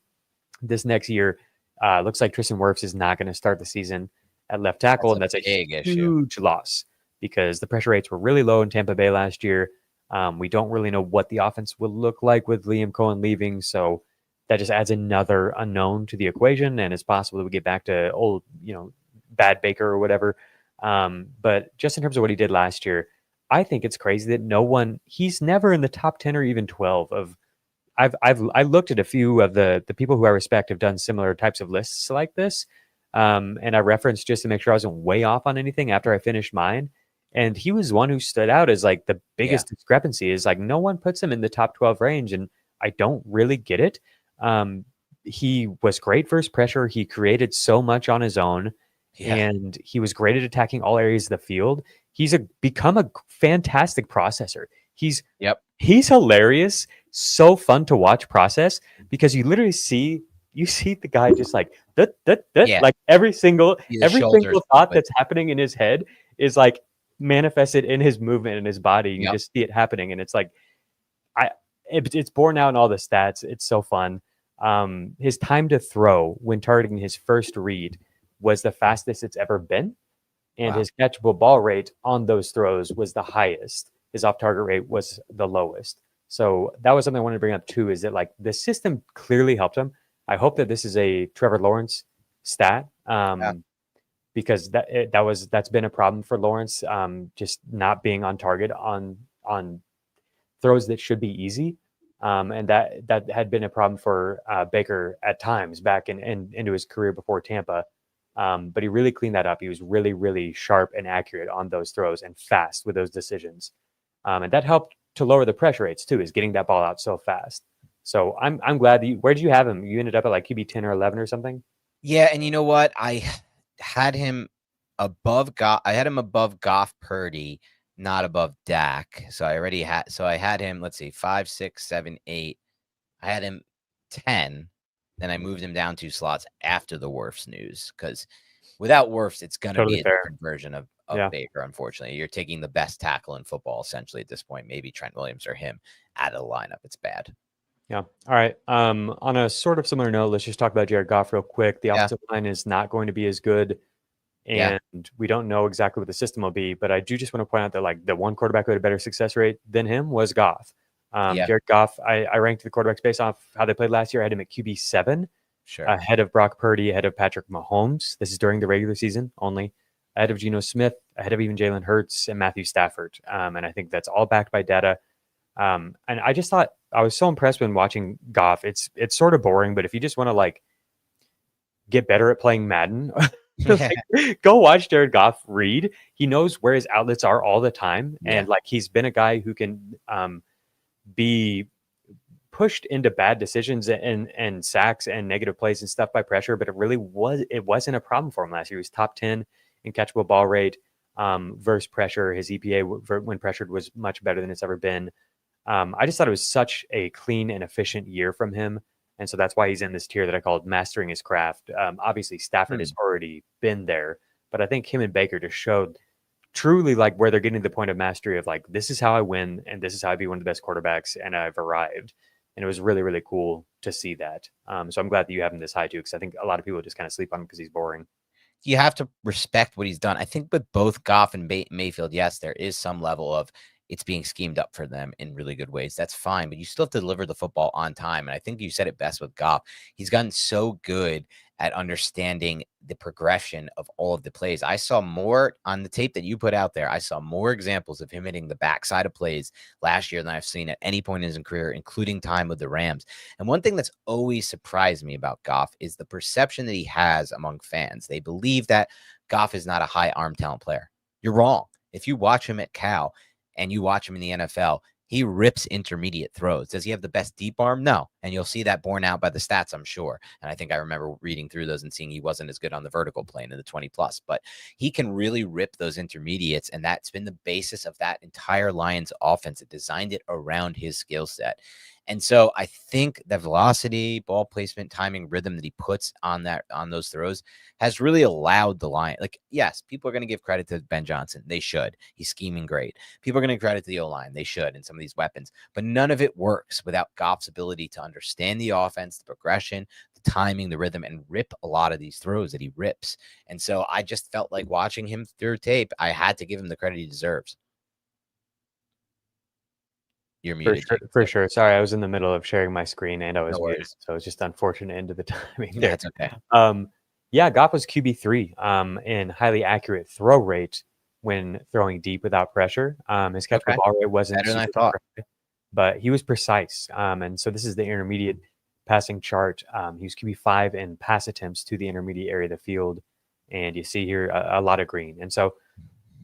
this next year. Looks like Tristan Wirfs is not going to start the season at left tackle, and that's a huge loss because the pressure rates were really low in Tampa Bay last year. We don't really know what the offense will look like with Liam Cohen leaving, so that just adds another unknown to the equation, and it's possible that we get back to old, bad Baker or whatever. But just in terms of what he did last year, I think it's crazy that he's never in the top 10 or even 12 of. I looked at a few of the people who I respect have done similar types of lists like this. And I referenced just to make sure I wasn't way off on anything after I finished mine. And he was one who stood out as like the biggest discrepancy is like no one puts him in the top 12 range. And I don't really get it. He was great versus pressure. He created so much on his own and he was great at attacking all areas of the field. He's become a fantastic processor. He's hilarious. So fun to watch process because you literally see the guy just like like every single thought that's happening in his head is like manifested in his movement and his body. You just see it happening, and it's like it's borne out in all the stats. It's so fun. His time to throw when targeting his first read was the fastest it's ever been, and his catchable ball rate on those throws was the highest. His off-target rate was the lowest. So that was something I wanted to bring up too, is that like the system clearly helped him. I hope that this is a Trevor Lawrence stat because that's been a problem for Lawrence, just not being on target on throws that should be easy. And that had been a problem for Baker at times back into his career before Tampa. But he really cleaned that up. He was really, really sharp and accurate on those throws and fast with those decisions. And that helped to lower the pressure rates too, is getting that ball out so fast. So I'm glad where did you have him? You ended up at like QB 10 or 11 or something? Yeah. And you know what? I had him above Goff. I had him above Goff, Purdy, not above Dak. So I had him, let's see, 5, 6, 7, 8. I had him 10. Then I moved him down 2 slots after the Wirfs news because without Wirfs, it's going to be a different version of Baker, unfortunately. You're taking the best tackle in football, essentially, at this point. Maybe Trent Williams or him out of the lineup. It's bad. Yeah. All right. On a sort of similar note, let's just talk about Jared Goff real quick. The offensive line is not going to be as good and we don't know exactly what the system will be. But I do just want to point out that like the one quarterback who had a better success rate than him was Goff. Jared Goff, I ranked the quarterbacks based off how they played last year. I had him at QB7, ahead of Brock Purdy, ahead of Patrick Mahomes. This is during the regular season only. Ahead of Geno Smith, ahead of even Jalen Hurts and Matthew Stafford. And I think that's all backed by data. And I just thought I was so impressed when watching Goff. It's sort of boring, but if you just want to like get better at playing Madden, go watch Jared Goff read. He knows where his outlets are all the time. And like he's been a guy who can be pushed into bad decisions and sacks and negative plays and stuff by pressure, but it wasn't a problem for him last year. He was top 10 in catchable ball rate versus pressure. His EPA when pressured was much better than it's ever been. I just thought it was such a clean and efficient year from him. And so that's why he's in this tier that I called mastering his craft. Obviously Stafford has already been there, but I think him and Baker just showed truly like where they're getting to the point of mastery of like, this is how I win. And this is how I be one of the best quarterbacks. And I've arrived. And it was really, really cool to see that. So I'm glad that you have him this high too, because I think a lot of people just kind of sleep on him because he's boring. You have to respect what he's done. I think with both Goff and Mayfield, yes, there is some level of it's being schemed up for them in really good ways. That's fine, but you still have to deliver the football on time. And I think you said it best with Goff. He's gotten so good at understanding the progression of all of the plays. I saw more on the tape that you put out there. I saw more examples of him hitting the backside of plays last year than I've seen at any point in his career, including time with the Rams. And one thing that's always surprised me about Goff is the perception that he has among fans. They believe that Goff is not a high arm talent player. You're wrong. If you watch him at Cal and you watch him in the NFL, he rips intermediate throws. Does he have the best deep arm? No. And you'll see that borne out by the stats, I'm sure. And I think I remember reading through those and seeing he wasn't as good on the vertical plane in the 20 plus, but he can really rip those intermediates. And that's been the basis of that entire Lions offense. It designed it around his skill set. And so I think the velocity, ball placement, timing, rhythm that he puts on those throws has really allowed the Lions. Like, yes, people are going to give credit to Ben Johnson. They should. He's scheming great. People are going to give credit to the O-line. They should, and some of these weapons. But none of it works without Goff's ability to understand the offense, the progression, the timing, the rhythm, and rip a lot of these throws that he rips. And so I just felt like watching him through tape, I had to give him the credit he deserves. You're muted. For sure. Sorry, I was in the middle of sharing my screen and I was muted, so it's just unfortunate into the timing there. That's okay. Yeah, Goff was QB3 in highly accurate throw rate when throwing deep without pressure. His catchable ball rate wasn't better than I thought, but he was precise. And so this is the intermediate passing chart. He was QB5 in pass attempts to the intermediate area of the field, and you see here a lot of green. And so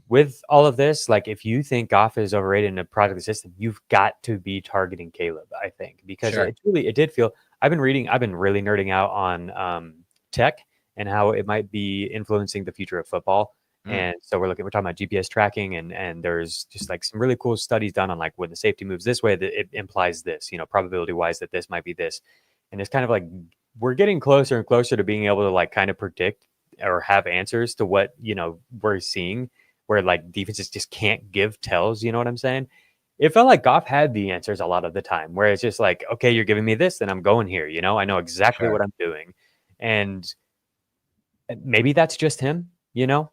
with all of this, like if you think Goff is overrated in a product of the system, you've got to be targeting Caleb, I think, because it did feel. I've been really nerding out on tech and how it might be influencing the future of football. And so we're talking about GPS tracking, and there's just like some really cool studies done on like when the safety moves this way, that it implies this, probability wise that this might be this. And it's kind of like we're getting closer and closer to being able to like kind of predict or have answers to what, we're seeing, where like defenses just can't give tells, you know what I'm saying? It felt like Goff had the answers a lot of the time, where it's just like, okay, you're giving me this, then I'm going here, I know exactly what I'm doing. And maybe that's just him,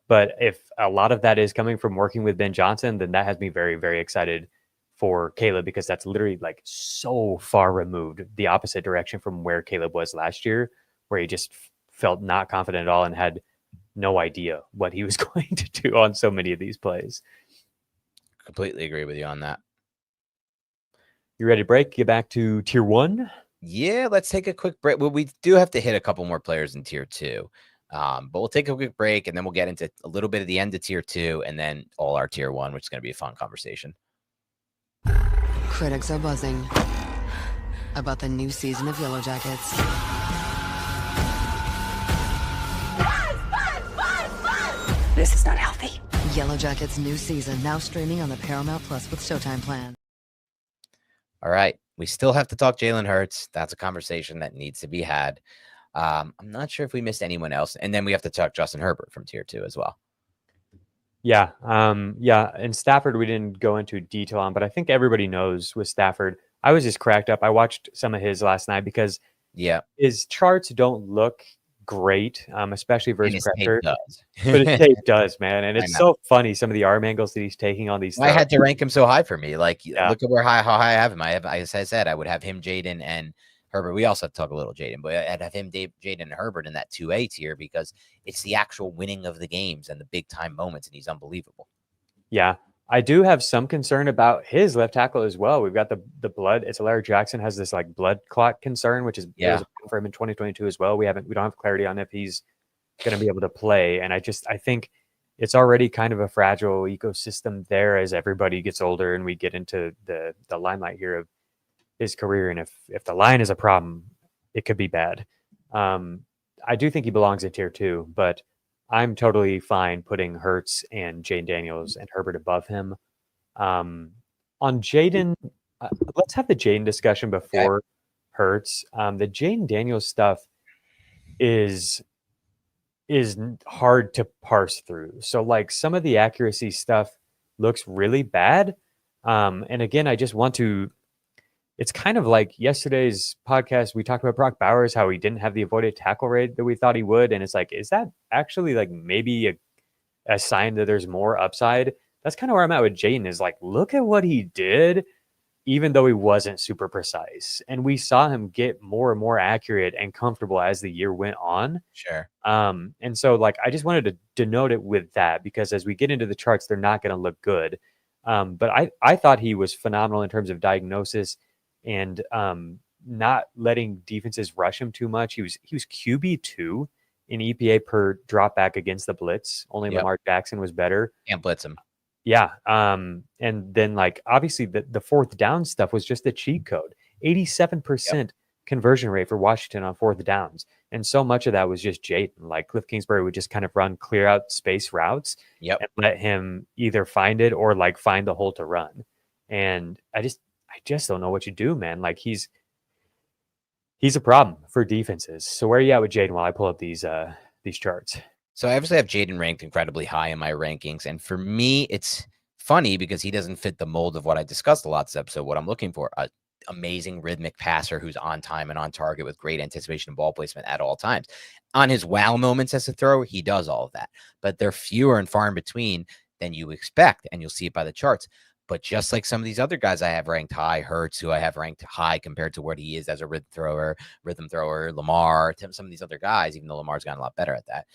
but if a lot of that is coming from working with Ben Johnson, then that has me very, very excited for Caleb, because that's literally like so far removed, the opposite direction from where Caleb was last year, where he just felt not confident at all and had no idea what he was going to do on so many of these plays. Completely agree with you on that. You ready to break? Get back to tier 1? Yeah, let's take a quick break. Well, we do have to hit a couple more players in tier 2. But we'll take a quick break and then we'll get into a little bit of the end of tier 2 and then all our tier 1, which is going to be a fun conversation. Critics are buzzing about the new season of Yellow Jackets. This is not healthy. Yellow Jackets' new season now streaming on the Paramount Plus with Showtime plan. All right. We still have to talk Jalen Hurts. That's a conversation that needs to be had. I'm not sure if we missed anyone else. And then we have to talk Justin Herbert from tier 2 as well. Yeah. And Stafford, we didn't go into detail on, but I think everybody knows with Stafford, I was just cracked up. I watched some of his last night because his charts don't look great, especially And versus his tape pressure. does. But his tape does, man, and I it's know. so funny some of the arm angles that he's taking on these I throws. had to rank him so high for me. Like, Yeah. look at how high I have him. As I said, I would have him, Jaden, and Herbert. We also have to talk a little Jaden, but I'd have him, Jaden, and Herbert in that 2A tier because it's the actual winning of the games and the big time moments, and he's unbelievable. Yeah. I do have some concern about his left tackle as well. We've got the blood. It's Lamar Jackson has this like blood clot concern, which is it was a problem for him in 2022 as well. We don't have clarity on if he's going to be able to play. And I think it's already kind of a fragile ecosystem there as everybody gets older and we get into the limelight here of his career. And if the line is a problem, it could be bad. I do think he belongs in tier 2, but I'm totally fine putting Hurts and Jaden Daniels and Herbert above him. On Jaden, let's have the Jaden discussion before Hurts. The Jaden Daniels stuff is hard to parse through. So like some of the accuracy stuff looks really bad. And again, I just want to, it's kind of like yesterday's podcast. We talked about Brock Bowers, how he didn't have the avoided tackle rate that we thought he would. And it's like, is that actually like maybe a sign that there's more upside? That's kind of where I'm at with Jaden is like, look at what he did, even though he wasn't super precise. And we saw him get more and more accurate and comfortable as the year went on. Sure. And so like, I just wanted to denote it with that because as we get into the charts, they're not going to look good. But I thought he was phenomenal in terms of diagnosis and not letting defenses rush him too much. He was QB2 in EPA per drop back against the blitz. Only Lamar Jackson was better. Can't blitz him. Yeah. And then like obviously the fourth down stuff was just a cheat code. 87% conversion rate for Washington on fourth downs. And so much of that was just Jaden. Like Cliff Kingsbury would just kind of run clear out space routes and let him either find it or like find the hole to run. And I just don't know what you do, man. Like he's a problem for defenses. So where are you at with Jaden while I pull up these charts? So I obviously have Jaden ranked incredibly high in my rankings. And for me, it's funny because he doesn't fit the mold of what I discussed a lot this episode, what I'm looking for. An amazing rhythmic passer who's on time and on target with great anticipation and ball placement at all times. On his wow moments as a thrower, he does all of that. But they're fewer and far in between than you expect. And you'll see it by the charts. But just like some of these other guys I have ranked high, Hurts, who I have ranked high compared to what he is as a rhythm thrower, Lamar, some of these other guys, even though Lamar's gotten a lot better at that.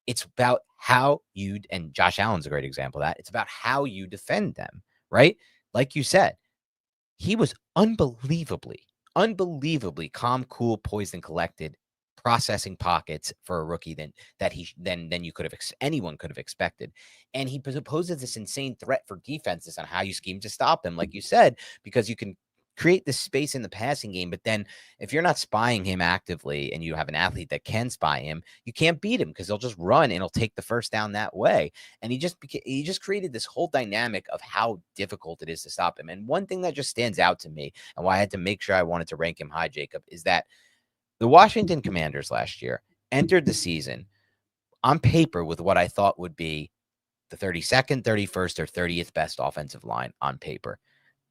It's about how you, and Josh Allen's a great example of that. It's about how you defend them, right? Like you said, he was unbelievably calm, cool, poised, and collected, processing pockets for a rookie than you could have anyone could have expected. And he poses this insane threat for defenses on how you scheme to stop them, like you said, because you can create this space in the passing game. But then if you're not spying him actively and you have an athlete that can spy him, you can't beat him because he'll just run and he'll take the first down that way. And he just created this whole dynamic of how difficult it is to stop him. And one thing that just stands out to me and why I had to make sure I wanted to rank him high, Jacob, is that the Washington Commanders last year entered the season on paper with what I thought would be the 32nd, 31st, or 30th best offensive line on paper.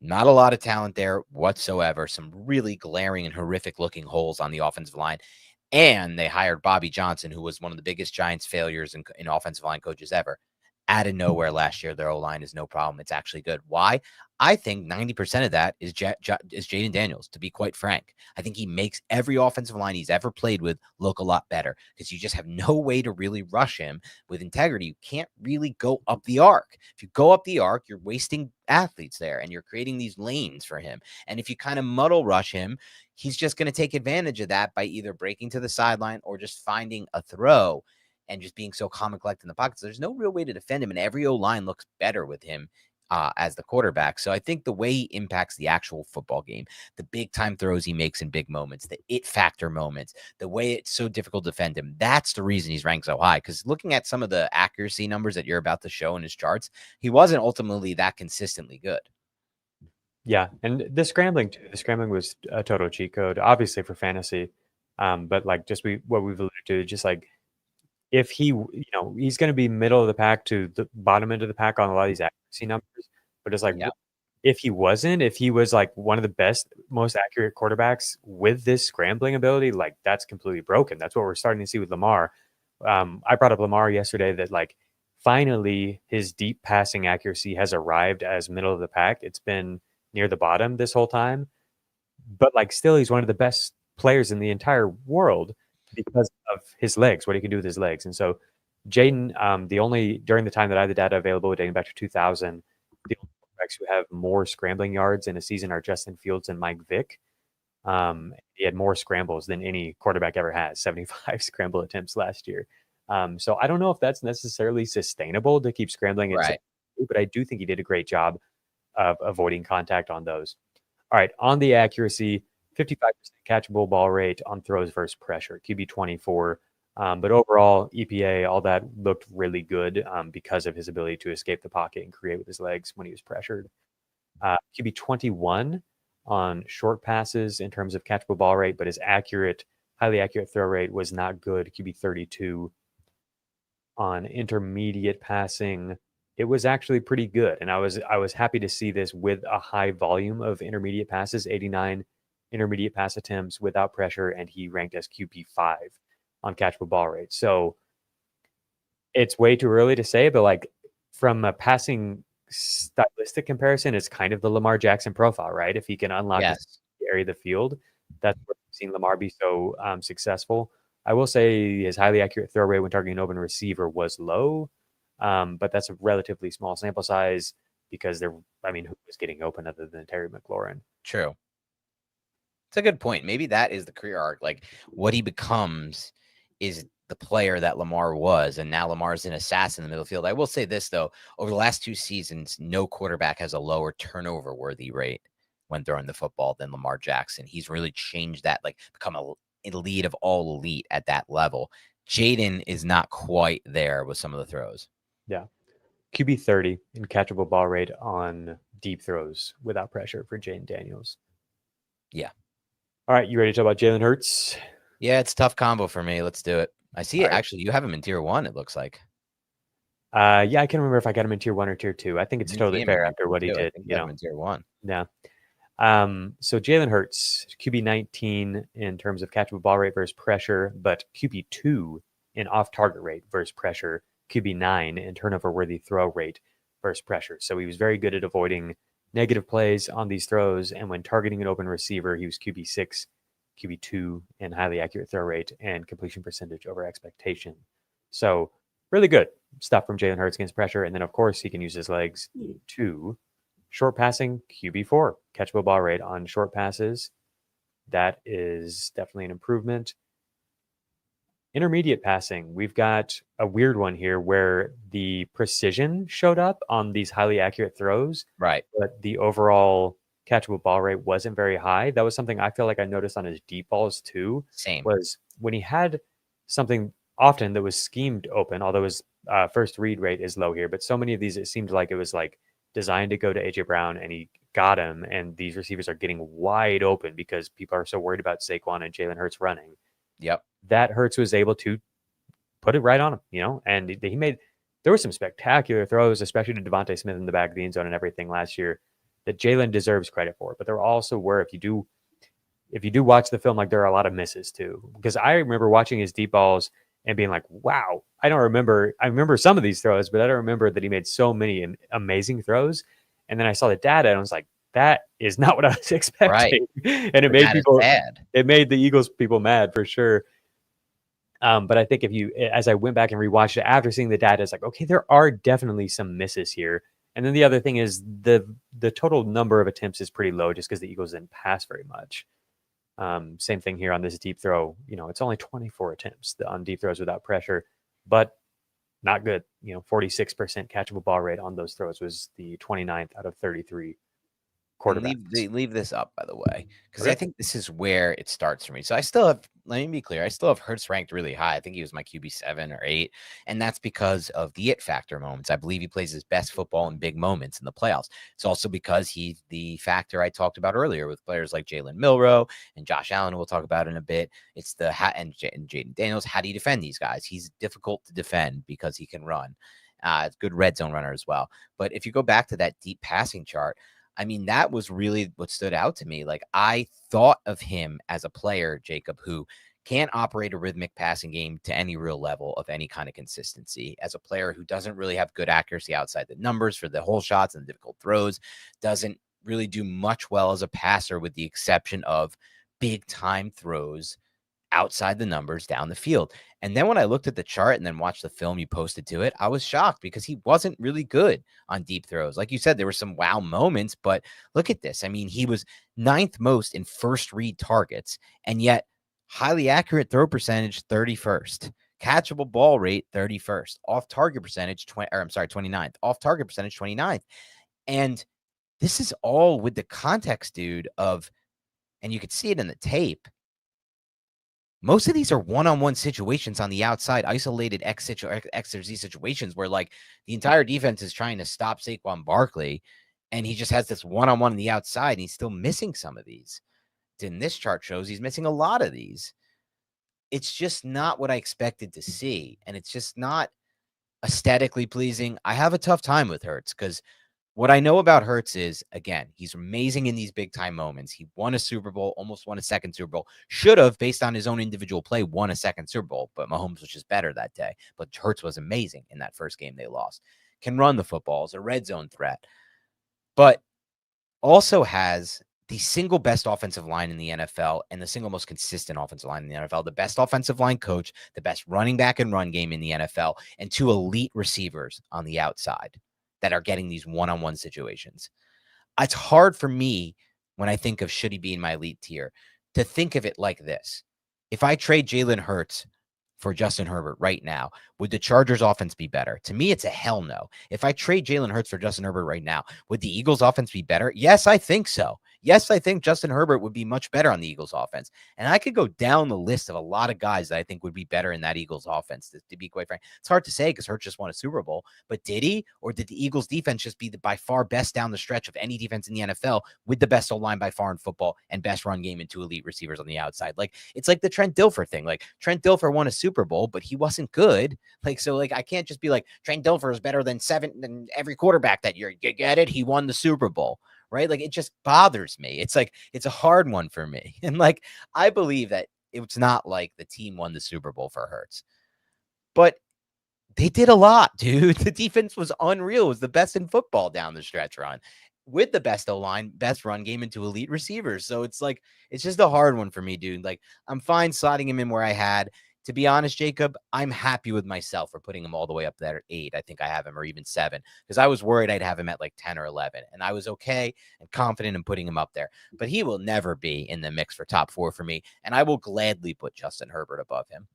Not a lot of talent there whatsoever. Some really glaring and horrific looking holes on the offensive line. And they hired Bobby Johnson, who was one of the biggest Giants failures in offensive line coaches ever. Out of nowhere last year, their O-line is no problem. It's actually good. Why? I think 90% of that is Jaden Daniels, to be quite frank. I think he makes every offensive line he's ever played with look a lot better because you just have no way to really rush him with integrity. You can't really go up the arc. If you go up the arc, you're wasting athletes there and you're creating these lanes for him. And if you kind of muddle rush him, he's just going to take advantage of that by either breaking to the sideline or just finding a throw and just being so calm and collected in the pocket. So there's no real way to defend him, and every O-line looks better with him as the quarterback. So I think the way he impacts the actual football game, the big-time throws he makes in big moments, the it-factor moments, the way it's so difficult to defend him, that's the reason he's ranked so high. Because looking at some of the accuracy numbers that you're about to show in his charts, he wasn't ultimately that consistently good. Yeah, and the scrambling too. The scrambling was a total cheat code, obviously for fantasy. But like just what we've alluded to, just like if he, he's going to be middle of the pack to the bottom end of the pack on a lot of these accuracy numbers, but it's like if he was like one of the best, most accurate quarterbacks with this scrambling ability, like that's completely broken. That's what we're starting to see with Lamar. I brought up Lamar yesterday that like finally his deep passing accuracy has arrived as middle of the pack. It's been near the bottom this whole time, but like still he's one of the best players in the entire world because of his legs, what he can do with his legs. And so Jaden, during the time that I have the data available dating back to 2000, the only quarterbacks who have more scrambling yards in a season are Justin Fields and Mike Vick. He had more scrambles than any quarterback ever has, 75 scramble attempts last year. So I don't know if that's necessarily sustainable to keep scrambling, Right. but I do think he did a great job of avoiding contact on those. All right, on the accuracy, 55% catchable ball rate on throws versus pressure, QB 24. But overall, EPA, all that looked really good because of his ability to escape the pocket and create with his legs when he was pressured. QB 21 on short passes in terms of catchable ball rate, but his highly accurate throw rate was not good. QB 32 on intermediate passing, it was actually pretty good. And I was happy to see this with a high volume of intermediate passes, 89 intermediate pass attempts without pressure, and he ranked as QB5 on catchable ball rate. So it's way too early to say, but like from a passing stylistic comparison, it's kind of the Lamar Jackson profile, right? If he can unlock this area of the field, that's where we've seen Lamar be so successful. I will say his highly accurate throw rate when targeting an open receiver was low, but that's a relatively small sample size because who was getting open other than Terry McLaurin? True. It's a good point. Maybe that is the career arc. Like what he becomes is the player that Lamar was, and now Lamar's an assassin in the middle field. I will say this, though. Over the last 2 seasons, no quarterback has a lower turnover-worthy rate when throwing the football than Lamar Jackson. He's really changed that, like become an elite of all elite at that level. Jaden is not quite there with some of the throws. Yeah. QB 30 in catchable ball rate on deep throws without pressure for Jaden Daniels. Yeah. All right, you ready to talk about Jalen Hurts? Yeah, it's a tough combo for me. Let's do it. I see it. Right. Actually, you have him in tier 1, it looks like. Yeah, I can't remember if I got him in tier 1 or tier 2. I think it's totally fair after what he did. You know, in tier 1. Yeah. So Jalen Hurts, QB 19 in terms of catchable ball rate versus pressure, but QB 2 in off-target rate versus pressure, QB 9 in turnover-worthy throw rate versus pressure. So he was very good at avoiding negative plays on these throws, and when targeting an open receiver, he was QB 6, QB 2 in highly accurate throw rate and completion percentage over expectation. So really good stuff from Jalen Hurts against pressure. And then, of course, he can use his legs to short passing, QB 4, catchable ball rate on short passes. That is definitely an improvement. Intermediate passing, we've got a weird one here where the precision showed up on these highly accurate throws, right? But the overall catchable ball rate wasn't very high. That was something I feel like I noticed on his deep balls too. Same. Was when he had something often that was schemed open, although his first read rate is low here, but so many of these, it seemed like it was like designed to go to AJ Brown and he got him, and these receivers are getting wide open because people are so worried about Saquon and Jalen Hurts running. Yep. That Hurts was able to put it right on him, and there were some spectacular throws, especially to Devontae Smith in the back of the end zone and everything last year that Jalen deserves credit for. But there also were, if you do watch the film, like there are a lot of misses too, because I remember watching his deep balls and being like, wow, I remember some of these throws, but I don't remember that he made so many amazing throws. And then I saw the data and I was like, that is not what I was expecting. Right. And it made the Eagles people mad for sure. But I think as I went back and rewatched it after seeing the data, it's like, okay, there are definitely some misses here. And then the other thing is the total number of attempts is pretty low just because the Eagles didn't pass very much. Same thing here on this deep throw. It's only 24 attempts on deep throws without pressure, but not good. 46% catchable ball rate on those throws was the 29th out of 33 quarterbacks. Leave this up, by the way, because I think this is where it starts for me. So let me be clear, I still have Hurts ranked really high. I think he was my QB 7 or 8, and that's because of the it factor moments. I believe he plays his best football in big moments in the playoffs. It's also because he's the factor I talked about earlier with players like Jalen Milroe and Josh Allen, who we'll talk about in a bit. It's and Jaden Daniels. How do you defend these guys? He's difficult to defend because he can run. It's a good red zone runner as well. But if you go back to that deep passing chart, I mean, that was really what stood out to me. Like, I thought of him as a player, Jacob, who can't operate a rhythmic passing game to any real level of any kind of consistency, as a player who doesn't really have good accuracy outside the numbers for the whole shots and difficult throws, doesn't really do much well as a passer with the exception of big time throws outside the numbers down the field. And then when I looked at the chart and then watched the film you posted to it, I was shocked because he wasn't really good on deep throws. Like you said, there were some wow moments, but look at this. I mean, he was 9th most in first read targets, and yet highly accurate throw percentage, 31st. Catchable ball rate, 31st. Off target percentage, 29th. Off target percentage, 29th. And this is all with the context, dude, of, and you could see it in the tape, most of these are one-on-one situations on the outside, isolated X or Z situations where, like, the entire defense is trying to stop Saquon Barkley, and he just has this one-on-one on the outside, and he's still missing some of these. And this chart shows he's missing a lot of these. It's just not what I expected to see, and it's just not aesthetically pleasing. I have a tough time with Hurts because what I know about Hurts is, again, he's amazing in these big-time moments. He won a Super Bowl, almost won a second Super Bowl. Should have, based on his own individual play, won a second Super Bowl, but Mahomes was just better that day. But Hurts was amazing in that first game they lost. Can run the football, is a red zone threat, but also has the single best offensive line in the NFL and the single most consistent offensive line in the NFL, the best offensive line coach, the best running back and run game in the NFL, and 2 elite receivers on the outside that are getting these one-on-one situations. It's hard for me when I think of should he be in my elite tier to think of it like this. If I trade Jalen Hurts for Justin Herbert right now, would the Chargers offense be better? To me, it's a hell no. If I trade Jalen Hurts for Justin Herbert right now, would the Eagles offense be better? Yes, I think so. Yes, I think Justin Herbert would be much better on the Eagles offense. And I could go down the list of a lot of guys that I think would be better in that Eagles offense, to be quite frank. It's hard to say because Hurts just won a Super Bowl, but did he? Or did the Eagles defense just be the by far best down the stretch of any defense in the NFL with the best O-line by far in football and best run game and 2 elite receivers on the outside? Like, it's like the Trent Dilfer thing. Like, Trent Dilfer won a Super Bowl, but he wasn't good. Like, so, like, I can't just be like, Trent Dilfer is better than every quarterback that year. You get it? He won the Super Bowl. Right? Like, it just bothers me. It's like, it's a hard one for me. And like, I believe that it's not like the team won the Super Bowl for Hurts, but they did a lot, dude. The defense was unreal. It was the best in football down the stretch run with the best O-line, best run game, and 2 elite receivers. So it's like, it's just a hard one for me, dude. Like, I'm fine slotting him in where I had. To be honest, Jacob, I'm happy with myself for putting him all the way up there at 8. I think I have him, or even 7, because I was worried I'd have him at like 10 or 11, and I was okay and confident in putting him up there. But he will never be in the mix for top 4 for me, and I will gladly put Justin Herbert above him.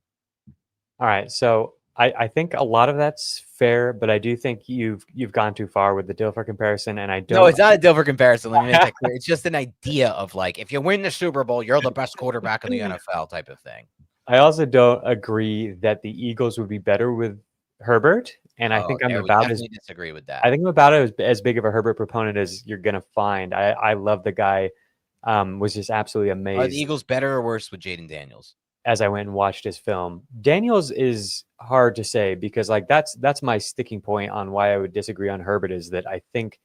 All right, so I think a lot of that's fair, but I do think you've gone too far with the Dilfer comparison, and I don't. No, it's not a Dilfer comparison. Let me make that clear. It's just an idea of like, if you win the Super Bowl, you're the best quarterback in the NFL type of thing. I also don't agree that the Eagles would be better with Herbert, and I think I'm about as disagree with that. I think I'm about as big of a Herbert proponent as you're gonna find. I love the guy. Was just absolutely amazed. Are the Eagles better or worse with Jaden Daniels? As I went and watched his film, Daniels is hard to say because like that's my sticking point on why I would disagree on Herbert, is that I think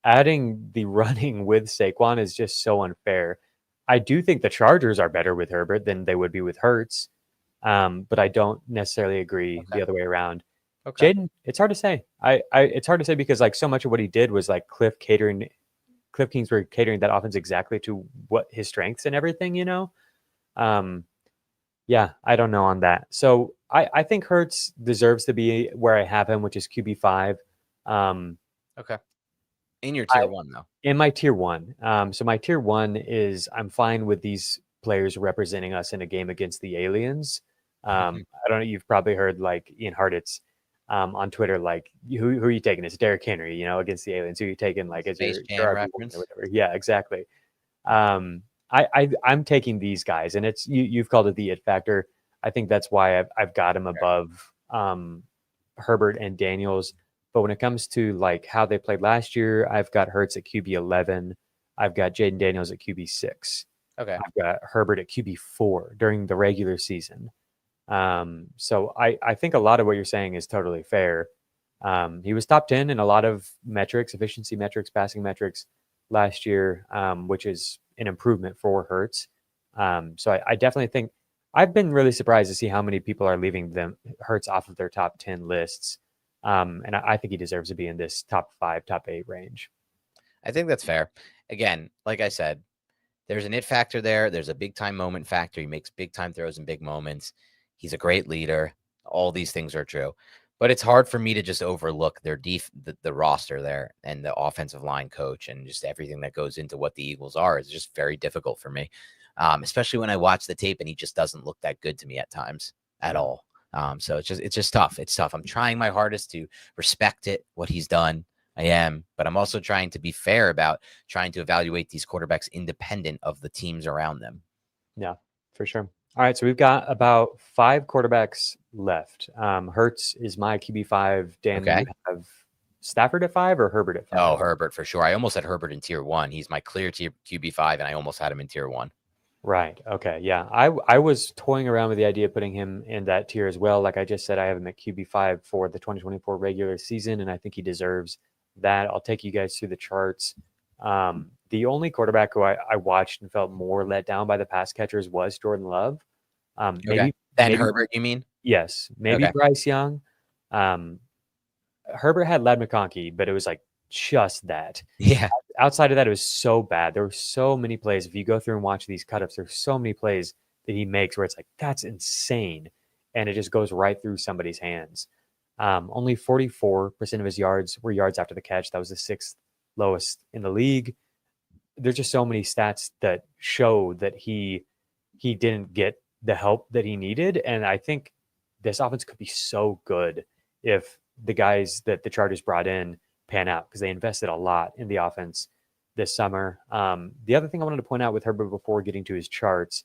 adding the running with Saquon is just so unfair. I do think the Chargers are better with Herbert than they would be with Hurts, but I don't necessarily agree the other way around. Okay. Jaden, it's hard to say. It's hard to say because like so much of what he did was like Cliff Kingsbury catering that offense exactly to what his strengths and everything, you know. Yeah, I don't know on that. So I think Hurts deserves to be where I have him, which is QB5. Okay. In your tier 1, though. In my tier 1. So my tier 1 is I'm fine with these players representing us in a game against the aliens. I don't know. You've probably heard like Ian Hartitz on Twitter, like who are you taking? It's Derrick Henry, you know, against the aliens. Who are you taking? Like as your reference or whatever? Yeah, exactly. I'm taking these guys, and it's you've called it the it factor. I think that's why I've got him above Herbert and Daniels. But when it comes to like how they played last year, I've got Hurts at QB 11. I've got Jaden Daniels at QB 6. Okay. I've got Herbert at QB 4 during the regular season. So I think a lot of what you're saying is totally fair. He was top 10 in a lot of metrics, efficiency metrics, passing metrics. last year, which is an improvement for Hurts. So I definitely think I've been really surprised to see how many people are leaving them Hurts off of their top 10 lists. And I think he deserves to be in this top 5, top 8 range. I think that's fair. Again, like I said, there's an it factor there. There's a big time moment factor. He makes big time throws in big moments. He's a great leader. All these things are true. But it's hard for me to just overlook their the roster there and the offensive line coach and just everything that goes into what the Eagles are. It's just very difficult for me, especially when I watch the tape and he just doesn't look that good to me at times at all. So it's just tough. It's tough. I'm trying my hardest to respect what he's done. I am, but I'm also trying to be fair about trying to evaluate these quarterbacks independent of the teams around them. Yeah, for sure. All right, so we've got about 5 quarterbacks left. Hurts is my QB5. Dan, Okay. you have Stafford at 5 or Herbert at 5? Oh, Herbert for sure. I almost had Herbert in tier 1. He's my clear tier QB5, and I almost had him in tier 1. Right. Okay. Yeah. I was toying around with the idea of putting him in that tier as well. Like I just said, I have him at QB5 for the 2024 regular season, and I think he deserves that. I'll take you guys through the charts. The only quarterback who I watched and felt more let down by the pass catchers was Jordan Love. Maybe Herbert, you mean? Yes, maybe Okay. Bryce Young. Herbert had Ladd McConkey, but it was like just that. Yeah. Outside of that, it was so bad. There were so many plays. If you go through and watch these cut-ups, there's so many plays that he makes where it's like, that's insane. And it just goes right through somebody's hands. Only 44% of his yards were yards after the catch. That was the 6th lowest in the league. There's just so many stats that show that he didn't get the help that he needed. And I think this offense could be so good if the guys that the Chargers brought in pan out, because they invested a lot in the offense this summer. The other thing I wanted to point out with Herbert before getting to his charts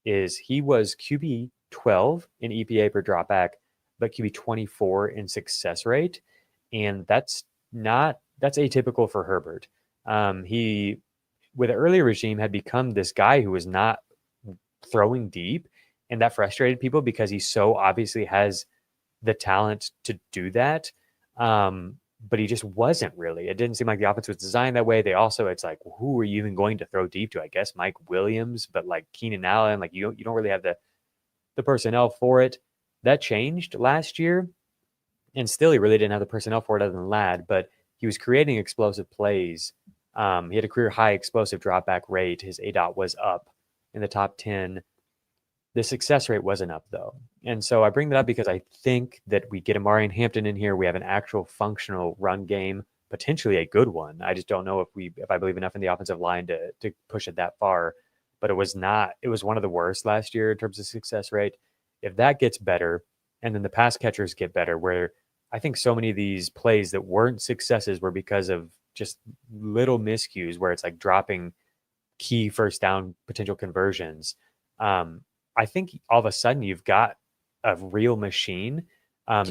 is he was QB 12 in EPA per dropback, but QB 24 in success rate. And that's atypical for Herbert. He, with the earlier regime, had become this guy who was not throwing deep, and that frustrated people because he so obviously has the talent to do that. But he just wasn't really. It didn't seem like the offense was designed that way. It's like, who are you even going to throw deep to? I guess Mike Williams, but like Keenan Allen, like you don't really have the personnel for it. That changed last year, and still he really didn't have the personnel for it other than Ladd, but he was creating explosive plays. He had a career high explosive dropback rate. His ADOT was up in the top 10. The success rate wasn't up, though. And so I bring that up because I think that we get Amari and Hampton in here. We have an actual functional run game, potentially a good one. I just don't know if I believe enough in the offensive line to push it that far. But it was one of the worst last year in terms of success rate. If that gets better, and then the pass catchers get better, where I think so many of these plays that weren't successes were because of just little miscues where it's like dropping key first down potential conversions. I think all of a sudden you've got a real machine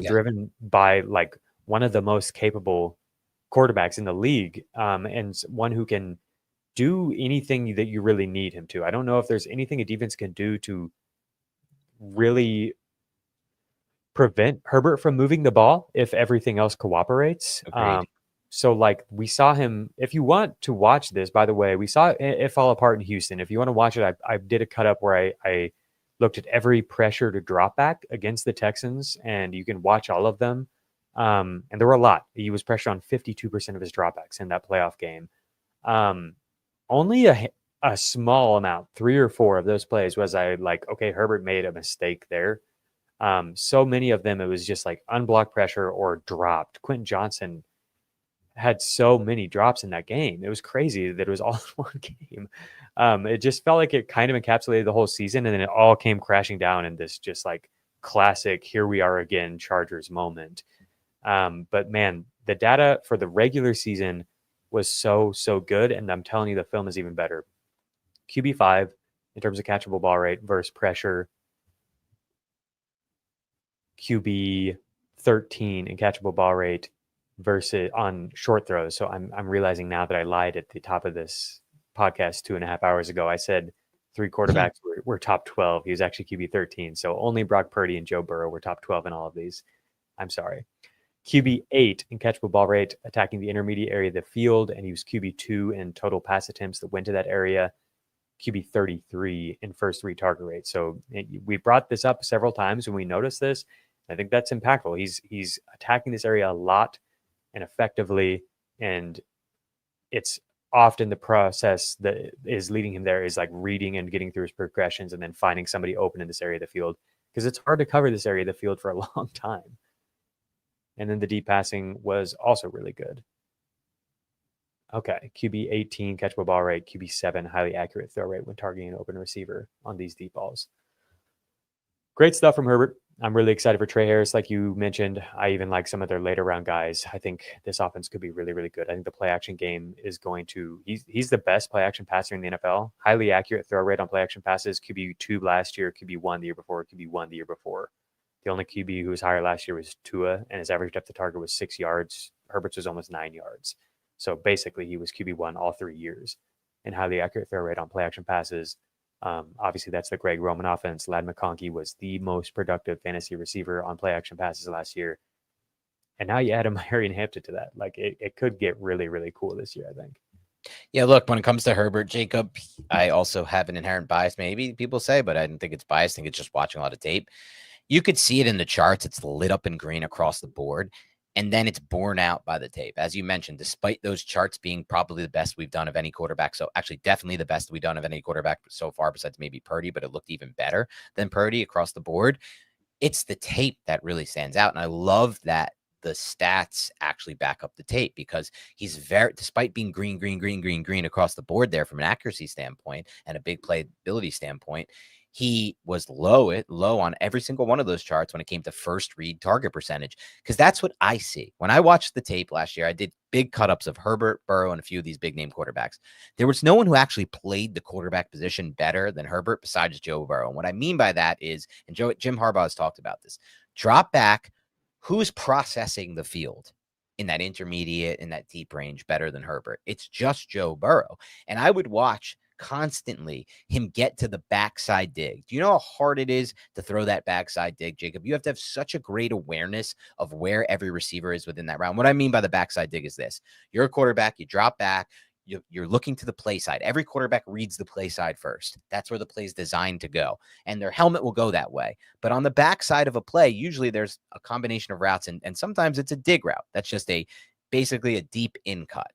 driven by like one of the most capable quarterbacks in the league, and one who can do anything that you really need him to. I don't know if there's anything a defense can do to really prevent Herbert from moving the ball if everything else cooperates. So like we saw him, if you want to watch this, by the way, we saw it fall apart in Houston. If you want to watch it, I did a cut up where I looked at every pressure to drop back against the Texans, and you can watch all of them. And there were a lot. He was pressured on 52% of his dropbacks in that playoff game. Only a small amount, 3 or 4 of those plays was I like, okay, Herbert made a mistake there. So many of them, it was just like unblocked pressure or dropped. Quentin Johnson had so many drops in that game. It was crazy that it was all in one game. It just felt like it kind of encapsulated the whole season, and then it all came crashing down in this just like classic, here we are again, Chargers moment. But man, the data for the regular season was so good, and I'm telling you, the film is even better. QB5 in terms of catchable ball rate versus pressure. QB 13 in catchable ball rate versus on short throws. So I'm realizing now that I lied at the top of this podcast 2.5 hours ago. I said 3 quarterbacks were top 12. He was actually QB 13. So only Brock Purdy and Joe Burrow were top 12 in all of these. I'm sorry. QB8 in catchable ball rate, attacking the intermediate area of the field, and he was QB2 in total pass attempts that went to that area. QB33 in first three target rate. So we brought this up several times when we noticed this. I think that's impactful. He's attacking this area a lot and effectively, and it's often the process that is leading him there is like reading and getting through his progressions and then finding somebody open in this area of the field, because it's hard to cover this area of the field for a long time. And then the deep passing was also really good. Okay, QB 18 catchable ball rate, QB 7 highly accurate throw rate when targeting an open receiver on these deep balls. Great stuff from Herbert. I'm really excited for Trey Harris. Like you mentioned, I even like some of their later round guys. I think this offense could be really, really good. I think the play action game is going to, he's the best play action passer in the NFL. Highly accurate throw rate on play action passes. QB2 last year, QB1 the year before, QB1 the year before. The only QB who was higher last year was Tua, and his average depth of target was 6 yards. Herbert's was almost 9 yards. So basically, he was QB1 all 3 years. And highly accurate throw rate on play action passes. Obviously, that's the Greg Roman offense. Ladd McConkey was the most productive fantasy receiver on play action passes last year. And now you add a Marion Hampton to that. Like, it could get really, really cool this year, I think. Yeah, look, when it comes to Herbert, Jacob, I also have an inherent bias, maybe people say, but I don't think it's biased. I think it's just watching a lot of tape. You could see it in the charts. It's lit up in green across the board. And then it's borne out by the tape. As you mentioned, despite those charts being probably the best we've done of any quarterback. So actually definitely the best we've done of any quarterback so far, besides maybe Purdy, but it looked even better than Purdy across the board. It's the tape that really stands out. And I love that the stats actually back up the tape, because he's despite being green across the board there from an accuracy standpoint and a big playability standpoint, he was low on every single one of those charts when it came to first read target percentage, because that's what I see. When I watched the tape last year, I did big cut-ups of Herbert, Burrow, and a few of these big-name quarterbacks. There was no one who actually played the quarterback position better than Herbert besides Joe Burrow. And what I mean by that is, and Jim Harbaugh has talked about this, drop back, who's processing the field in that intermediate, in that deep range better than Herbert? It's just Joe Burrow. And I would watch constantly him get to the backside dig. Do you know how hard it is to throw that backside dig, Jacob? You have to have such a great awareness of where every receiver is within that round. What I mean by the backside dig is this: you're a quarterback, you drop back, you're looking to the play side. Every quarterback reads the play side first. That's where the play is designed to go, and their helmet will go that way. But on the backside of a play, usually there's a combination of routes, and sometimes it's a dig route. That's just basically a deep in cut.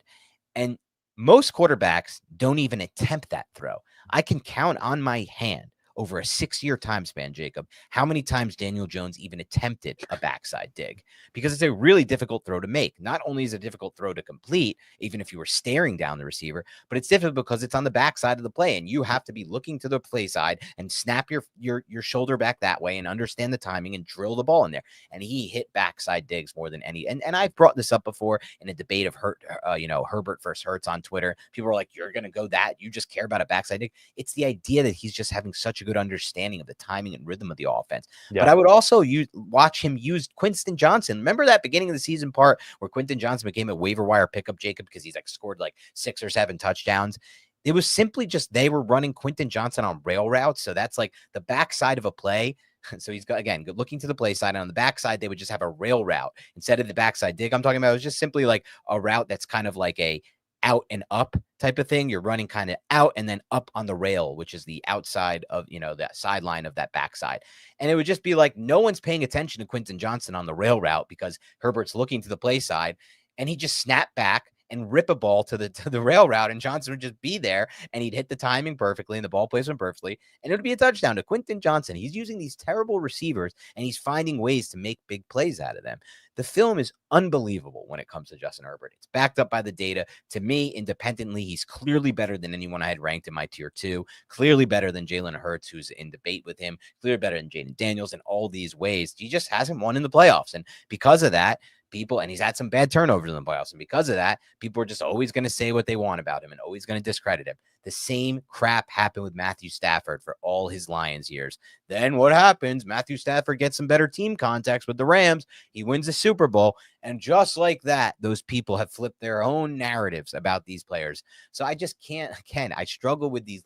And most quarterbacks don't even attempt that throw. I can count on my hand over a 6-year time span, Jacob, how many times Daniel Jones even attempted a backside dig, because it's a really difficult throw to make. Not only is it a difficult throw to complete, even if you were staring down the receiver, but it's difficult because it's on the backside of the play, and you have to be looking to the play side and snap your shoulder back that way and understand the timing and drill the ball in there. And he hit backside digs more than any. And I've brought this up before in a debate of Herbert versus Hurts on Twitter. People are like, you're going to go that? You just care about a backside dig? It's the idea that he's just having such a good understanding of the timing and rhythm of the offense. Yeah. But I would also watch him use Quinton Johnson. Remember that beginning of the season part where Quinton Johnson became a waiver wire pickup, Jacob, because he's scored 6 or 7 touchdowns. It was simply just they were running Quinton Johnson on rail routes. So that's the backside of a play. So he's got, again, looking to the play side, and on the backside, they would just have a rail route instead of the backside dig. I'm talking about, it was just simply a route that's kind of like a out and up type of thing. You're running kind of out and then up on the rail, which is the outside of, that sideline of that backside. And it would just be no one's paying attention to Quinton Johnson on the rail route because Herbert's looking to the play side, and he just snap back and rip a ball to the rail route, and Johnson would just be there, and he'd hit the timing perfectly and the ball placement perfectly, and it would be a touchdown to Quinton Johnson. He's using these terrible receivers, and he's finding ways to make big plays out of them. The film is unbelievable when it comes to Justin Herbert. It's backed up by the data. To me, independently, he's clearly better than anyone I had ranked in my tier 2, clearly better than Jalen Hurts, who's in debate with him, clearly better than Jaden Daniels in all these ways. He just hasn't won in the playoffs, and because of that, and he's had some bad turnovers in the playoffs. And because of that, people are just always going to say what they want about him and always going to discredit him. The same crap happened with Matthew Stafford for all his Lions years. Then what happens? Matthew Stafford gets some better team contacts with the Rams. He wins the Super Bowl. And just like that, those people have flipped their own narratives about these players. So I just can't, I struggle with these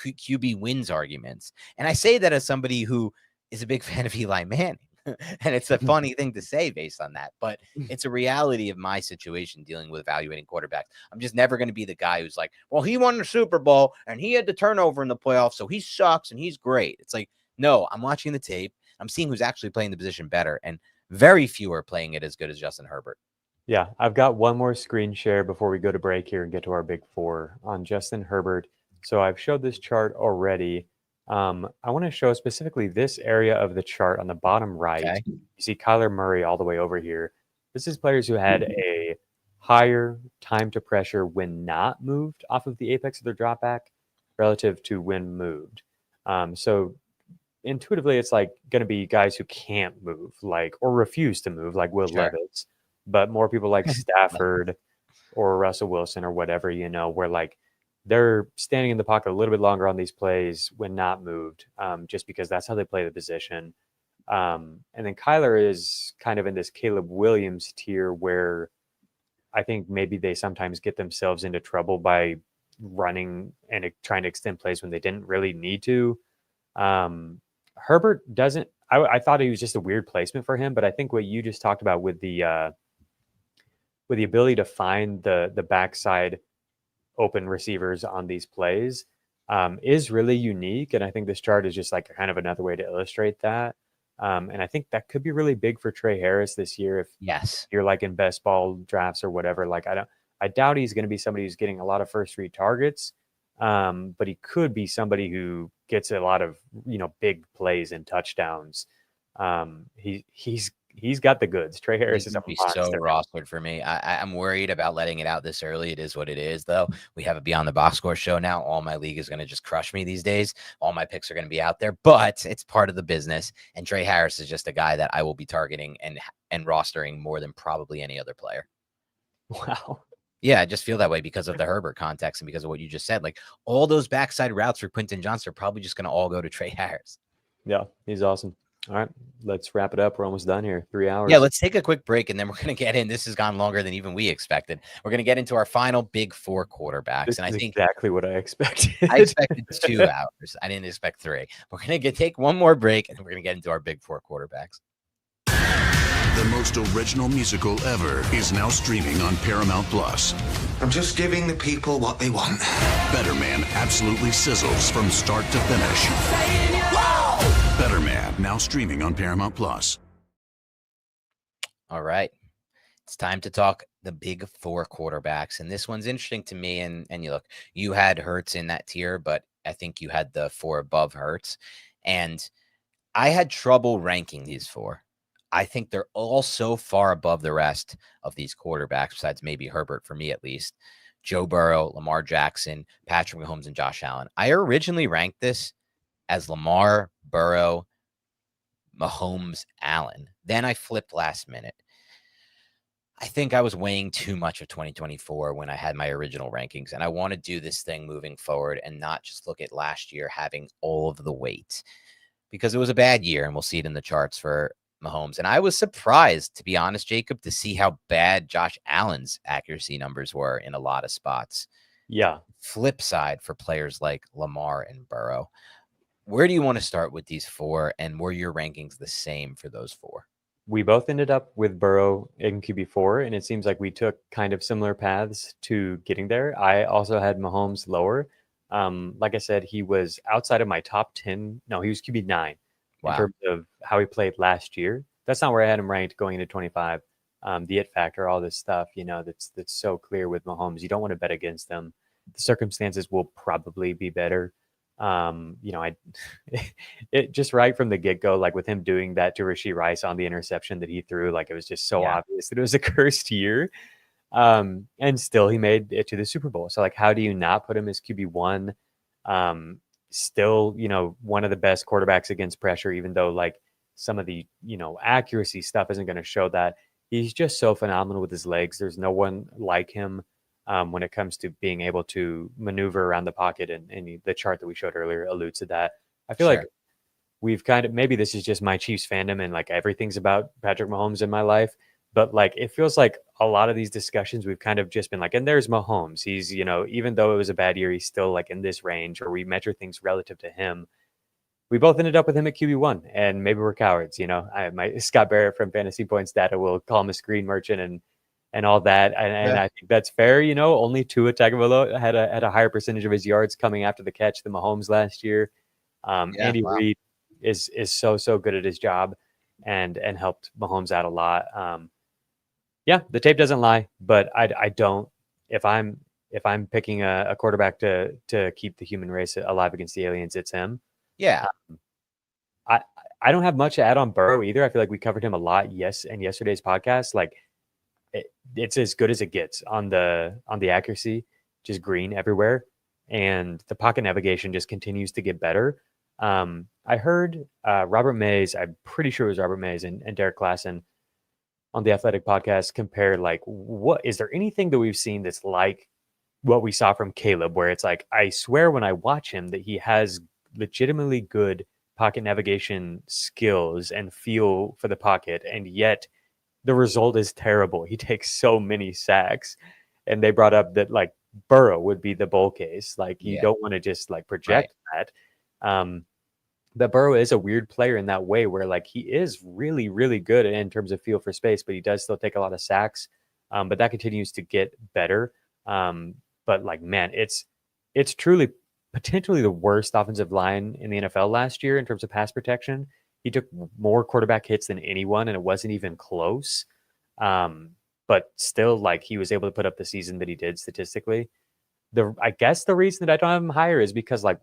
QB wins arguments. And I say that as somebody who is a big fan of Eli Manning. And it's a funny thing to say based on that, but it's a reality of my situation dealing with evaluating quarterbacks. I'm just never going to be the guy who's like, well, he won the Super Bowl and he had the turnover in the playoffs, so he sucks and he's great. It's like, no, I'm watching the tape. I'm seeing who's actually playing the position better, and very few are playing it as good as Justin Herbert. Yeah, I've got one more screen share before we go to break here and get to our big four on Justin Herbert. So I've showed this chart already. I want to show specifically this area of the chart on the bottom right. Okay. You see Kyler Murray all the way over here. This is players who had a higher time to pressure when not moved off of the apex of their drop back relative to when moved. So intuitively, it's like going to be guys who can't move, like, or refuse to move, like Will Sure. Levis, but more people like Stafford or Russell Wilson or whatever, where like they're standing in the pocket a little bit longer on these plays when not moved, just because that's how they play the position. And then Kyler is kind of in this Caleb Williams tier where I think maybe they sometimes get themselves into trouble by running and trying to extend plays when they didn't really need to. Herbert doesn't. I thought he was just a weird placement for him, but I think what you just talked about with the ability to find the backside open receivers on these plays is really unique, and I think this chart is just like kind of another way to illustrate that. And I think that could be really big for Trey Harris this year if you're like in best ball drafts or whatever. Like I doubt he's going to be somebody who's getting a lot of first read targets, but he could be somebody who gets a lot of big plays and touchdowns. He's got the goods. Trey Harris is a monster. So rostered for me. I'm worried about letting it out this early. It is what it is, though. We have a Beyond the Box Score show now. All my league is going to just crush me these days. All my picks are going to be out there, but it's part of the business. And Trey Harris is just a guy that I will be targeting and rostering more than probably any other player. Wow. Yeah, I just feel that way because of the Herbert context and because of what you just said. Like all those backside routes for Quentin Johnson are probably just going to all go to Trey Harris. Yeah, he's awesome. All right, let's wrap it up. We're almost done here. 3 hours. Yeah, let's take a quick break, and then we're going to get in. This has gone longer than even we expected. We're going to get into our final big four quarterbacks. This and I is think exactly what I expected. I expected 2 hours. I didn't expect 3. We're going to take one more break, and then we're going to get into our big four quarterbacks. The most original musical ever is now streaming on Paramount Plus. I'm just giving the people what they want. Better Man absolutely sizzles from start to finish. Better Man, now streaming on Paramount Plus. All right. It's time to talk the big four quarterbacks. And this one's interesting to me. And you look, you had Hurts in that tier, but I think you had the 4 above Hurts. And I had trouble ranking these 4. I think they're all so far above the rest of these quarterbacks, besides maybe Herbert, for me at least. Joe Burrow, Lamar Jackson, Patrick Mahomes, and Josh Allen. I originally ranked this as Lamar, Burrow, Mahomes, Allen. Then I flipped last minute. I think I was weighing too much of 2024 when I had my original rankings, and I want to do this thing moving forward and not just look at last year having all of the weight, because it was a bad year, and we'll see it in the charts for Mahomes. And I was surprised, to be honest, Jacob, to see how bad Josh Allen's accuracy numbers were in a lot of spots. Yeah. Flip side for players like Lamar and Burrow. Where do you want to start with these 4, and were your rankings the same for those 4? We both ended up with Burrow in QB4, and it seems like we took kind of similar paths to getting there. I also had Mahomes lower. Like I said, he was outside of my top 10. No, he was QB9 in terms of how he played last year. That's not where I had him ranked going into 25. The it factor, all this stuff, that's so clear with Mahomes. You don't want to bet against them. The circumstances will probably be better. It just right from the get-go, like with him doing that to Rashee Rice on the interception that he threw, like it was just so obvious that it was a cursed year. And still he made it to the Super Bowl. So like, how do you not put him as QB1? Still, one of the best quarterbacks against pressure, even though like some of the, accuracy stuff isn't going to show that. He's just so phenomenal with his legs. There's no one like him. When it comes to being able to maneuver around the pocket, and the chart that we showed earlier alludes to that. I feel like we've kind of, maybe this is just my Chiefs fandom and like everything's about Patrick Mahomes in my life, but like it feels like a lot of these discussions we've kind of just been like, and there's Mahomes. He's, even though it was a bad year, he's still like in this range, or we measure things relative to him. we both ended up with him at QB1, and maybe we're cowards. My Scott Barrett from Fantasy Points Data will call him a screen merchant and all that, and I think that's fair. Only Tua Tagovailoa had a higher percentage of his yards coming after the catch than Mahomes last year. Andy Reid is so good at his job, and helped Mahomes out a lot. The tape doesn't lie, but I don't. If I'm picking a quarterback to keep the human race alive against the aliens, it's him. Yeah. I don't have much to add on Burrow either. I feel like we covered him a lot in yesterday's podcast. Like it's as good as it gets on the accuracy, just green everywhere, and the pocket navigation just continues to get better. I heard Robert Mays, I'm pretty sure it was Robert Mays and Derek Klassen on the Athletic podcast compare like, what is there anything that we've seen that's like what we saw from Caleb, where it's like, I swear when I watch him that he has legitimately good pocket navigation skills and feel for the pocket, and yet the result is terrible. He takes so many sacks, and they brought up that like Burrow would be the bull case. Like you don't want to just like project that. But Burrow is a weird player in that way, where like he is really, really good in terms of feel for space, but he does still take a lot of sacks. But that continues to get better. But like, man, it's truly potentially the worst offensive line in the NFL last year in terms of pass protection. He took more quarterback hits than anyone, and it wasn't even close. But still, like, he was able to put up the season that he did statistically. I guess the reason that I don't have him higher is because like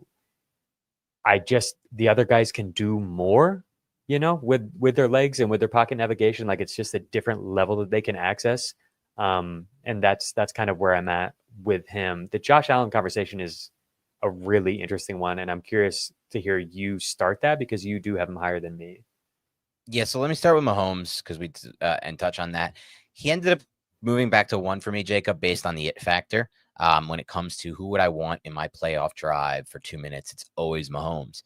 the other guys can do more, with their legs and with their pocket navigation. Like it's just a different level that they can access. And that's kind of where I'm at with him. The Josh Allen conversation is a really interesting one, and I'm curious to hear you start that because you do have him higher than me. Yeah, so let me start with Mahomes because we and touch on that. He ended up moving back to 1 for me, Jacob, based on the it factor. When it comes to who would I want in my playoff drive for 2 minutes, it's always Mahomes.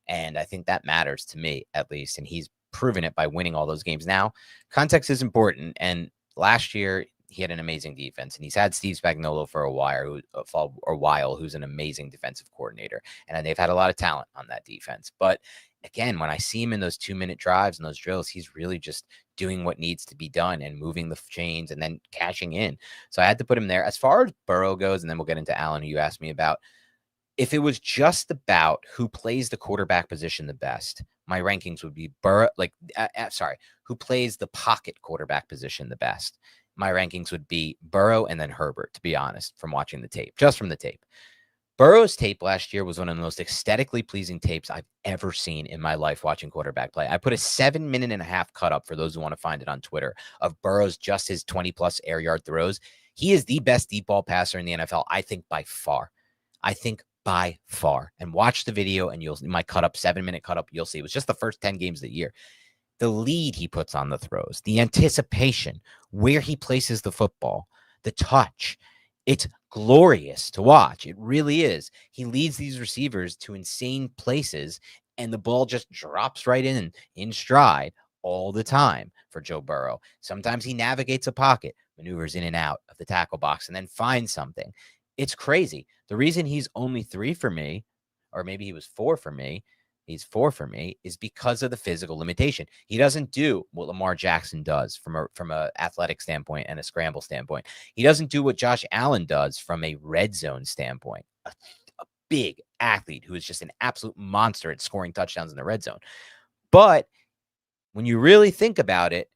And I think that matters to me, at least. And he's proven it by winning all those games. Now, context is important. And last year, he had an amazing defense. And he's had Steve Spagnuolo for a while, who's an amazing defensive coordinator. And they've had a lot of talent on that defense. But again, when I see him in those 2-minute drives and those drills, he's really just doing what needs to be done and moving the chains and then cashing in. So I had to put him there. As far as Burrow goes, and then we'll get into Allen, who you asked me about. If it was just about who plays the quarterback position the best, my rankings would be who plays the pocket quarterback position the best. My rankings would be Burrow and then Herbert, to be honest, from watching the tape, just from the tape. Burrow's tape last year was one of the most aesthetically pleasing tapes I've ever seen in my life watching quarterback play. I put a 7.5-minute cut up for those who want to find it on Twitter of Burrow's just his 20-plus air yard throws. He is the best deep ball passer in the NFL, I think, by far. And watch the video, and my cut up, 7-minute cut up, you'll see. It was just the first 10 games of the year. The lead he puts on the throws, the anticipation, where he places the football, the touch. It's glorious to watch. It really is. He leads these receivers to insane places, and the ball just drops right in stride all the time for Joe Burrow. Sometimes he navigates a pocket, maneuvers in and out of the tackle box, and then finds something. It's crazy. The reason he's only 3 for me, or maybe he was 4 for me, he's 4 for me, is because of the physical limitation. He doesn't do what Lamar Jackson does from a athletic standpoint and a scramble standpoint. He doesn't do what Josh Allen does from a red zone standpoint. A big athlete who is just an absolute monster at scoring touchdowns in the red zone. But when you really think about it,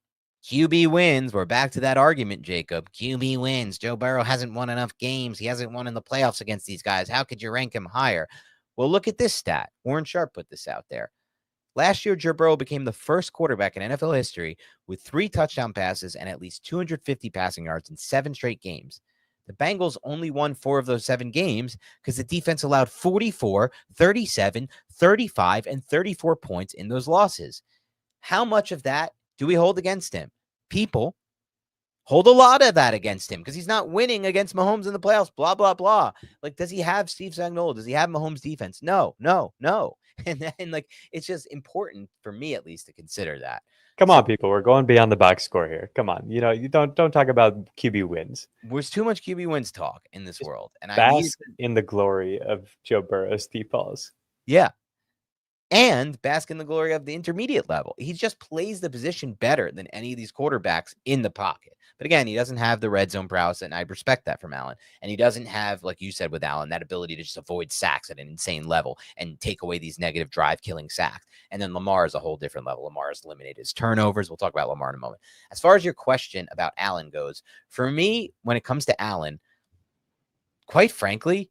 QB wins. We're back to that argument, Jacob. QB wins. Joe Burrow hasn't won enough games. He hasn't won in the playoffs against these guys. How could you rank him higher? Well, look at this stat. Warren Sharp put this out there. Last year, Joe Burrow became the first quarterback in NFL history with 3 touchdown passes and at least 250 passing yards in 7 straight games. The Bengals only won 4 of those 7 games because the defense allowed 44, 37, 35, and 34 points in those losses. How much of that do we hold against him? People hold a lot of that against him because he's not winning against Mahomes in the playoffs, blah, blah, blah. Like, does he have Steve Spagnuolo? Does he have Mahomes' defense? No. And then, like, it's just important for me, at least, to consider that. Come on, people. We're going beyond the box score here. Come on. You don't talk about QB wins. There's too much QB wins talk in this world. And bask in the glory of Joe Burrow's deep balls. Yeah. and bask in the glory of the intermediate level. He just plays the position better than any of these quarterbacks in the pocket. But again, he doesn't have the red zone prowess, and I respect that from Allen. And he doesn't have, like you said with Allen, that ability to just avoid sacks at an insane level and take away these negative drive-killing sacks. And then Lamar is a whole different level. Lamar has eliminated his turnovers. We'll talk about Lamar in a moment. As far as your question about Allen goes, for me, when it comes to Allen, quite frankly,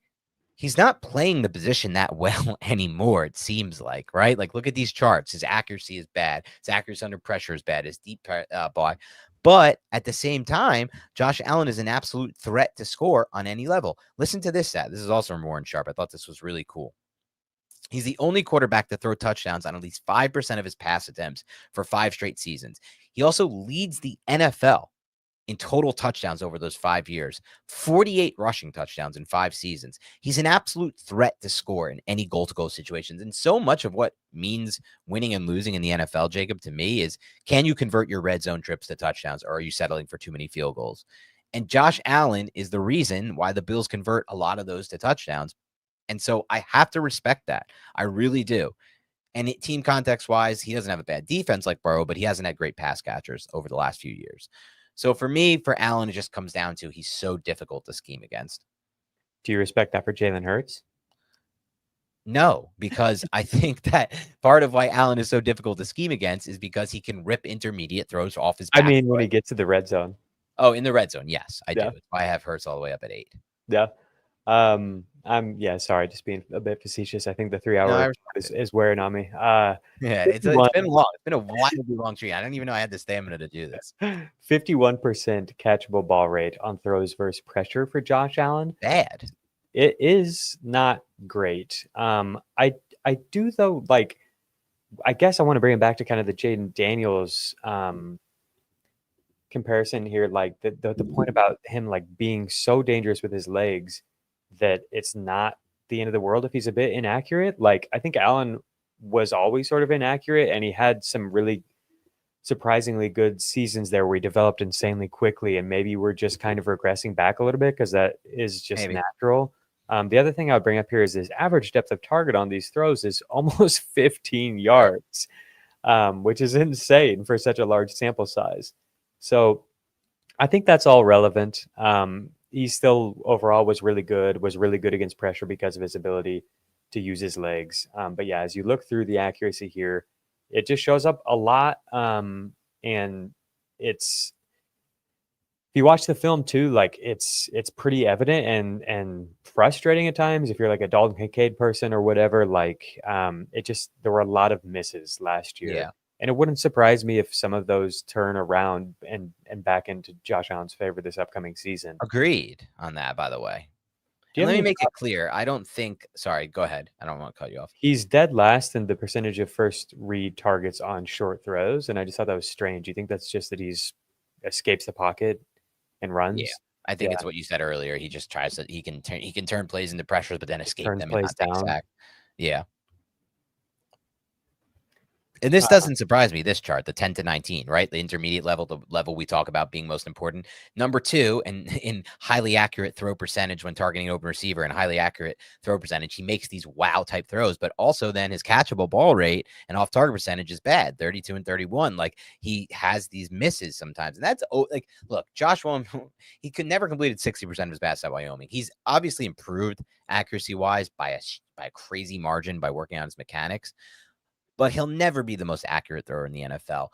he's not playing the position that well anymore, it seems like, right? Like, look at these charts. His accuracy is bad. His accuracy under pressure is bad. His deep ball. But at the same time, Josh Allen is an absolute threat to score on any level. Listen to this stat. This is also from Warren Sharp. I thought this was really cool. He's the only quarterback to throw touchdowns on at least 5% of his pass attempts for 5 straight seasons. He also leads the NFL in total touchdowns over those 5 years, 48 rushing touchdowns in 5 seasons. He's an absolute threat to score in any goal-to-goal situations. And so much of what means winning and losing in the NFL, Jacob, to me is, can you convert your red zone trips to touchdowns, or are you settling for too many field goals? And Josh Allen is the reason why the Bills convert a lot of those to touchdowns. And so I have to respect that. I really do. And team context-wise, he doesn't have a bad defense like Burrow, but he hasn't had great pass catchers over the last few years. So for me, for Allen, it just comes down to he's so difficult to scheme against. Do you respect that for Jalen Hurts? No, because I think that part of why Allen is so difficult to scheme against is because he can rip intermediate throws off his back. I mean, when he gets to the red zone. Oh, in the red zone, yes, I do. That's why I have Hurts all the way up at 8. Yeah. Sorry, just being a bit facetious. I think the 3-hour is wearing on me. It's been long. It's been a wildly long streak. I don't even know I had the stamina to do this. 51% catchable ball rate on throws versus pressure for Josh Allen. Bad. It is not great. I do though, like, I guess I want to bring it back to kind of the Jaden Daniels comparison here, like the point about him like being so dangerous with his legs that it's not the end of the world if he's a bit inaccurate. Like, I think Allen was always sort of inaccurate, and he had some really surprisingly good seasons there where he developed insanely quickly, and maybe we're just kind of regressing back a little bit because that is just natural. The other thing I would bring up here is his average depth of target on these throws is almost 15 yards, which is insane for such a large sample size. So I think that's all relevant. He still overall was really good against pressure because of his ability to use his legs. But yeah, as you look through the accuracy here, it just shows up a lot. And it's, if you watch the film too, like it's pretty evident and frustrating at times. If you're like a Dalton Kincaid person or whatever, like there were a lot of misses last year. Yeah. And it wouldn't surprise me if some of those turn around and back into Josh Allen's favor this upcoming season. Agreed on that, by the way. Let me make it clear. I don't think, sorry, go ahead. I don't want to cut you off. He's dead last in the percentage of first read targets on short throws. And I just thought that was strange. You think that's just that he's escapes the pocket and runs? Yeah. I think it's what you said earlier. He just tries to, he can turn plays into pressures, but then escape them and not take sack. Yeah. And this doesn't surprise me, this chart, the 10 to 19, right? The intermediate level, the level we talk about being most important. Number 2, and in highly accurate throw percentage when targeting an open receiver and highly accurate throw percentage, he makes these wow type throws, but also then his catchable ball rate and off target percentage is bad, 32 and 31. Like, he has these misses sometimes. And that's like, look, Josh Allen, he could never completed 60% of his passes at Wyoming. He's obviously improved accuracy wise by a crazy margin by working on his mechanics, but he'll never be the most accurate thrower in the NFL.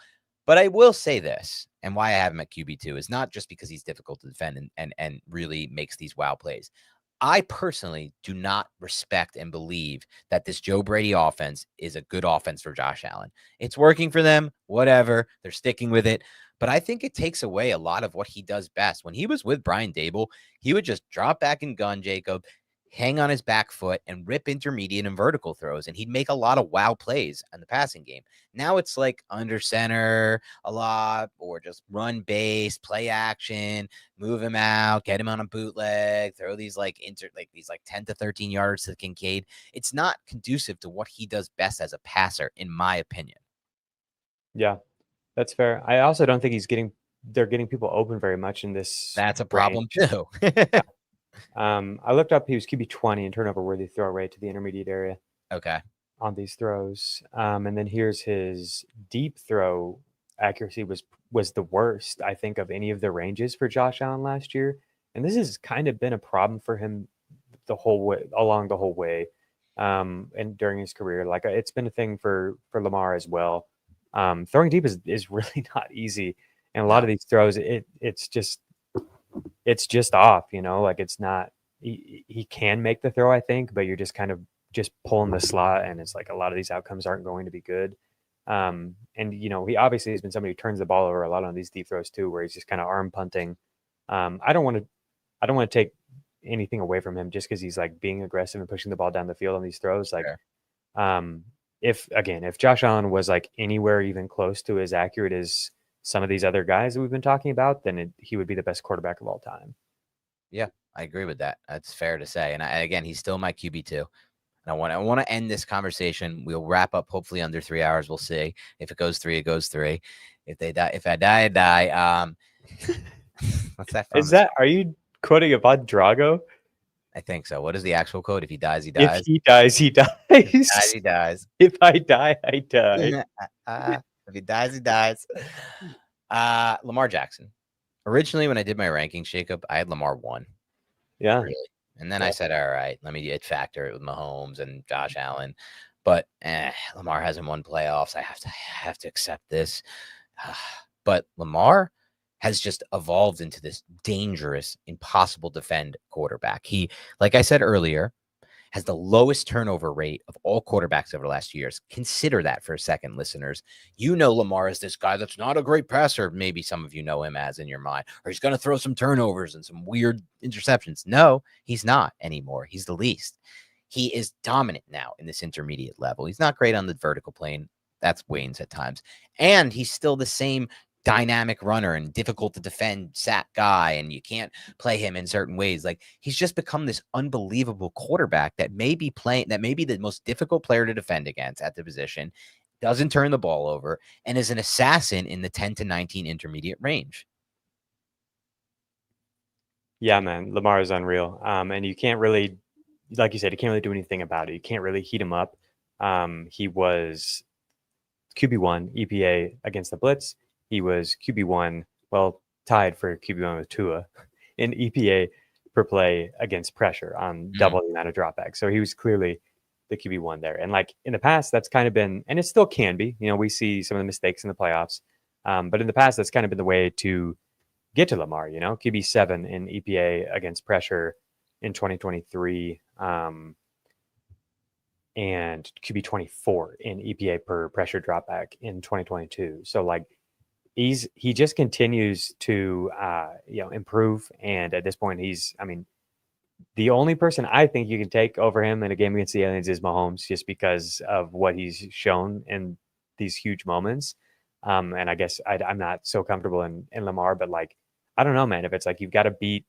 But I will say this, and why I have him at QB2 is not just because he's difficult to defend and really makes these wow plays. I personally do not respect and believe that this Joe Brady offense is a good offense for Josh Allen. It's working for them, whatever. They're sticking with it. But I think it takes away a lot of what he does best. When he was with Brian Dable, he would just drop back and gun, Jacob, hang on his back foot and rip intermediate and vertical throws, and he'd make a lot of wow plays in the passing game. Now it's like under center a lot, or just run base, play action, move him out, get him on a bootleg, throw these these 10 to 13 yards to Kincaid. It's not conducive to what he does best as a passer, in my opinion. Yeah, that's fair. I also don't think they're getting people open very much in this. That's a problem too. I looked up, he was QB 20 in turnover worthy throw rate to the intermediate area. Okay. on these throws. And then here's his deep throw accuracy was the worst, I think, of any of the ranges for Josh Allen last year. And this has kind of been a problem for him along the whole way. And during his career, like it's been a thing for Lamar as well. Throwing deep is really not easy. And a lot of these throws, it's just off, like it's not, he can make the throw, I think, but you're just kind of just pulling the slot. And it's like a lot of these outcomes aren't going to be good. And, he obviously has been somebody who turns the ball over a lot on these deep throws too, where he's just kind of arm punting. I don't want to take anything away from him just because he's like being aggressive and pushing the ball down the field on these throws. Like, if Josh Allen was like anywhere even close to as accurate as some of these other guys that we've been talking about, then he would be the best quarterback of all time. Yeah, I agree with that. That's fair to say. And again, he's still my QB2. And I want to end this conversation. We'll wrap up hopefully under 3 hours. We'll see. If it goes 3, it goes 3. If I die, I die. What's that from? Are you quoting about Drago? I think so. What is the actual quote? If he dies, he dies. If he dies, he dies. If he dies, he dies. If I die, I die. If he dies, he dies. Lamar Jackson. Originally, when I did my rankings, Jacob, I had Lamar 1. Yeah. Really. And then I said, all right, let me factor it with Mahomes and Josh Allen. But Lamar hasn't won playoffs. I have to accept this. But Lamar has just evolved into this dangerous, impossible to defend quarterback. He, like I said earlier, has the lowest turnover rate of all quarterbacks over the last few years. Consider that for a second, listeners. Lamar is this guy that's not a great passer. Maybe some of you know him as in your mind, or he's going to throw some turnovers and some weird interceptions. No, he's not anymore. He's the least. He is dominant now in this intermediate level. He's not great on the vertical plane. That's Wayne's at times. And he's still the same dynamic runner and difficult to defend sack guy, and you can't play him in certain ways. Like, he's just become this unbelievable quarterback that may be the most difficult player to defend against at the position, doesn't turn the ball over, and is an assassin in the 10 to 19 intermediate range. Yeah, man, Lamar is unreal. And you can't really, like you said, you can't really do anything about it. You can't really heat him up. He was QB1 EPA against the blitz. He was QB1, tied for QB1 with Tua in EPA per play against pressure on double the amount of dropbacks. So he was clearly the QB1 there. And like in the past, that's kind of been, and it still can be, we see some of the mistakes in the playoffs. But in the past, that's kind of been the way to get to Lamar, QB7 in EPA against pressure in 2023. And QB24 in EPA per pressure dropback in 2022. So like, he just continues to improve, and at this point the only person I think you can take over him in a game against the Aliens is Mahomes, just because of what he's shown in these huge moments. And I guess I'm not so comfortable in Lamar, but like, I don't know, man, if it's like you've got to beat,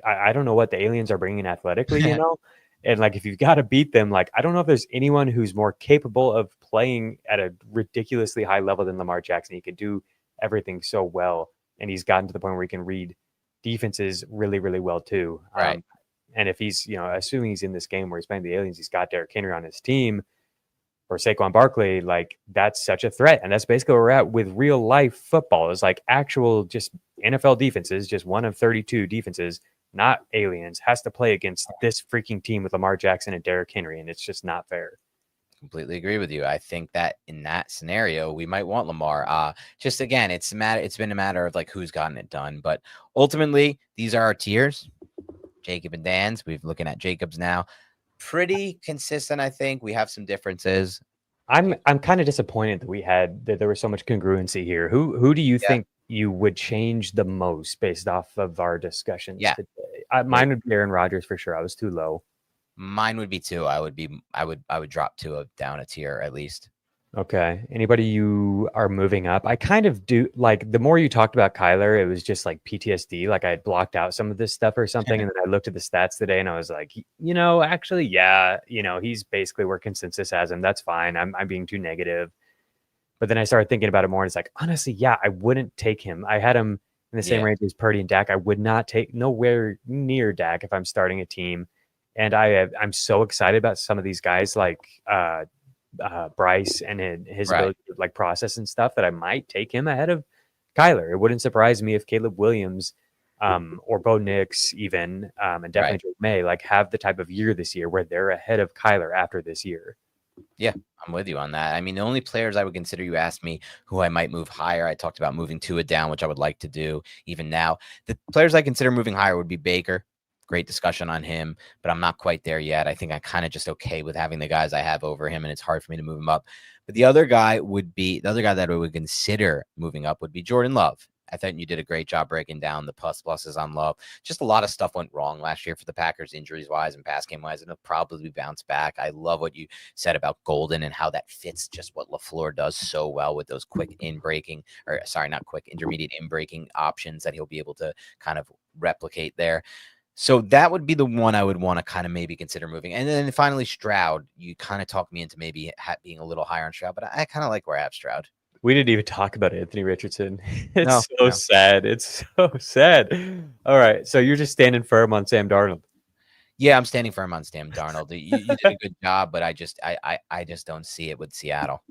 I don't know what the Aliens are bringing athletically, and like if you've got to beat them, like I don't know if there's anyone who's more capable of playing at a ridiculously high level than Lamar Jackson. He could do everything so well, and he's gotten to the point where he can read defenses really, really well too. Right. And if he's, assuming he's in this game where he's playing the Aliens, he's got Derrick Henry on his team or Saquon Barkley, like that's such a threat. And that's basically where we're at with real life football, is like actual just NFL defenses, just one of 32 defenses, not Aliens, has to play against this freaking team with Lamar Jackson and Derrick Henry. And it's just not fair. Completely agree with you. I think that in that scenario, we might want Lamar. Just again, it's been a matter of like who's gotten it done. But ultimately, these are our tiers. Jacob and Dan's. We're looking at Jacob's now. Pretty consistent, I think. We have some differences. I'm kind of disappointed that there was so much congruency here. Who do you think you would change the most based off of our discussions today? Mine would be Aaron Rodgers for sure. I was too low. Mine would be 2. I would drop 2 down a tier at least. Okay. Anybody you are moving up? I kind of do, like, the more you talked about Kyler, it was just like PTSD. Like I had blocked out some of this stuff or something. And then I looked at the stats today and I was like, actually, he's basically where consensus has him. That's fine. I'm being too negative. But then I started thinking about it more. And it's like, honestly, I wouldn't take him. I had him in the same range as Purdy and Dak. I would not take nowhere near Dak if I'm starting a team. And I'm so excited about some of these guys like Bryce and his Right. ability to like process and stuff that I might take him ahead of Kyler. It wouldn't surprise me if Caleb Williams or Bo Nix even, and definitely Right. Drake May, like have the type of year this year where they're ahead of Kyler after this year. Yeah, I'm with you on that. I mean, the only players I would consider, you asked me who I might move higher. I talked about moving Tua down, which I would like to do even now. The players I consider moving higher would be Baker. Great discussion on him, but I'm not quite there yet. I think I'm kind of just okay with having the guys I have over him, and it's hard for me to move him up. But the other guy that I would consider moving up would be Jordan Love. I thought you did a great job breaking down the pluses on Love. Just a lot of stuff went wrong last year for the Packers, injuries wise and pass game wise, and it'll probably bounce back. I love what you said about Golden and how that fits just what LaFleur does so well with those quick intermediate in breaking options that he'll be able to kind of replicate there. So that would be the one I would want to kind of maybe consider moving. And then finally, Stroud. You kind of talked me into maybe being a little higher on Stroud, but I kind of like where I have Stroud. We didn't even talk about Anthony Richardson. It's No, so no. sad. It's so sad. All right. So you're just standing firm on Sam Darnold. Yeah, I'm standing firm on Sam Darnold. You did a good job, but I just don't see it with Seattle.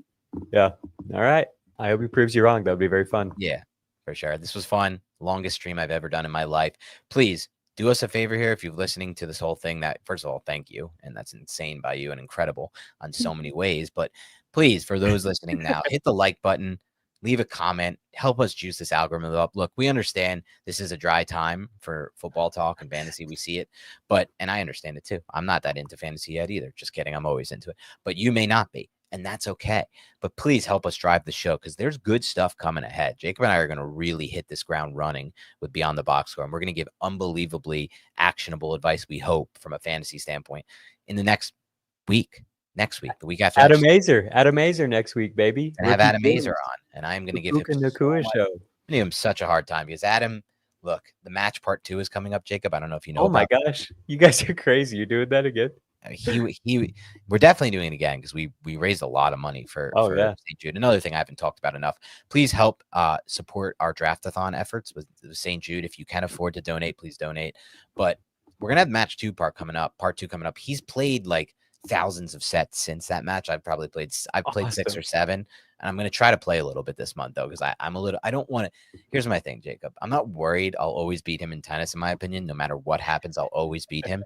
Yeah. All right. I hope he proves you wrong. That would be very fun. Yeah, for sure. This was fun. Longest stream I've ever done in my life. Please do us a favor here. If you're listening to this whole thing, that first of all, thank you. And that's insane by you and incredible on so many ways. But please, for those listening now, hit the like button, leave a comment, help us juice this algorithm up. Look, we understand this is a dry time for football talk and fantasy. We see it, and I understand it too. I'm not that into fantasy yet either. Just kidding. I'm always into it, but you may not be. And that's okay. But please help us drive the show because there's good stuff coming ahead. Jacob and I are going to really hit this ground running with Beyond the Box Score. And we're going to give unbelievably actionable advice, we hope, from a fantasy standpoint in the next week, the week after. Adam Azer next week, baby. And have Adam Azer on. And I'm going to give him show. give him such a hard time because Adam, look, the match part 2 is coming up, Jacob. I don't know if you know. Oh my gosh. You guys are crazy. You're doing that again? We're definitely doing it again because we raised a lot of money for yeah. St. Jude. Another thing I haven't talked about enough. Please help support our draftathon efforts with St. Jude. If you can afford to donate, please donate. But we're gonna have match 2 part 2 coming up. He's played like thousands of sets since that match. I've played 6 or 7, and I'm going to try to play a little bit this month though, because I don't want to. Here's my thing, Jacob. I'm not worried I'll always beat him in tennis. In my opinion, no matter what happens, I'll always beat him.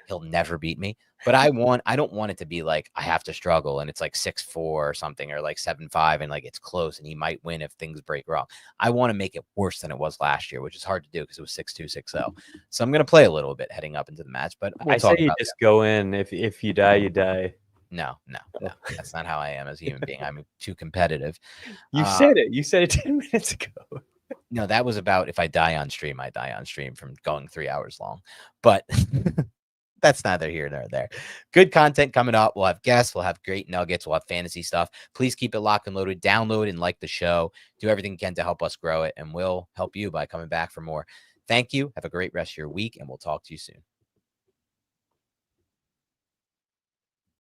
He'll never beat me. But I don't want it to be like I have to struggle and it's like 6-4 or something, or like 7-5 and like it's close and he might win if things break wrong. I want to make it worse than it was last year, which is hard to do because it was 6-2, 6-0. So I'm going to play a little bit heading up into the match. But I say you just go in. If you die, you die. No. That's not how I am as a human being. I'm too competitive. You said it. You said it 10 minutes ago. No, that was about if I die on stream, I die on stream from going 3 hours long. But that's neither here nor there. Good content coming up. We'll have guests. We'll have great nuggets. We'll have fantasy stuff. Please keep it locked and loaded. Download and like the show. Do everything you can to help us grow it. And we'll help you by coming back for more. Thank you. Have a great rest of your week. And we'll talk to you soon.